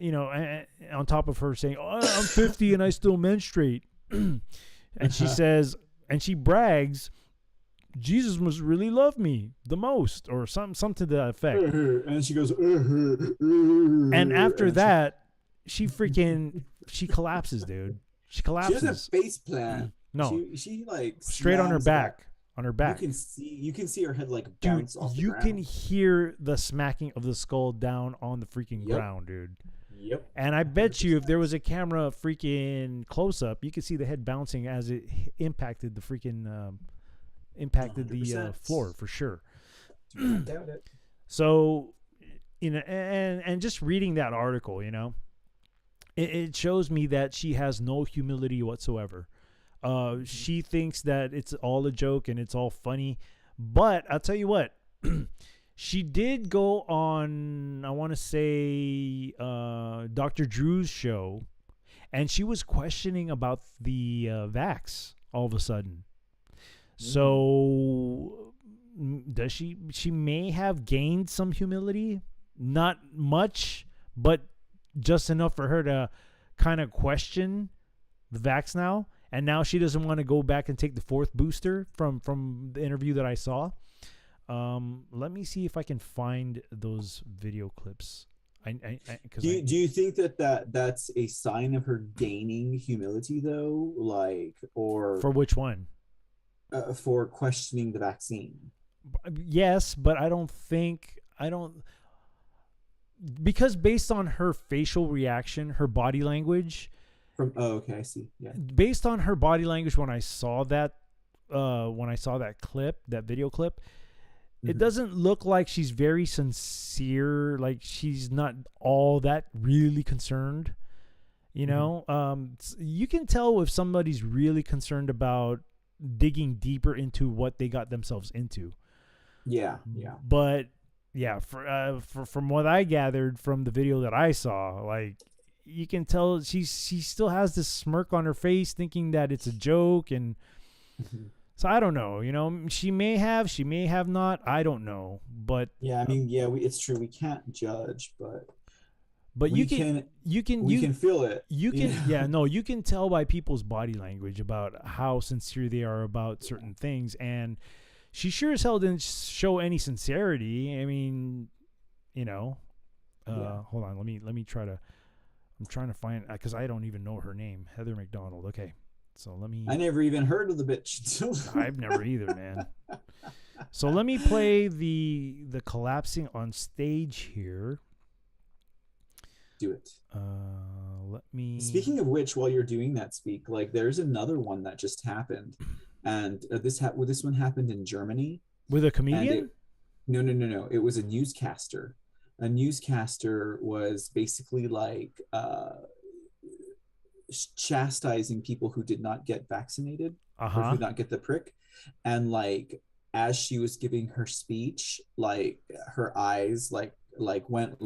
on top of her saying, oh, I'm 50 and I still menstruate. And she says, and she brags, Jesus must really love me the most, or something to that effect. And she goes, and after that, she collapses, dude. She collapses. She has a face plant. No, she like straight on her back. On her back. You can see her head like bounce off the ground. You can hear the smacking of the skull down on the freaking ground, dude. Yep. And I bet you if there was a camera freaking close up, you could see the head bouncing as it impacted the freaking the floor for sure. Do not doubt it. So, and just reading that article, it shows me that she has no humility whatsoever. She thinks that it's all a joke and it's all funny, but I'll tell you what, she did go on, I want to say, Dr. Drew's show, and she was questioning about the vax all of a sudden. So does she may have gained some humility, not much, but just enough for her to kind of question the vax now. And now she doesn't want to go back and take the 4th booster from the interview that I saw. Let me see if I can find those video clips. Do you think that's a sign of her gaining humility though? Like, or for which one? For questioning the vaccine. Yes, but because based on her facial reaction, her body language. Okay, I see. Yeah. Based on her body language, when I saw that video clip, it doesn't look like she's very sincere. Like she's not all that really concerned. You can tell if somebody's really concerned about digging deeper into what they got themselves into. Yeah. But yeah, from what I gathered from the video that I saw, like you can tell she still has this smirk on her face, thinking that it's a joke, and so I don't know. She may have not. I don't know, but yeah, I mean, it's true. We can't judge, but you can feel it. You can tell by people's body language about how sincere they are about certain things, and she sure as hell didn't show any sincerity. I mean, hold on, let me try to. I'm trying to find, because I don't even know her name, Heather McDonald. Okay, so let me. I never even heard of the bitch. I've never either, man. So let me play the collapsing on stage here. Do it. Let me. Speaking of which, while you're doing that, there's another one that just happened, and this one happened in Germany with a comedian. No. It was a newscaster. A newscaster was basically chastising people who did not get vaccinated or who did not get the prick, and as she was giving her speech, her eyes went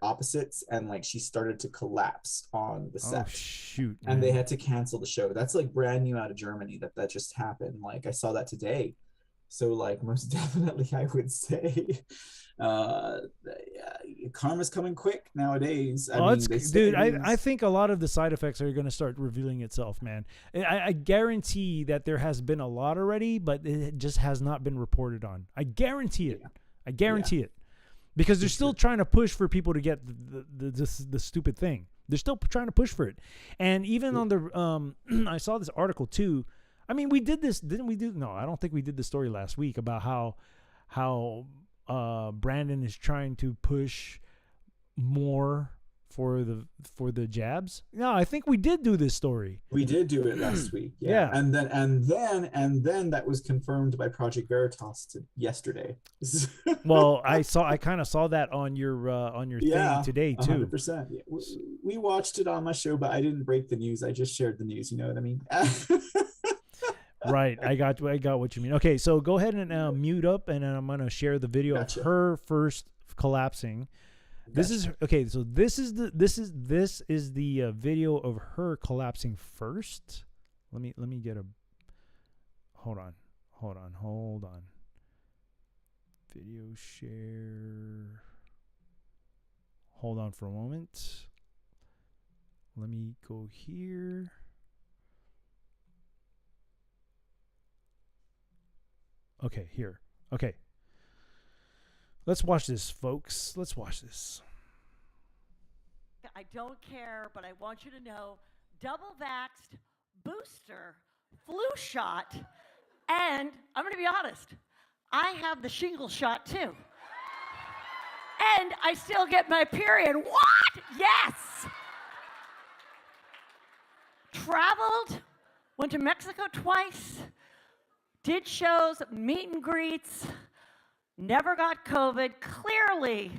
opposites, and she started to collapse on the set. Oh shoot! And they had to cancel the show. That's brand new out of Germany. That just happened. I saw that today. So most definitely I would say karma's coming quick nowadays. I Oh, mean, it's they say dude. it I is. think a lot of the side effects are going to start revealing itself, man. I guarantee that there has been a lot already, but it just has not been reported on. I guarantee it. Yeah. I guarantee it, because they're For still sure. trying to push for people to get the stupid thing. They're still trying to push for it, and even on the I saw this article too. I mean, we did this, didn't we? No, I don't think we did the story last week about how Brandon is trying to push more for the jabs. No, I think we did do this story. We did do it last week. Yeah. And then that was confirmed by Project Veritas yesterday. Well, I kind of saw that on your thing today too. 100%. Yeah. We watched it on my show, but I didn't break the news. I just shared the news. You know what I mean? Right. I got what you mean. Okay, so go ahead and mute up, and then I'm gonna share the video Gotcha. of her first collapsing. This is okay. So this is the video of her collapsing first. Let me get a. Hold on. Video share. Hold on for a moment. Let me go here. Okay, here. Okay. Let's watch this, folks. Let's watch this. I don't care, but I want you to know, double vaxxed, booster, flu shot, and I'm going to be honest, I have the shingle shot too. And I still get my period. What? Yes! Traveled, went to Mexico twice, did shows, meet and greets, never got COVID. Clearly,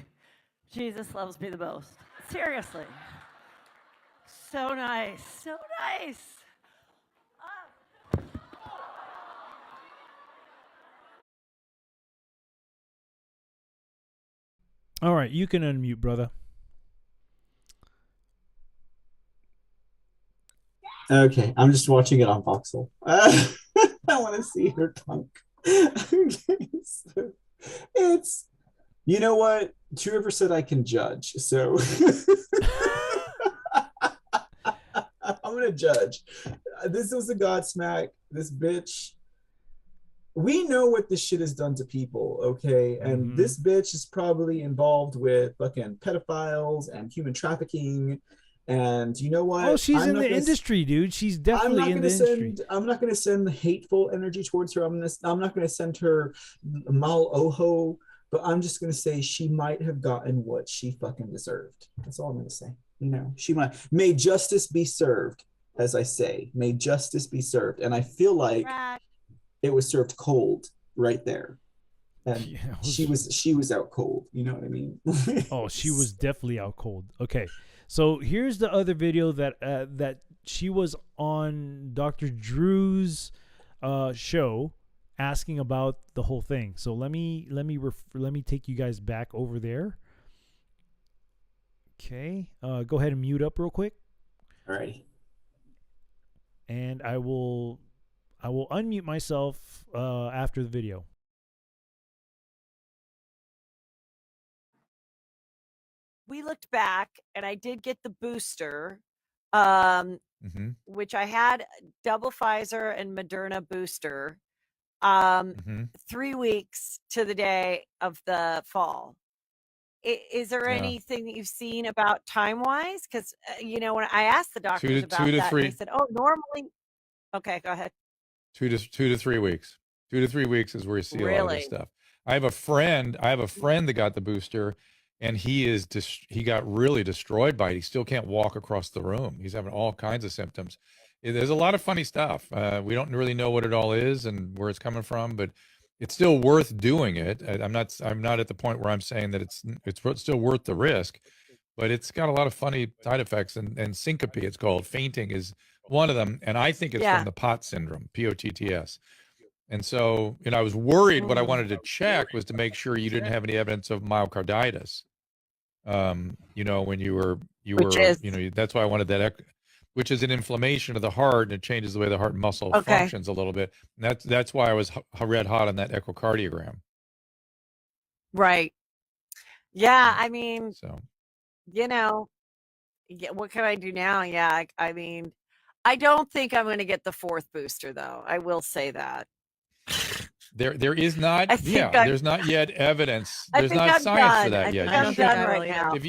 Jesus loves me the most. Seriously. So nice. So nice. All right, you can unmute, brother. Okay, I'm just watching it on Voxel. I want to see her tongue. Okay, so it's, you know what? Two River said I can judge, so I'm gonna judge. This was a Godsmack. This bitch. We know what this shit has done to people, okay? And this bitch is probably involved with fucking pedophiles and human trafficking. And you know what? Oh, she's in the industry, dude. She's definitely in the industry. I'm not gonna send hateful energy towards her. I'm not gonna send her mal ojo, but I'm just gonna say she might have gotten what she fucking deserved. That's all I'm gonna say. You know, she might. May justice be served, as I say. May justice be served. And I feel like it was served cold right there. And Yeah, she was out cold. You know what I mean? Oh, she was definitely out cold. Okay. So here's the other video that she was on Dr. Drew's show asking about the whole thing. So let me take you guys back over there. Okay. Go ahead and mute up real quick. All right. And I will unmute myself after the video. We looked back, and I did get the booster, which I had double Pfizer and Moderna booster, 3 weeks to the day of the fall. Is there anything that you've seen about time-wise? Because, when I asked the doctors about that, they said, oh, normally... Okay, go ahead. 2 to 3 weeks. 2 to 3 weeks is where you see a lot of this stuff. I have a friend that got the booster, and he got really destroyed by it. He still can't walk across the room. He's having all kinds of symptoms. There's a lot of funny stuff. We don't really know what it all is and where it's coming from, but it's still worth doing it. I'm not at the point where I'm saying that it's still worth the risk, but it's got a lot of funny side effects, and syncope, it's called. Fainting is one of them, and I think it's from the POTS syndrome, POTTS. And so, I was worried. What I wanted to check was to make sure you didn't have any evidence of myocarditis. When you were, that's why I wanted that, which is an inflammation of the heart, and it changes the way the heart muscle functions a little bit. And that's why I was red hot on that echocardiogram. Right. Yeah, I mean, So you know, yeah, what can I do now? Yeah, I mean, I don't think I'm going to get the 4th booster, though. I will say that. there is not, I think I'm there's not yet evidence. I There's think not I'm science for done. that I yet. think I You I'm don't should. think done I right will now. either. If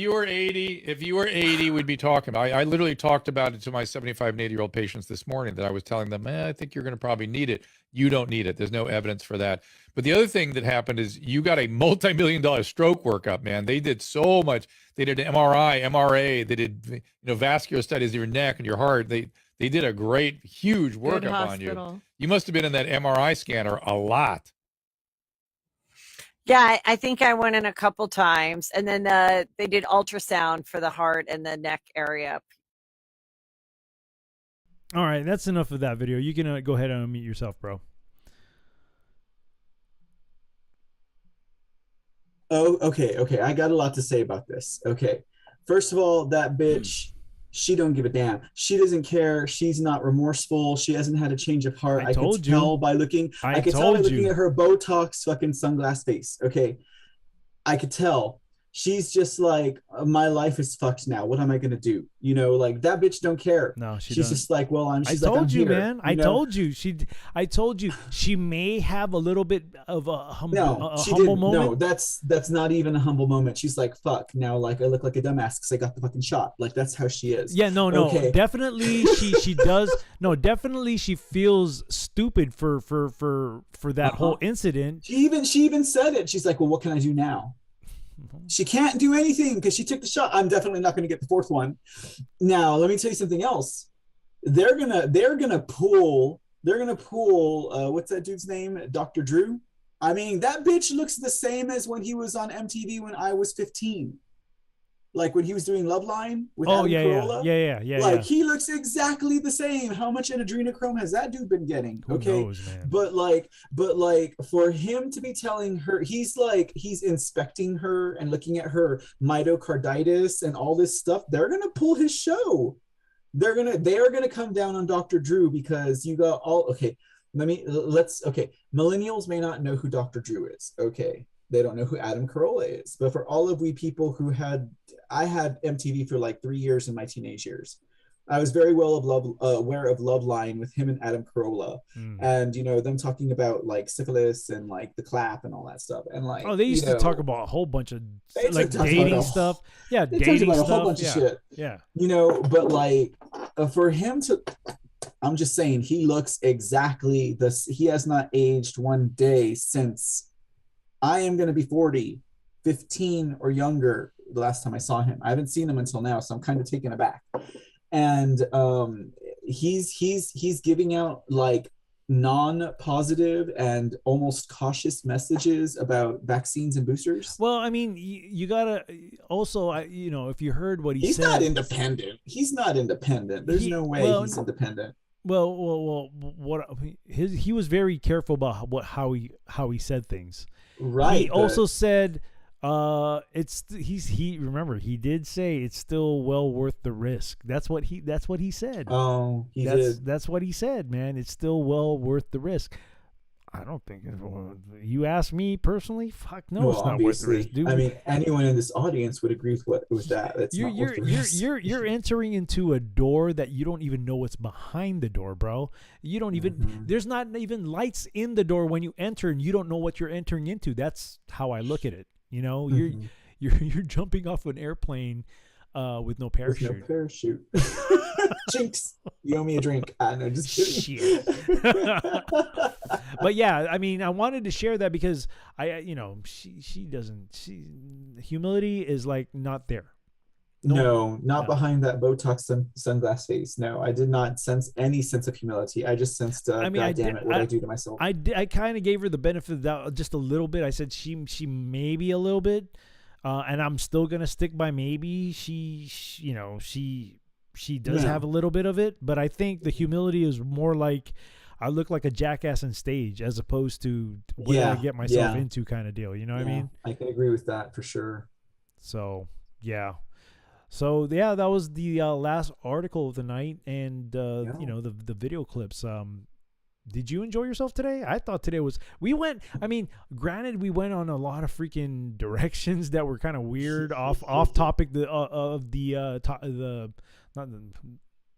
you were 80, we'd be talking about it. I literally talked about it to my 75 and 80-year-old patients this morning that I was telling them, I think you're going to probably need it. You don't need it. There's no evidence for that. But the other thing that happened is you got a multi-million-dollar stroke workup, man. They did so much. They did an MRI, MRA. They did, vascular studies of your neck and your heart. They did a great, huge Good workup on you. hospital. You must have been in that MRI scanner a lot. Yeah, I think I went in a couple times, and then they did ultrasound for the heart and the neck area. All right, that's enough of that video. You can go ahead and unmute yourself, bro. Oh, okay. I got a lot to say about this. Okay. First of all, that bitch, she don't give a damn. She doesn't care. She's not remorseful. She hasn't had a change of heart. I told could you. tell by looking. I could tell by told looking you. at her Botox fucking sunglass face. Okay. I could tell. She's just like, my life is fucked now. What am I gonna do? Like that bitch don't care. No, she's doesn't. Just like, well, I she's told like, I'm you, here, man. I told you. I told you she may have a little bit of a humble, No, she humble didn't. moment. No, that's not even a humble moment. She's like, fuck. Now, like, I look like a dumbass because I got the fucking shot. Like, that's how she is. Yeah, no, Okay. definitely she does. No, definitely she feels stupid for that whole incident. She even said it. She's like, well, what can I do now? She can't do anything because she took the shot. I'm definitely not going to get the 4th one. Now, let me tell you something else. They're gonna pull. What's that dude's name? Dr. Drew. I mean, that bitch looks the same as when he was on MTV when I was 15. Like when he was doing Loveline with Adam Carolla. Yeah. Like he looks exactly the same. How much adrenochrome has that dude been getting? Who knows, man? But like for him to be telling her, he's inspecting her and looking at her myocarditis and all this stuff. They're gonna pull his show. They are gonna come down on Dr. Drew because you got all okay. Millennials may not know who Dr. Drew is. Okay. They don't know who Adam Carolla is. But for all of we people who I had MTV for like 3 years in my teenage years. I was very well aware of Loveline with him and Adam Carolla, and them talking about like syphilis and like the clap and all that stuff. And like, they used to talk about a whole bunch of like dating stuff. Yeah, dating stuff. A whole bunch of shit. Yeah, but like for him to, I'm just saying, he looks exactly this. He has not aged one day since. I am going to be 40, 15 or younger the last time I saw him. I haven't seen him until now, so I'm kind of taken aback. And he's giving out like non-positive and almost cautious messages about vaccines and boosters. Well, I mean, you gotta also, if you heard what he's said, not independent. He's not independent. There's no way he's independent. Well, he was very careful about how he said things. Right. He also said, remember, he did say it's still well worth the risk. That's what he said. Oh, he did. That's what he said, man. It's still well worth the risk. I don't think you ask me personally. Fuck no, it's not worth the risk, dude. I mean, anyone in this audience would agree with that. It's not worth the risk. You're entering into a door that you don't even know what's behind the door, bro. You don't even there's not even lights in the door when you enter, and you don't know what you're entering into. That's how I look at it. You're jumping off an airplane with no parachute. With no parachute. Jinx, you owe me a drink. No, just kidding. Shit. But yeah, I mean, I wanted to share that because humility is like not there. No, behind that Botox sunglass face. No, I did not sense any sense of humility. I just sensed, God damn it, what I do to myself. I kind of gave her the benefit of that just a little bit. I said she maybe a little bit, and I'm still gonna stick by maybe. She does have a little bit of it, but I think the humility is more like I look like a jackass on stage as opposed to what did I get myself into kind of deal. You know what I mean? I can agree with that for sure. So that was the last article of the night, and the video clips. Did you enjoy yourself today? I thought today was, we went, I mean, granted, we went on a lot of freaking directions that were kind of weird, off topic of the not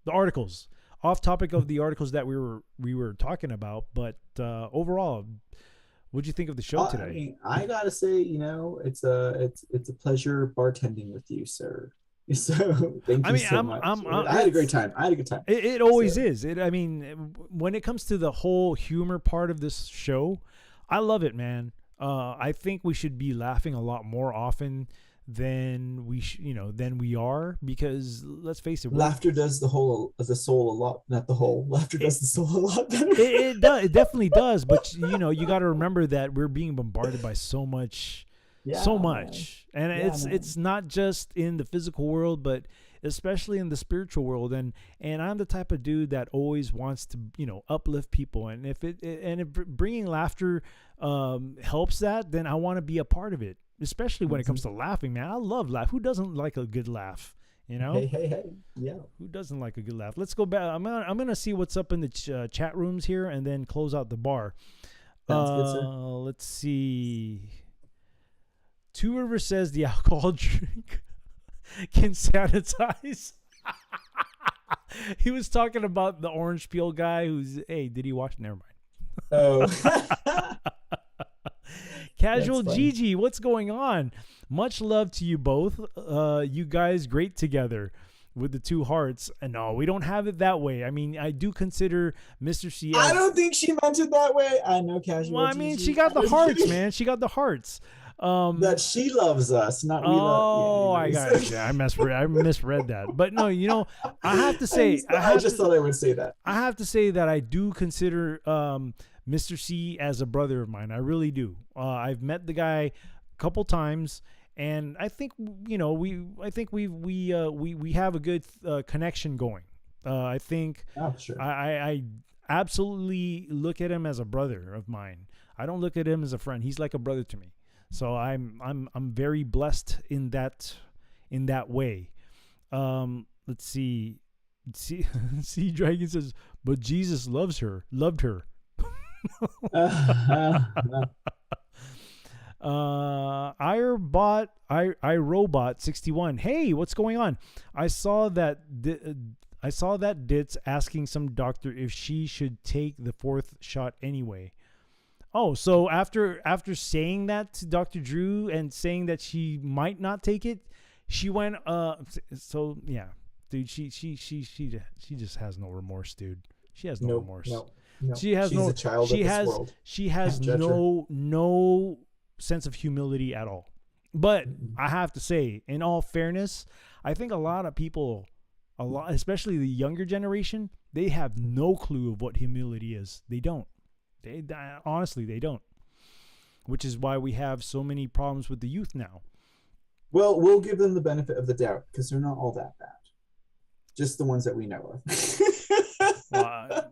the articles, off topic of the articles that we were talking about. But overall, what'd you think of the show today? I mean, I gotta say, it's a pleasure bartending with you, sir. So thank you so much. I had a great time. I had a good time. It always is. I mean, when it comes to the whole humor part of this show, I love it, man. I think we should be laughing a lot more often than we are, because let's face it, laughter does the soul a lot, not the whole. Laughter does the soul a lot better. It does. It definitely does. But you got to remember that we're being bombarded by so much. And it's not just in the physical world, but especially in the spiritual world. And I'm the type of dude that always wants to uplift people, and if bringing laughter helps that, then I want to be a part of it, especially when it comes to laughing, man. I love laugh. Who doesn't like a good laugh? Hey, yeah. Who doesn't like a good laugh? Let's go back. I'm gonna see what's up in the chat rooms here, and then close out the bar. Sounds good, sir. Let's see. Two River says the alcohol drink can sanitize. He was talking about the orange peel guy who's, hey, did he watch? Never mind. Oh. Casual Gigi, what's going on? Much love to you both. You guys great together with the two hearts. And no, we don't have it that way. I mean, I do consider Mr. C. I don't think she meant it that way. I know Casual Well, I mean, she got the hearts, man. She got the hearts. That she loves us, not we love. I got it. Yeah, I misread that. But no, I have to say, I just thought I would say that. I have to say that I do consider Mr. C as a brother of mine. I really do. I've met the guy a couple times, and I think we have a good connection going. I think sure. I absolutely look at him as a brother of mine. I don't look at him as a friend. He's like a brother to me. So I'm very blessed in that way. Let's see. See, Dragon says, but Jesus loved her. iRobot 61. Hey, what's going on? I saw that Ditz asking some doctor if she should take the fourth shot anyway. Oh, so after saying that to Dr. Drew and saying that she might not take it, she went. So yeah, dude, she just has no remorse, dude. She has no remorse. No. She has She's no. a child she of has. This world. She has no sense of humility at all. But I have to say, in all fairness, I think a lot of people, especially the younger generation, they have no clue of what humility is. They don't. Honestly, they don't. Which is why we have so many problems with the youth now. Well, we'll give them the benefit of the doubt because they're not all that bad. Just the ones that we know of. Well,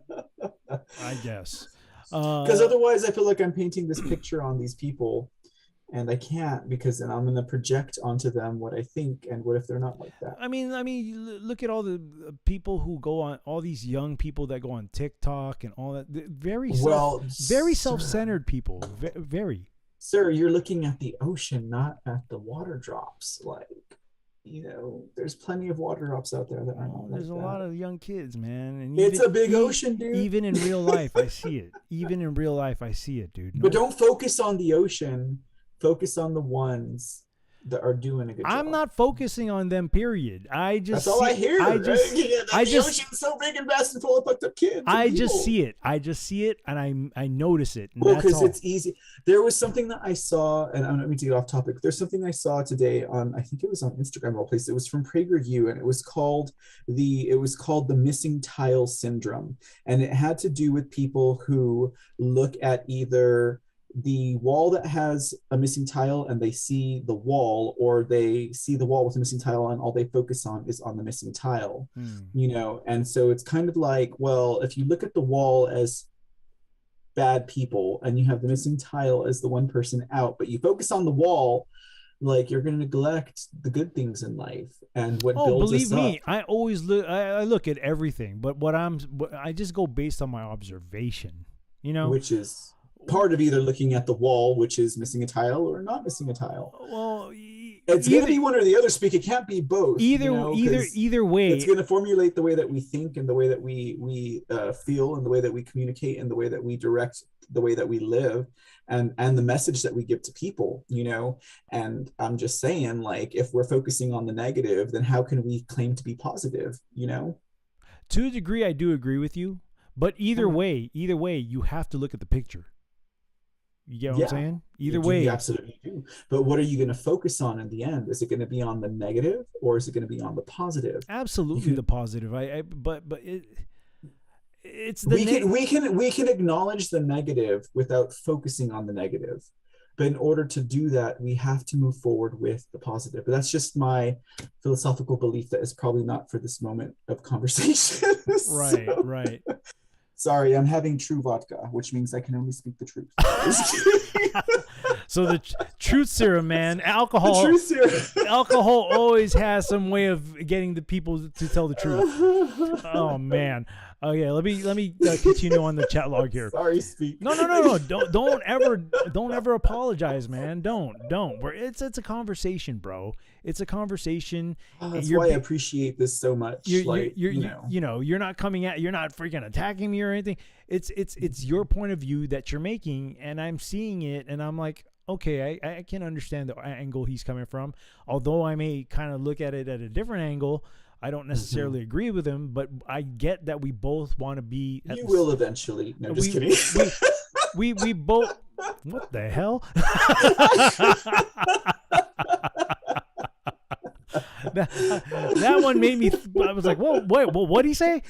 I guess. Because otherwise, I feel like I'm painting this picture on these people, and I can't, because then I'm going to project onto them what I think, and what if they're not like that? I mean, look at all the people who go on, all these young people that go on TikTok and all that. Very self-centered people. Very. Sir, you're looking at the ocean, not at the water drops. Like, there's plenty of water drops out there that aren't. There's a lot of young kids, man. And it's a big ocean, dude. Even in real life, I see it. Dude. But don't focus on the ocean. Focus on the ones that are doing a good job. I'm not focusing on them, period. That's all I hear. The ocean's so big and vast and full of fucked up kids. I just see it, and I notice it. Well, because it's easy. There was something that I saw, and I don't mean to get off topic. There's something I saw today on, I think it was on Instagram or place. It was from PragerU, and it was called the missing tile syndrome, and it had to do with people who look at either the wall that has a missing tile and they see the wall, or they see the wall with a missing tile and all they focus on is on the missing tile. And so it's kind of like, well, if you look at the wall as bad people and you have the missing tile as the one person out, but you focus on the wall, like you're going to neglect the good things in life and what builds believe us me, up. I always look. I look at everything, but I just go based on my observation. You know, Which is part of either looking at the wall, which is missing a tile, or not missing a tile. well, It's going to be one or the other. Speak. It can't be both. Either way, it's going to formulate the way that we think and the way that we feel and the way that we communicate and the way that we direct the way that we live and the message that we give to people, you know. And I'm just saying, like, if we're focusing on the negative, then how can we claim to be positive, you know? To a degree, I do agree with you, but either way, you have to look at the picture. You get what I'm saying? Either way. You absolutely do. But what are you going to focus on in the end? Is it going to be on the negative or is it going to be on the positive? Absolutely the positive. But it's the we can acknowledge the negative without focusing on the negative. But in order to do that, we have to move forward with the positive. But that's just my philosophical belief that is probably not for this moment of conversation. Right, right. Sorry, I'm having true vodka, which means I can only speak the truth. So the truth serum, man, alcohol. The truth serum. Alcohol always has some way of getting the people to tell the truth. Oh man. Oh yeah. Let me continue on the chat log here. Sorry, speak. No. Don't ever apologize, man. Don't. It's a conversation, bro. It's a conversation. That's why I appreciate this so much. You're not coming at. You're not freaking attacking me or anything. It's your point of view that you're making, and I'm seeing it, and I'm like, okay, I can understand the angle he's coming from. Although I may kind of look at it at a different angle, I don't necessarily agree with him, but I get that we both want to be. You will eventually. No, just kidding. We both. What the hell? That one made me. I was like, "Whoa, wait, what did he say?"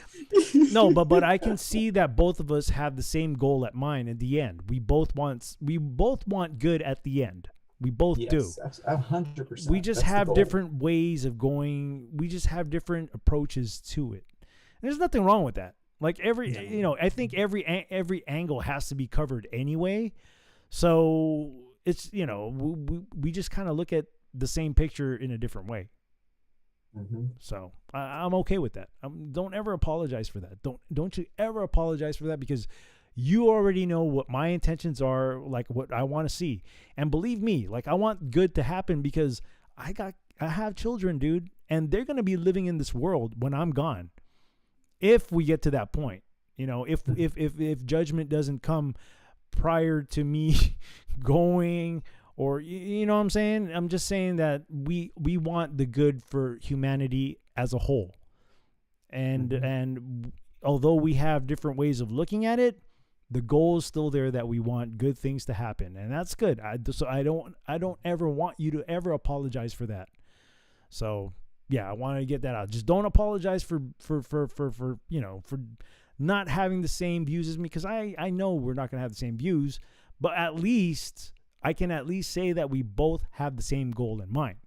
No, but I can see that both of us have the same goal at mind. At the end, we both want good at the end. We both do. 100%. We just have different ways of going. We just have different approaches to it. And there's nothing wrong with that. Like I think every angle has to be covered anyway. So it's we just kind of look at the same picture in a different way. Mm-hmm. So I'm okay with that. Don't ever apologize for that. Don't you ever apologize for that, because you already know what my intentions are, like what I want to see. And believe me, like I want good to happen, because I have children, dude, and they're going to be living in this world when I'm gone. If we get to that point, if judgment doesn't come prior to me going, or you know what I'm saying? I'm just saying that we want the good for humanity as a whole. And although we have different ways of looking at it, the goal is still there, that we want good things to happen. And that's good. So I don't ever want you to ever apologize for that. So yeah, I want to get that out. Just don't apologize for not having the same views as me, because I know we're not going to have the same views, but at least I can at least say that we both have the same goal in mind.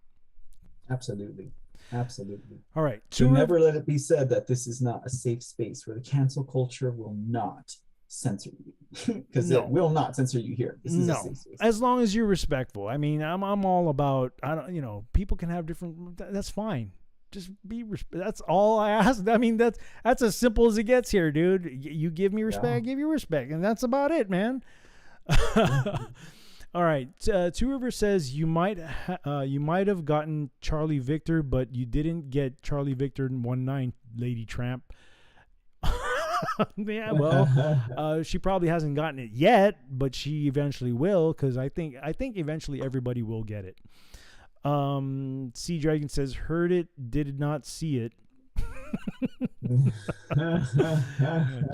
Absolutely. All right. So never let it be said that this is not a safe space where the cancel culture will not censor you, because it will not censor you here. This is a safe space. As long as you're respectful. I mean, I'm all about, people can have different, that's fine. Just be that's all I ask. I mean, that's as simple as it gets here, dude. You give me respect, I give you respect, and that's about it, man. All right. Two River says you might have gotten Charlie Victor, but you didn't get Charlie Victor in 1-9, Lady Tramp. Yeah, well, she probably hasn't gotten it yet, but she eventually will, because I think eventually everybody will get it. Sea Dragon says, heard it, did not see it.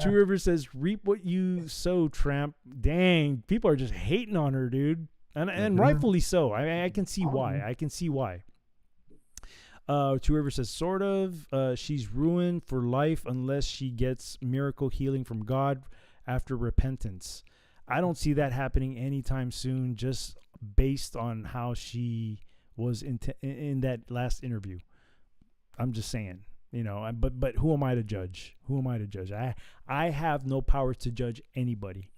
Two Rivers says, reap what you sow, Tramp. Dang, people are just hating on her, dude, and rightfully so. I can see why. Two Rivers says, sort of. She's ruined for life unless she gets miracle healing from God after repentance. I don't see that happening anytime soon, just based on how she was in that last interview. I'm just saying, but who am I to judge? I have no power to judge anybody,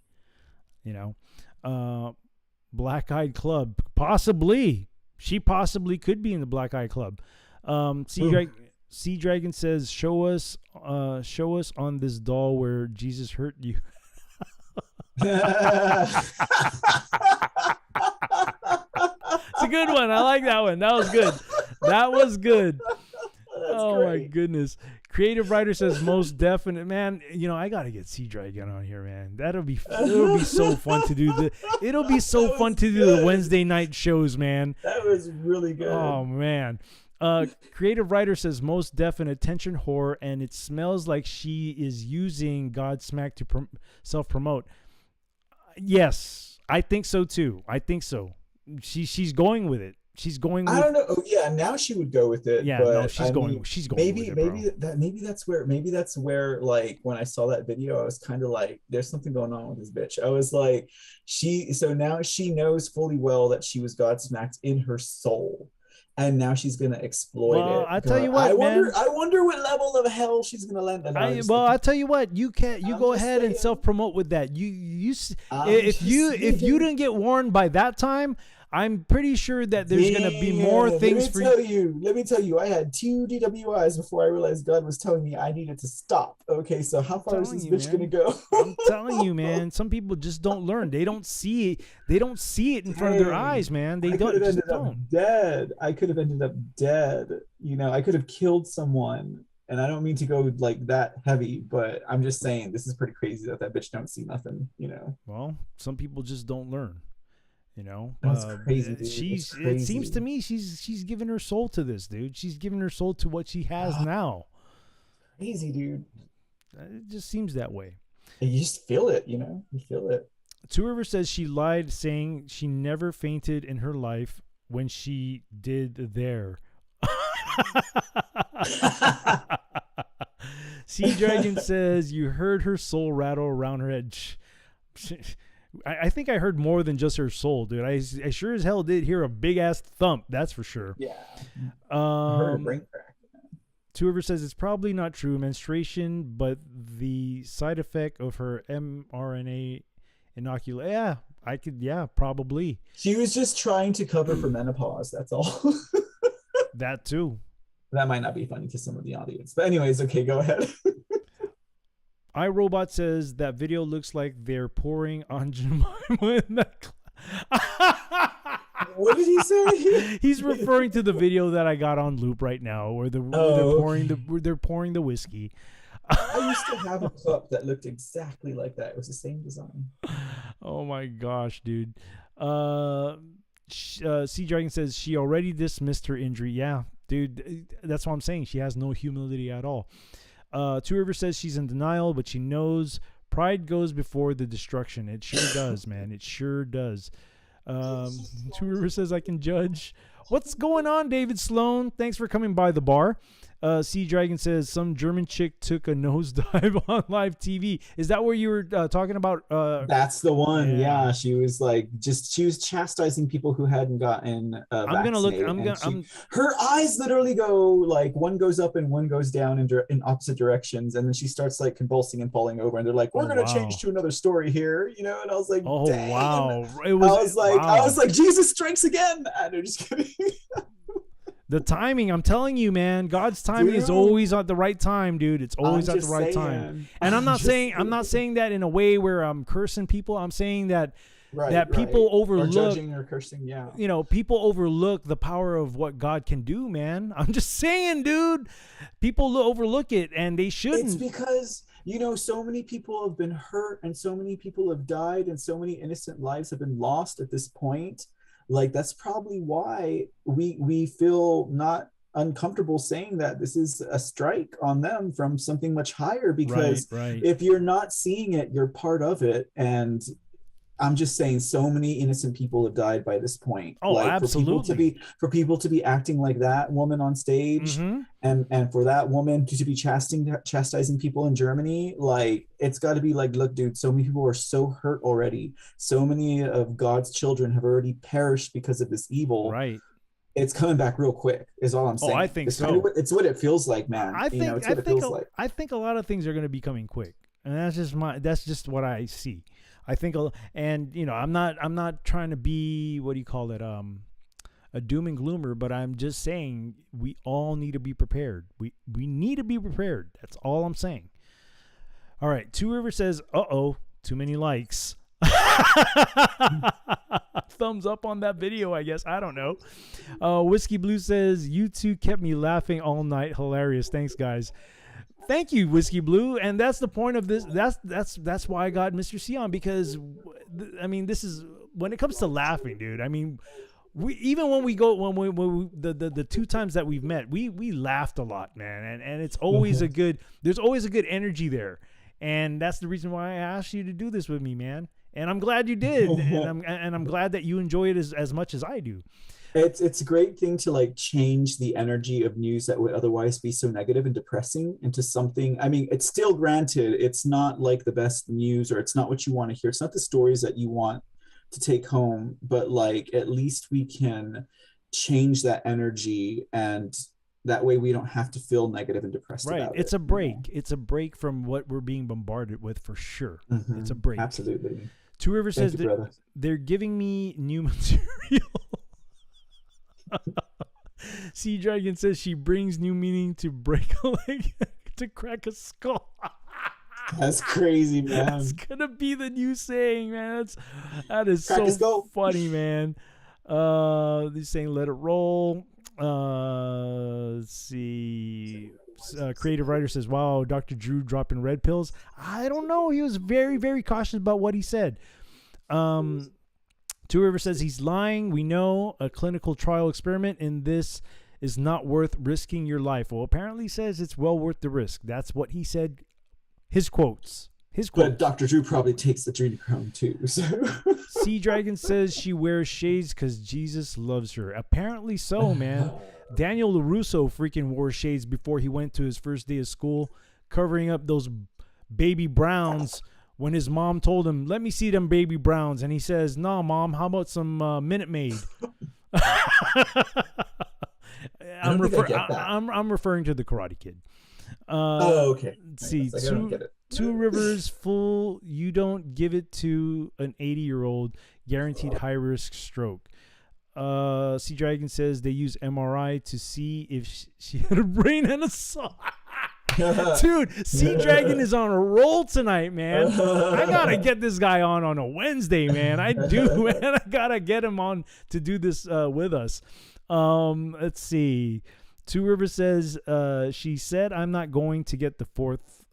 Black Eyed Club, possibly. She possibly could be in the Black Eye Club. Sea Dragon says, show us on this doll where Jesus hurt you. It's a good one. I like that one. That was good. That was good. Oh great. My goodness. Creative Writer says, most definite. Man, I gotta get Sea Dragon on here, man. It'll be so fun to do the Wednesday night shows, man. That was really good. Oh man. Creative Writer says, most definite attention horror, and it smells like she is using Godsmack to self-promote. Yes, I think so too. I think so. She's going with it. She's going with, I don't know. Oh, yeah, now she would go with it. Yeah, but no, she's going with it, maybe that's where like when I saw that video, I was kind of like, there's something going on with this bitch. I was like, so now she knows fully well that she was Godsmacked in her soul. And now she's gonna exploit it. I tell you what, I wonder what level of hell she's gonna land. I tell you what, you go ahead and self-promote with that. If you didn't get warned by that time, I'm pretty sure that there's going to be more things for you. Let me tell you, I had 2 DWIs before I realized God was telling me I needed to stop. Okay, so how far is this bitch going to go? I'm telling you, man, some people just don't learn. They don't see it. They don't see it in front of their eyes, man. They don't. Dead. I could have ended up dead. I could have killed someone. And I don't mean to go like that heavy, but I'm just saying this is pretty crazy that bitch don't see nothing, Well, some people just don't learn. That's crazy. Dude. It seems to me she's giving her soul to this, dude. She's giving her soul to what she has now. Crazy, dude. It just seems that way. And you just feel it, you feel it. Two River says she lied, saying she never fainted in her life when she did there. Sea Dragon says you heard her soul rattle around her head. I think I heard more than just her soul, dude. I sure as hell did hear a big ass thump. That's for sure. Yeah. I heard a brain crack. Two River says it's probably not true menstruation, but the side effect of her mRNA inoculation. Yeah, probably. She was just trying to cover for menopause. That's all. That too. That might not be funny to some of the audience, but anyways, okay, go ahead. iRobot says that video looks like they're pouring on Jemima in that What did he say? He's referring to the video that I got on loop right now, where they're pouring the whiskey. I used to have a cup that looked exactly like that. It was the same design. Oh my gosh, dude. Sea Dragon says she already dismissed her injury. Yeah, dude, that's what I'm saying. She has no humility at all. Two River says she's in denial, but she knows pride goes before the destruction. It sure does, man. It sure does. Two River says I can judge. What's going on, David Sloan? Thanks for coming by the bar. Sea Dragon says some German chick took a nosedive on live TV. Is that where you were talking about? That's the one. Yeah, she was chastising people who hadn't gotten vaccinated. Her eyes literally go like one goes up and one goes down in opposite directions, and then she starts like convulsing and falling over. And they're like, "We're gonna change to another story here," And I was like, "Oh dang. wow!" I was like, "Jesus strikes again!" I'm just kidding. The timing, I'm telling you, man, God's timing is always at the right time, dude. It's always at the right time. And I'm not saying that in a way where I'm cursing people. I'm saying that people overlook, or judging or cursing, people overlook the power of what God can do, man. I'm just saying, dude. People overlook it, and they shouldn't. It's because so many people have been hurt, and so many people have died, and so many innocent lives have been lost at this point. Like, that's probably why we feel not uncomfortable saying that this is a strike on them from something much higher, because if you're not seeing it, you're part of it. And I'm just saying, so many innocent people have died by this point. Oh, like, absolutely. For people to be acting like that woman on stage, and for that woman to be chastising people in Germany, like, it's got to be like, look, dude, so many people are so hurt already. So many of God's children have already perished because of this evil. Right. It's coming back real quick, is all I'm saying. Oh, I think it's what it feels like, man. I think a lot of things are going to be coming quick, and that's just what I see. I think, and I'm not trying to be, what do you call it? a doom and gloomer, but I'm just saying we all need to be prepared. We need to be prepared. That's all I'm saying. All right. Two River says, uh-oh, too many likes. Thumbs up on that video, I guess. I don't know. Whiskey Blue says, you two kept me laughing all night. Hilarious. Thanks, guys. Thank you, Whiskey Blue. And that's the point of this. That's why I got Mr. C on, because I mean, this is when it comes to laughing, dude. I mean, even when we the two times that we've met, we laughed a lot, man. And it's always there's always a good energy there. And that's the reason why I asked you to do this with me, man. And I'm glad you did. and I'm glad that you enjoy it as much as I do. It's a great thing to like change the energy of news that would otherwise be so negative and depressing into something. I mean, it's still, granted, it's not like the best news, or it's not what you want to hear. It's not the stories that you want to take home, but like at least we can change that energy, and that way we don't have to feel negative and depressed about it. It's a break. It's a break from what we're being bombarded with, for sure. It's a break. Absolutely. Two Rivers says they're giving me new material. Sea Dragon says she brings new meaning to break a leg to crack a skull. That's crazy, man. That's gonna be the new saying, man. That is crack so funny, man. They're saying let it roll. Let's see. Creative writer says, wow, Dr. Drew dropping red pills. I don't know. He was very, very cautious about what he said. Two River says he's lying. We know a clinical trial experiment in this is not worth risking your life. Well, apparently he says it's well worth the risk. That's what he said. His quotes. But Dr. Drew probably takes the adrenochrome too. So. Sea Dragon says she wears shades because Jesus loves her. Apparently so, man. Daniel LaRusso freaking wore shades before he went to his first day of school, covering up those baby browns when his mom told him, let me see them baby browns. And he says, no, Mom, how about some Minute Maid? I'm referring to the Karate Kid. Okay. Let's see. Two Rivers full. You don't give it to an 80-year-old, guaranteed high risk stroke. Sea Dragon says they use MRI to see if she had a brain and a soul. Dude, Sea Dragon is on a roll tonight, man. I gotta get this guy on a Wednesday, man. I do, man. I gotta get him on to do this with us. Let's see. Two Rivers says she said I'm not going to get the fourth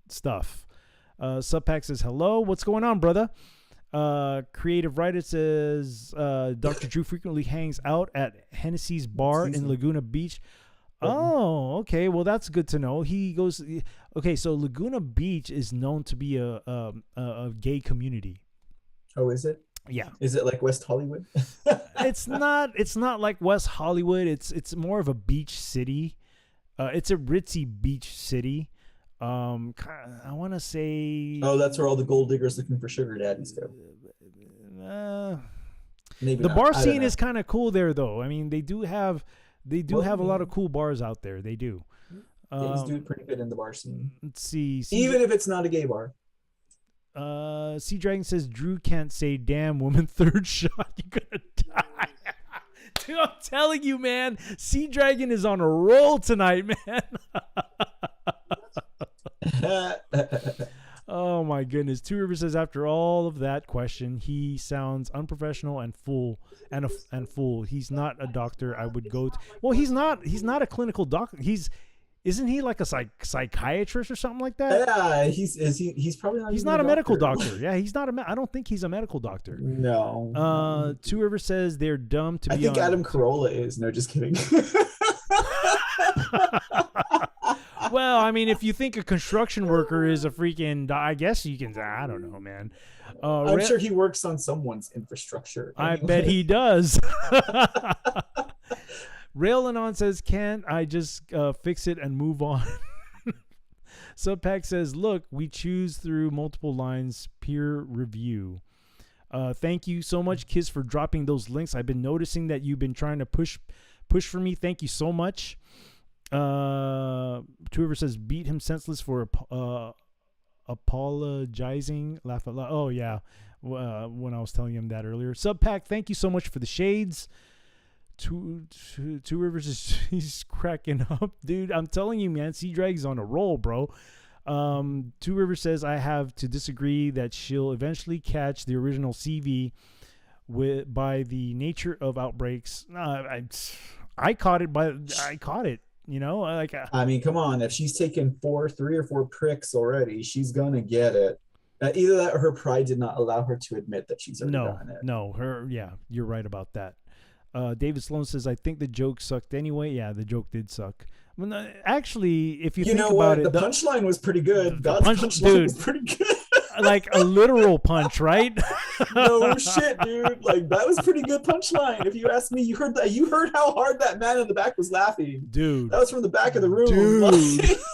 stuff. Subpack says hello. What's going on, brother? Creative writer says Dr. Drew frequently hangs out at Hennessy's bar in Laguna Beach. Oh, okay. Well, that's good to know. He goes. Okay, so Laguna Beach is known to be a gay community. Oh, is it? Yeah. Is it like West Hollywood? It's not. It's not like West Hollywood. It's more of a beach city. It's a ritzy beach city. I want to say. Oh, that's where all the gold diggers looking for sugar daddies go. Maybe the not. bar scene is kind of cool there, though. I mean, they do have a lot of cool bars out there. They do. Things do pretty good in the bar scene. Let's see. Even if it's not a gay bar. Sea Dragon says Drew can't say damn woman third shot. You're gonna die. Dude, I'm telling you, man. Sea Dragon is on a roll tonight, man. Oh my goodness. Two Rivers says after all of that question, he sounds unprofessional and fool and fool. He's not a doctor I would go to. Well, he's not a clinical doctor. Isn't he like a psychiatrist or something like that? Yeah, he's probably not. He's not a medical doctor. Yeah, he's not I don't think he's a medical doctor. No. Two Rivers says they're dumb to be. I think Adam Carolla is. No, just kidding. Well, I mean, if you think a construction worker is a freaking, I guess you can. I don't know, man. I'm sure he works on someone's infrastructure. I bet he does. Railanon says, can't I just fix it and move on? Subpack says, look, we choose through multiple lines, peer review. Thank you so much, Kiss, for dropping those links. I've been noticing that you've been trying to push for me. Thank you so much. Whoever says, beat him senseless for apologizing. Laugh out loud. Oh, yeah. When I was telling him that earlier. Subpack, thank you so much for the shades. Two Rivers is he's cracking up, dude. I'm telling you, man. Sea Drag's on a roll, bro. Two Rivers says I have to disagree that she'll eventually catch the original CV by the nature of outbreaks. I caught it. You know, like I mean, come on. If she's taken 3 or 4 pricks already, she's gonna get it. Either that or her pride did not allow her to admit that she's already gotten it. No, you're right about that. David Sloan says, I think the joke sucked anyway. Yeah, the joke did suck. Well, actually, if you think about it, the punchline was pretty good. God's punchline was pretty good. Like a literal punch, right? No shit, dude. Like that was pretty good punchline. If you ask me, you heard that. You heard how hard that man in the back was laughing, dude. That was from the back of the room. Dude. Like,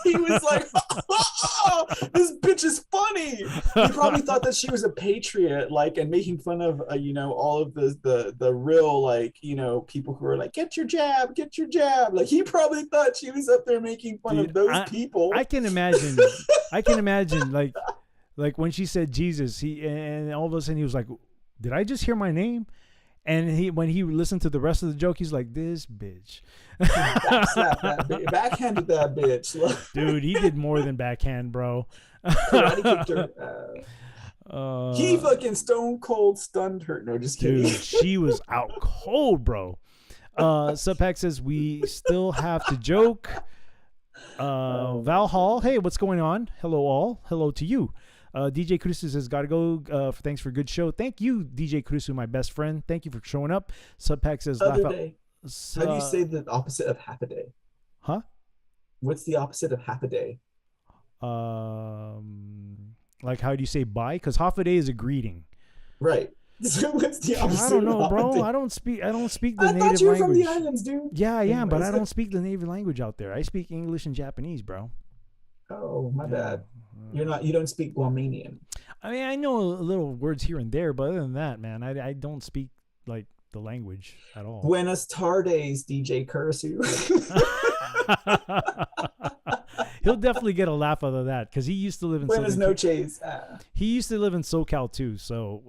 he was like, oh, "This bitch is funny." He probably thought that she was a patriot, like, and making fun of, all of the real, like, people who are like, "Get your jab, get your jab." Like he probably thought she was up there making fun of those people. I can imagine. Like when she said Jesus, and all of a sudden he was like, "Did I just hear my name?" And when he listened to the rest of the joke, he's like, "This bitch." Backhanded that bitch. Dude, he did more than backhand, bro. Karate kicked her. He fucking stone cold stunned her. No, just kidding. Dude, she was out cold, bro. Subpack says we still have to joke. Val Hall, hey, what's going on? Hello all. Hello to you. DJ Kurusu says, gotta go. Thanks for a good show. Thank you, DJ Kurusu, my best friend. Thank you for showing up. Subpack says, How do you say the opposite of half a day? Huh? What's the opposite of half a day? Like how do you say bye? Because half a day is a greeting. Right. So what's the opposite? I don't know, bro. I don't speak the native language. I thought you were from the islands, dude. Yeah, anyways, but I don't speak the native language out there. I speak English and Japanese, bro. Oh, my bad. You don't speak Guamanian. I mean, I know little words here and there, but other than that, man, I don't speak like the language at all. Buenas tardes, DJ Kursu. He'll definitely get a laugh out of that because he used to live in. Buenas noches. He used to live in SoCal too, so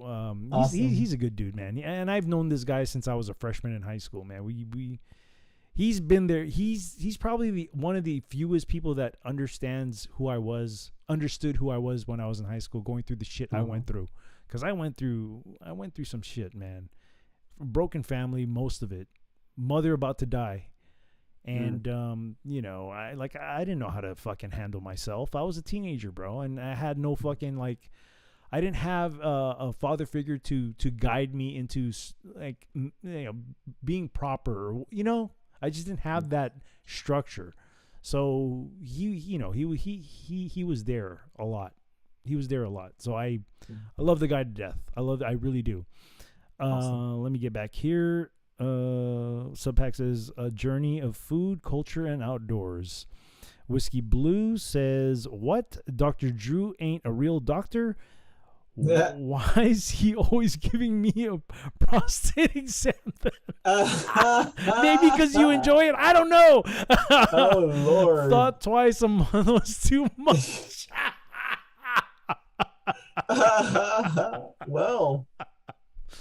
awesome. he's a good dude, man. And I've known this guy since I was a freshman in high school, man. He's been there. He's probably one of the fewest people that understood who I was when I was in high school, going through the shit I went through. Because I went through some shit, man. Broken family, most of it. Mother about to die. And, I didn't know how to fucking handle myself. I was a teenager, bro. And I had no fucking, I didn't have a father figure to guide me into, being proper, I just didn't have that structure. So he was there a lot. He was there a lot. So I love the guy to death. I really do. Awesome. Let me get back here. Subpack says a journey of food, culture, and outdoors. Whiskey Blue says, what? Dr. Drew ain't a real doctor? Why is he always giving me a prostate exam? Maybe because you enjoy it. I don't know. Oh, Lord. Thought twice a month was too much. Well,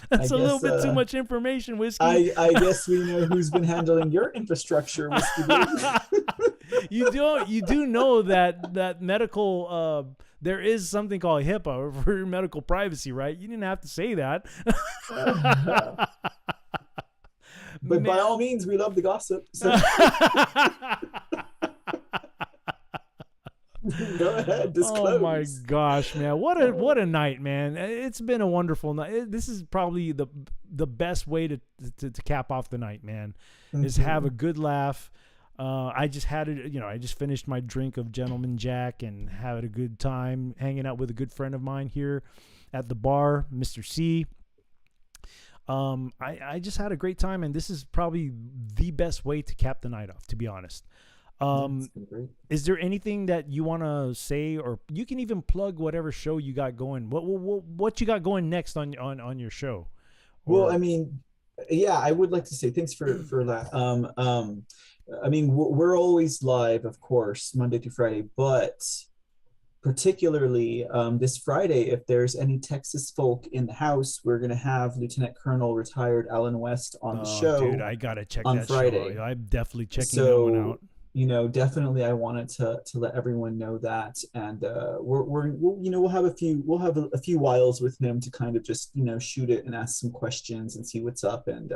that's a little bit too much information, Whiskey. I guess we know who's been handling your infrastructure, Whiskey. You do know that medical there is something called HIPAA for medical privacy, right? You didn't have to say that. But by all means, we love the gossip. So. Go ahead, disclose. Oh my gosh, man! What a night, man! It's been a wonderful night. This is probably the best way to cap off the night, man. Is have a good laugh. I just had it, I just finished my drink of Gentleman Jack and had a good time hanging out with a good friend of mine here at the bar, Mr. C. I just had a great time, and this is probably the best way to cap the night off, to be honest. Is there anything that you want to say, or you can even plug whatever show you got going? What you got going next on your show? Well, I mean, yeah, I would like to say thanks for that. I mean, we're always live, of course, Monday through Friday, but particularly this Friday, if there's any Texas folk in the house, we're going to have Lieutenant Colonel retired Alan West on the show. Dude, I got to check on that Friday. show. I'm definitely checking that one out. You know, definitely I wanted to let everyone know that. And we'll have a few whiles with him to kind of just, you know, shoot it and ask some questions and see what's up. And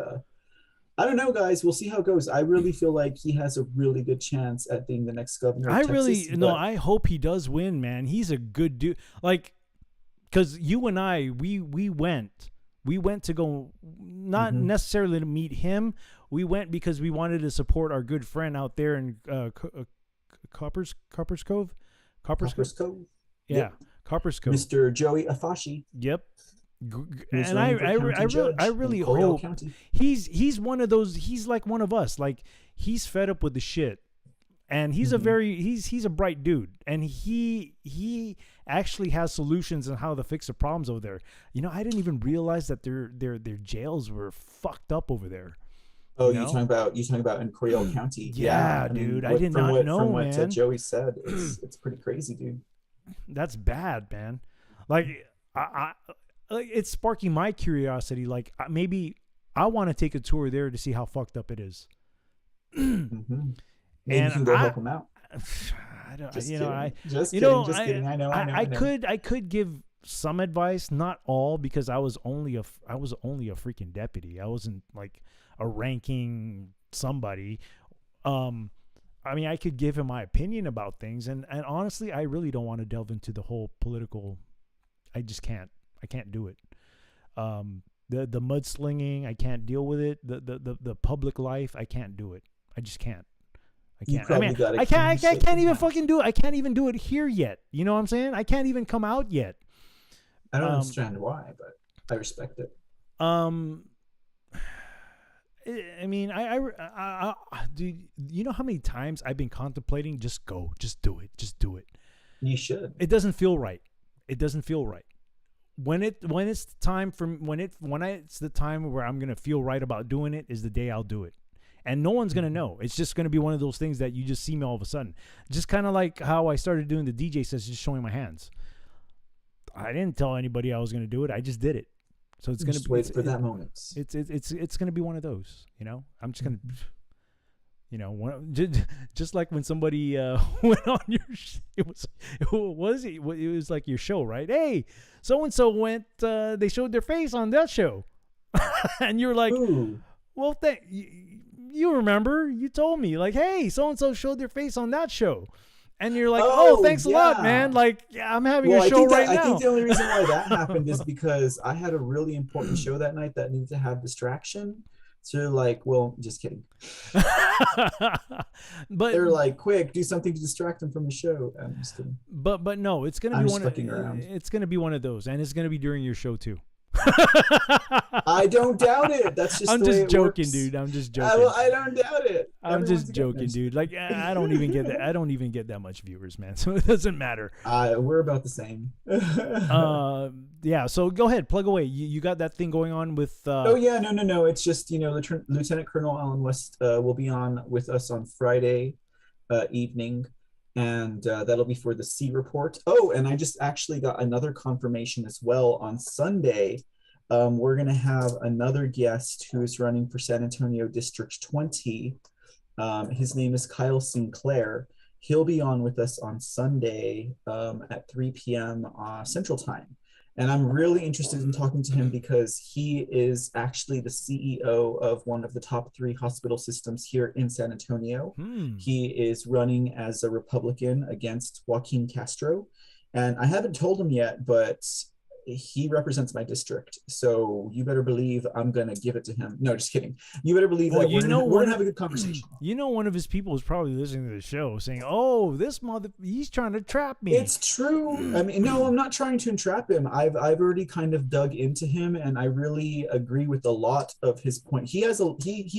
I don't know, guys. We'll see how it goes. I really feel like he has a really good chance at being the next governor of Texas. I hope he does win, man. He's a good dude. Like, because you and I, we went to go, not necessarily to meet him. We went because we wanted to support our good friend out there in Copper's Cove. Copper's Cove. Yeah, yep. Copper's Cove. Mr. Joey Afashi. Yep. And I really hope he's one of those. He's like one of us. Like, he's fed up with the shit, and he's he's a bright dude, and he actually has solutions on how to fix the problems over there. You know, I didn't even realize that their jails were fucked up over there. Oh, you talking about in Coryell County? Yeah, dude, I did not know, from man. What Joey said, it's pretty crazy, dude. That's bad, man. Like, it's sparking my curiosity. Like, maybe I want to take a tour there to see how fucked up it is. Maybe you can go help them out. I don't. Just you kidding. know, Just kidding. I know. I could give some advice, not all, because I was only a freaking deputy. I wasn't like a ranking somebody. I mean, I could give him my opinion about things, and honestly, I really don't want to delve into the whole political. I just can't. I can't do it. The mudslinging, I can't deal with it. The public life, I can't do it. I just can't. I can't. I mean, I can't even fucking do it. I can't even do it here yet. You know what I'm saying? I can't even come out yet. I don't understand why, but I respect it. I mean, I dude, you know how many times I've been contemplating just do it. You should. It doesn't feel right. When it's the time it's the time where I'm gonna feel right about doing it is the day I'll do it, and no one's gonna know. It's just gonna be one of those things that you just see me all of a sudden. Just kind of like how I started doing the DJ sets, just showing my hands. I didn't tell anybody I was gonna do it. I just did it. So it's gonna wait for that moment. It's gonna be one of those. You know, I'm just gonna. You know, just like when somebody went on your, it was like your show, right? Hey, so and so went. They showed their face on that show, and you're like, ooh. Well, you remember? You told me, like, hey, so and so showed their face on that show, and you're like, oh thanks a lot, man. Like, yeah, I'm having a show right now. I think the only reason why that happened is because I had a really important show that night that needed to have distraction. So you're like, well, just kidding. But they're like, quick, do something to distract them from the show. I'm just kidding. But no, it's gonna be it's gonna be one of those, and it's gonna be during your show too. I don't doubt it. That's just I'm the just way it joking, works. Dude. I'm just joking. I don't doubt it. I'm just joking, dude. Like, I don't even get that. I don't even get that much viewers, man. So it doesn't matter. We're about the same. Yeah. So go ahead, plug away. You got that thing going on with. Oh yeah, no. It's just, you know, Lieutenant Colonel Alan West will be on with us on Friday evening. And that'll be for the C report. Oh, and I just actually got another confirmation as well on Sunday. We're going to have another guest who is running for San Antonio District 20. His name is Kyle Sinclair. He'll be on with us on Sunday at 3 p.m. Central Time. And I'm really interested in talking to him because he is actually the CEO of one of the top 3 hospital systems here in San Antonio. He is running as a Republican against Joaquin Castro. And I haven't told him yet, but he represents my district. So you better believe I'm going to give it to him. No, just kidding. You better believe that we're going to have a good conversation. You know, one of his people is probably listening to the show saying, oh, this he's trying to trap me. It's true. I mean, no, I'm not trying to entrap him. I've already kind of dug into him, and I really agree with a lot of his point. He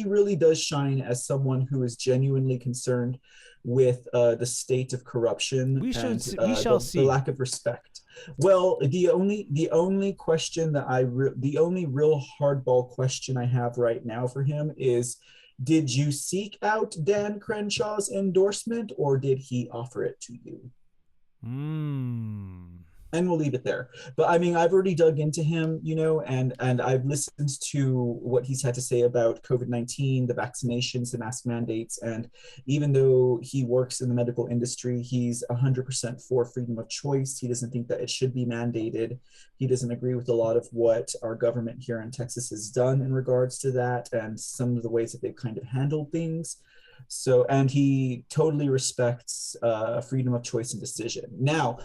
really does shine as someone who is genuinely concerned with the state of corruption we shall see the lack of respect. Well, the only question that the only real hardball question I have right now for him is, did you seek out Dan Crenshaw's endorsement, or did he offer it to you? And we'll leave it there. But I mean, I've already dug into him, and I've listened to what he's had to say about COVID-19, the vaccinations, the mask mandates. And even though he works in the medical industry, he's 100% for freedom of choice. He doesn't think that it should be mandated. He doesn't agree with a lot of what our government here in Texas has done in regards to that and some of the ways that they've kind of handled things. So, and he totally respects freedom of choice and decision. Now,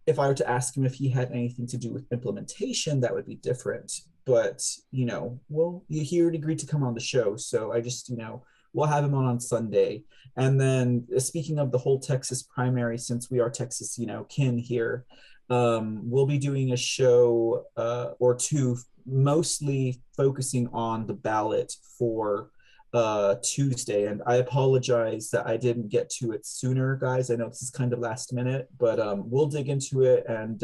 if I were to ask him if he had anything to do with implementation, that would be different. But, well, he already agreed to come on the show. So I just, we'll have him on Sunday. And then speaking of the whole Texas primary, since we are Texas, kin here, we'll be doing a show or two, mostly focusing on the ballot for Tuesday. And I apologize that I didn't get to it sooner, guys. I know this is kind of last minute, but we'll dig into it. And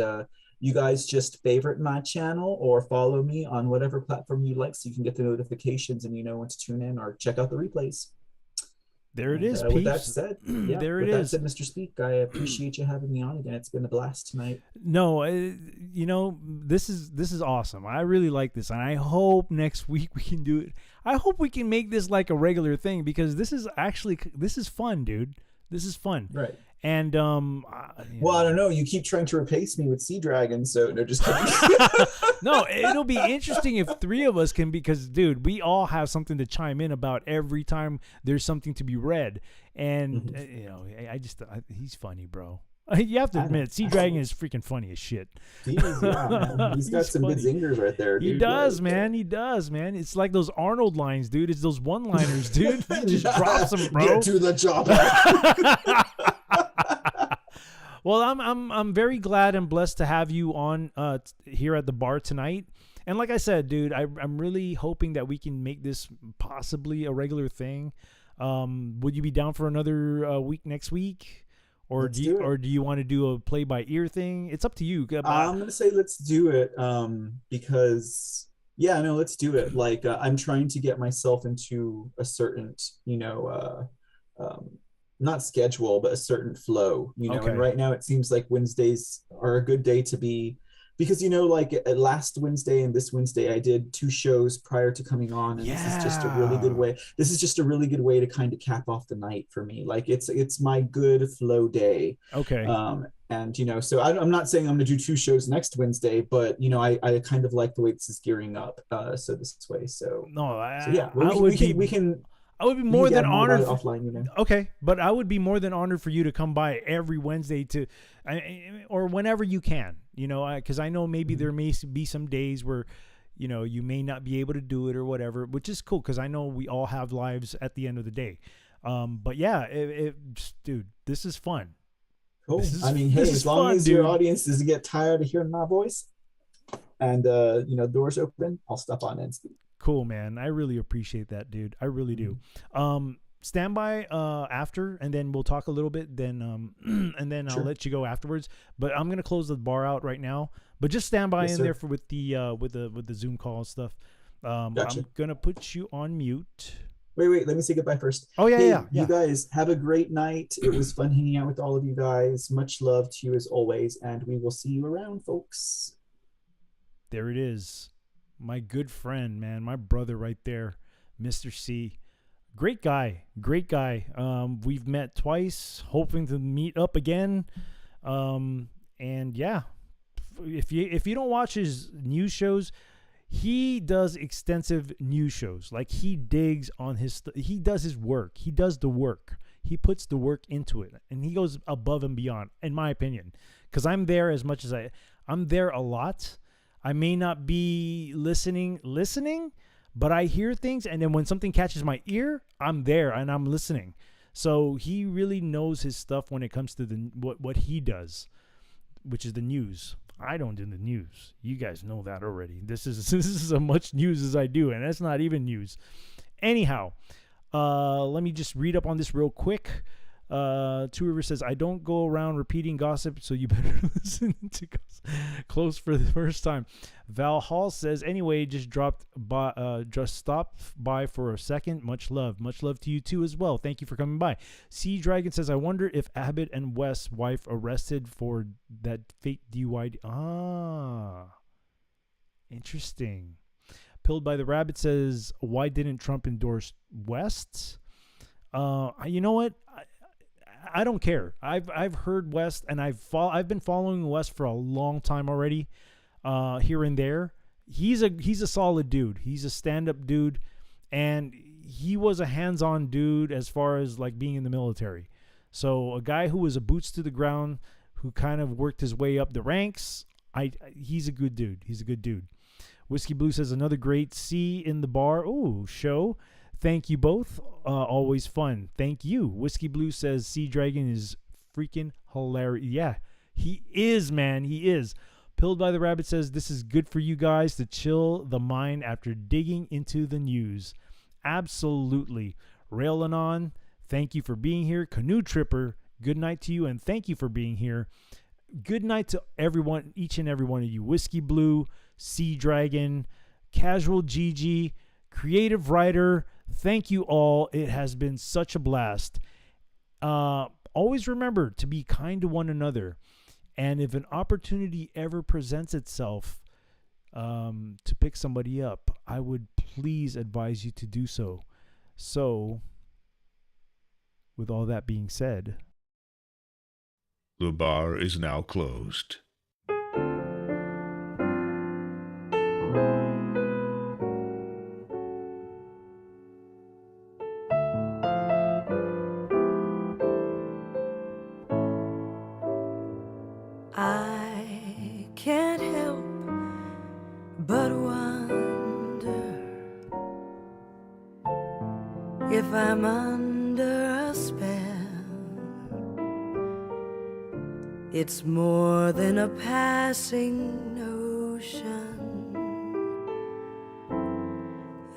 you guys just favorite my channel or follow me on whatever platform you like so you can get the notifications and you know when to tune in or check out the replays. There it is, with that said, there it is. Mr. Speak, I appreciate you having me on again. It's been a blast tonight. No, this is awesome. I really like this, and I hope next week we can do it. I hope we can make this like a regular thing because this is fun, dude. This is fun, right? And well, I don't know. You keep trying to replace me with Sea Dragon, so no, just kidding. No, it'll be interesting if three of us can, because, dude, we all have something to chime in about every time there's something to be read, and he's funny, bro. You have to admit, Sea Dragon is freaking funny as shit. He is, man. He's got some good zingers right there, dude. He does, man. He does, man. It's like those Arnold lines, dude. It's those one-liners, dude. He just drops them, bro. Get to the job. Well, I'm very glad and blessed to have you on here at the bar tonight. And like I said, dude, I'm really hoping that we can make this possibly a regular thing. Would you be down for another week next week? Or do you want to do a play by ear thing? It's up to you. I'm gonna say let's do it because let's do it. Like I'm trying to get myself into a certain not schedule but a certain flow. Okay. And right now it seems like Wednesdays are a good day to be. Because, like last Wednesday and this Wednesday, I did 2 shows prior to coming on. And This is just a really good way. This is just a really good way to kind of cap off the night for me. Like it's my good flow day. Okay. And, so I'm not saying I'm going to do 2 shows next Wednesday, but, I kind of like the way this is gearing up. So this way. So, we can. I would be more than honored. Offline, Okay, but I would be more than honored for you to come by every Wednesday or whenever you can, because I know maybe there may be some days where, you may not be able to do it or whatever, which is cool because I know we all have lives at the end of the day. But yeah, dude, this is fun. Cool. As long as your audience doesn't get tired of hearing my voice and, doors open, I'll stop on and speak. Cool, man. I really appreciate that, dude. I really do. Stand by after, and then we'll talk a little bit. Then, and then I'll let you go afterwards. But I'm gonna close the bar out right now. But just stand by there with the Zoom call and stuff. Gotcha. I'm gonna put you on mute. Wait. Let me say goodbye first. Oh yeah. You guys have a great night. It was fun hanging out with all of you guys. Much love to you as always, and we will see you around, folks. There it is. My good friend, man, my brother right there, Mr. C. Great guy. We've met twice, hoping to meet up again. And yeah, if you don't watch his news shows, he does extensive news shows. Like he digs on he does his work. He does the work. He puts the work into it, and he goes above and beyond, in my opinion. Because I'm there as much as I'm there a lot. I may not be listening, but I hear things, and then when something catches my ear, I'm there and I'm listening. So he really knows his stuff when it comes to what he does, which is the news. I don't do the news. You guys know that already. This is as much news as I do, and that's not even news. Anyhow, let me just read up on this real quick. Two Rivers says, I don't go around repeating gossip, so you better listen to Close for the first time. Val Hall says, anyway, just stopped by for a second. Much love to you too as well. Thank you for coming by. Sea Dragon says, I wonder if Abbott and West's wife arrested for that fake DUI. Interesting. Pilled by the Rabbit says, why didn't Trump endorse West? You know what? I don't care. I've heard West, and I've been following West for a long time already. Here and there, he's a solid dude. He's a stand-up dude, and he was a hands-on dude as far as like being in the military. So a guy who was a boots to the ground, who kind of worked his way up the ranks. He's a good dude. He's a good dude. Whiskey Blue says, another great C in the bar. Ooh, show. Thank you both. Always fun. Thank you. Whiskey Blue says Sea Dragon is freaking hilarious. Yeah, he is, man. He is. Pilled by the Rabbit says, this is good for you guys to chill the mind after digging into the news. Absolutely. Railin' on. Thank you for being here. Canoe Tripper, good night to you, and thank you for being here. Good night to everyone, each and every one of you. Whiskey Blue, Sea Dragon, Casual Gigi, Creative Writer, thank you all. It has been such a blast. Always remember to be kind to one another. And if an opportunity ever presents itself to pick somebody up, I would please advise you to do so. So, with all that being said, the bar is now closed. I can't help but wonder if I'm under a spell. It's more than a passing notion.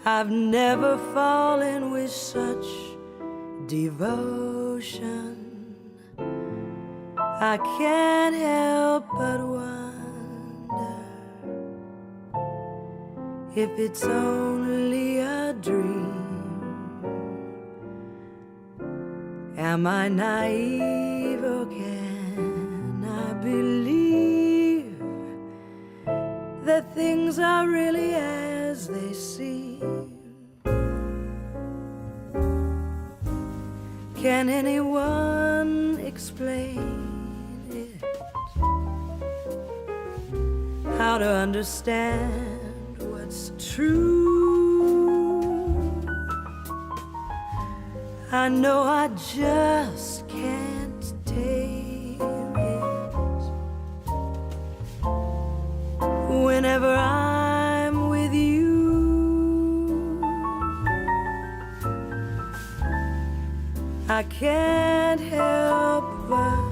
I've never fallen with such devotion. I can't help but wonder if it's only a dream. Am I naive or can I believe that things are really as they seem? Can anyone explain how to understand what's true? I know I just can't tame it. Whenever I'm with you, I can't help but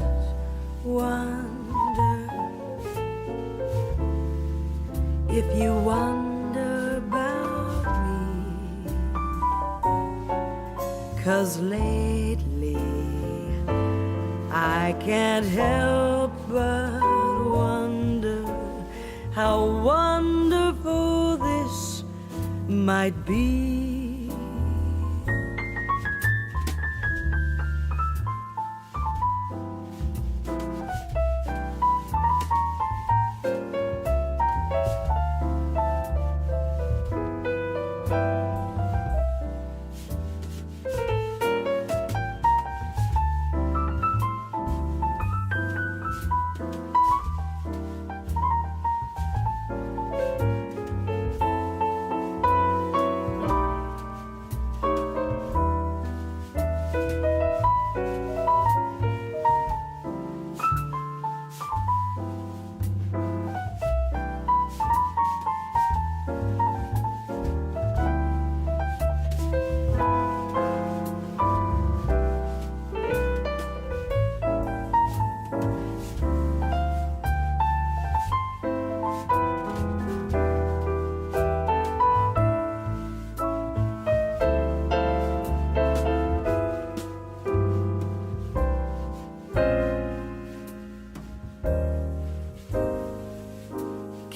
wonder if you wonder about me. 'Cause lately I can't help but wonder how wonderful this might be.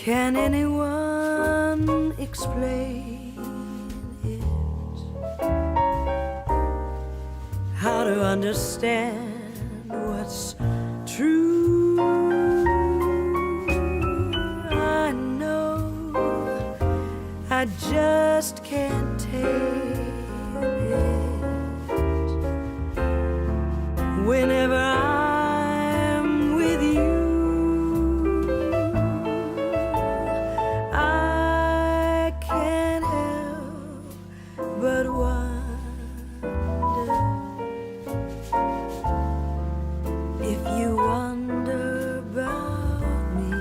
Can anyone explain it? How to understand what's true? I know I just can't take it. Whenever I'm with you, I can't help but wonder if you wonder about me.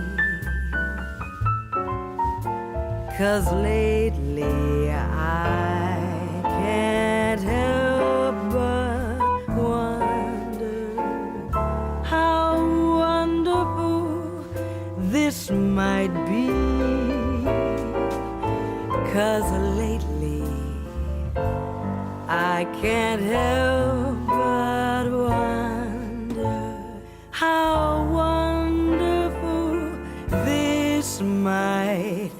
'Cause lately I can't help but wonder how wonderful this might be. 'Cause lately I can't help but wonder how wonderful this might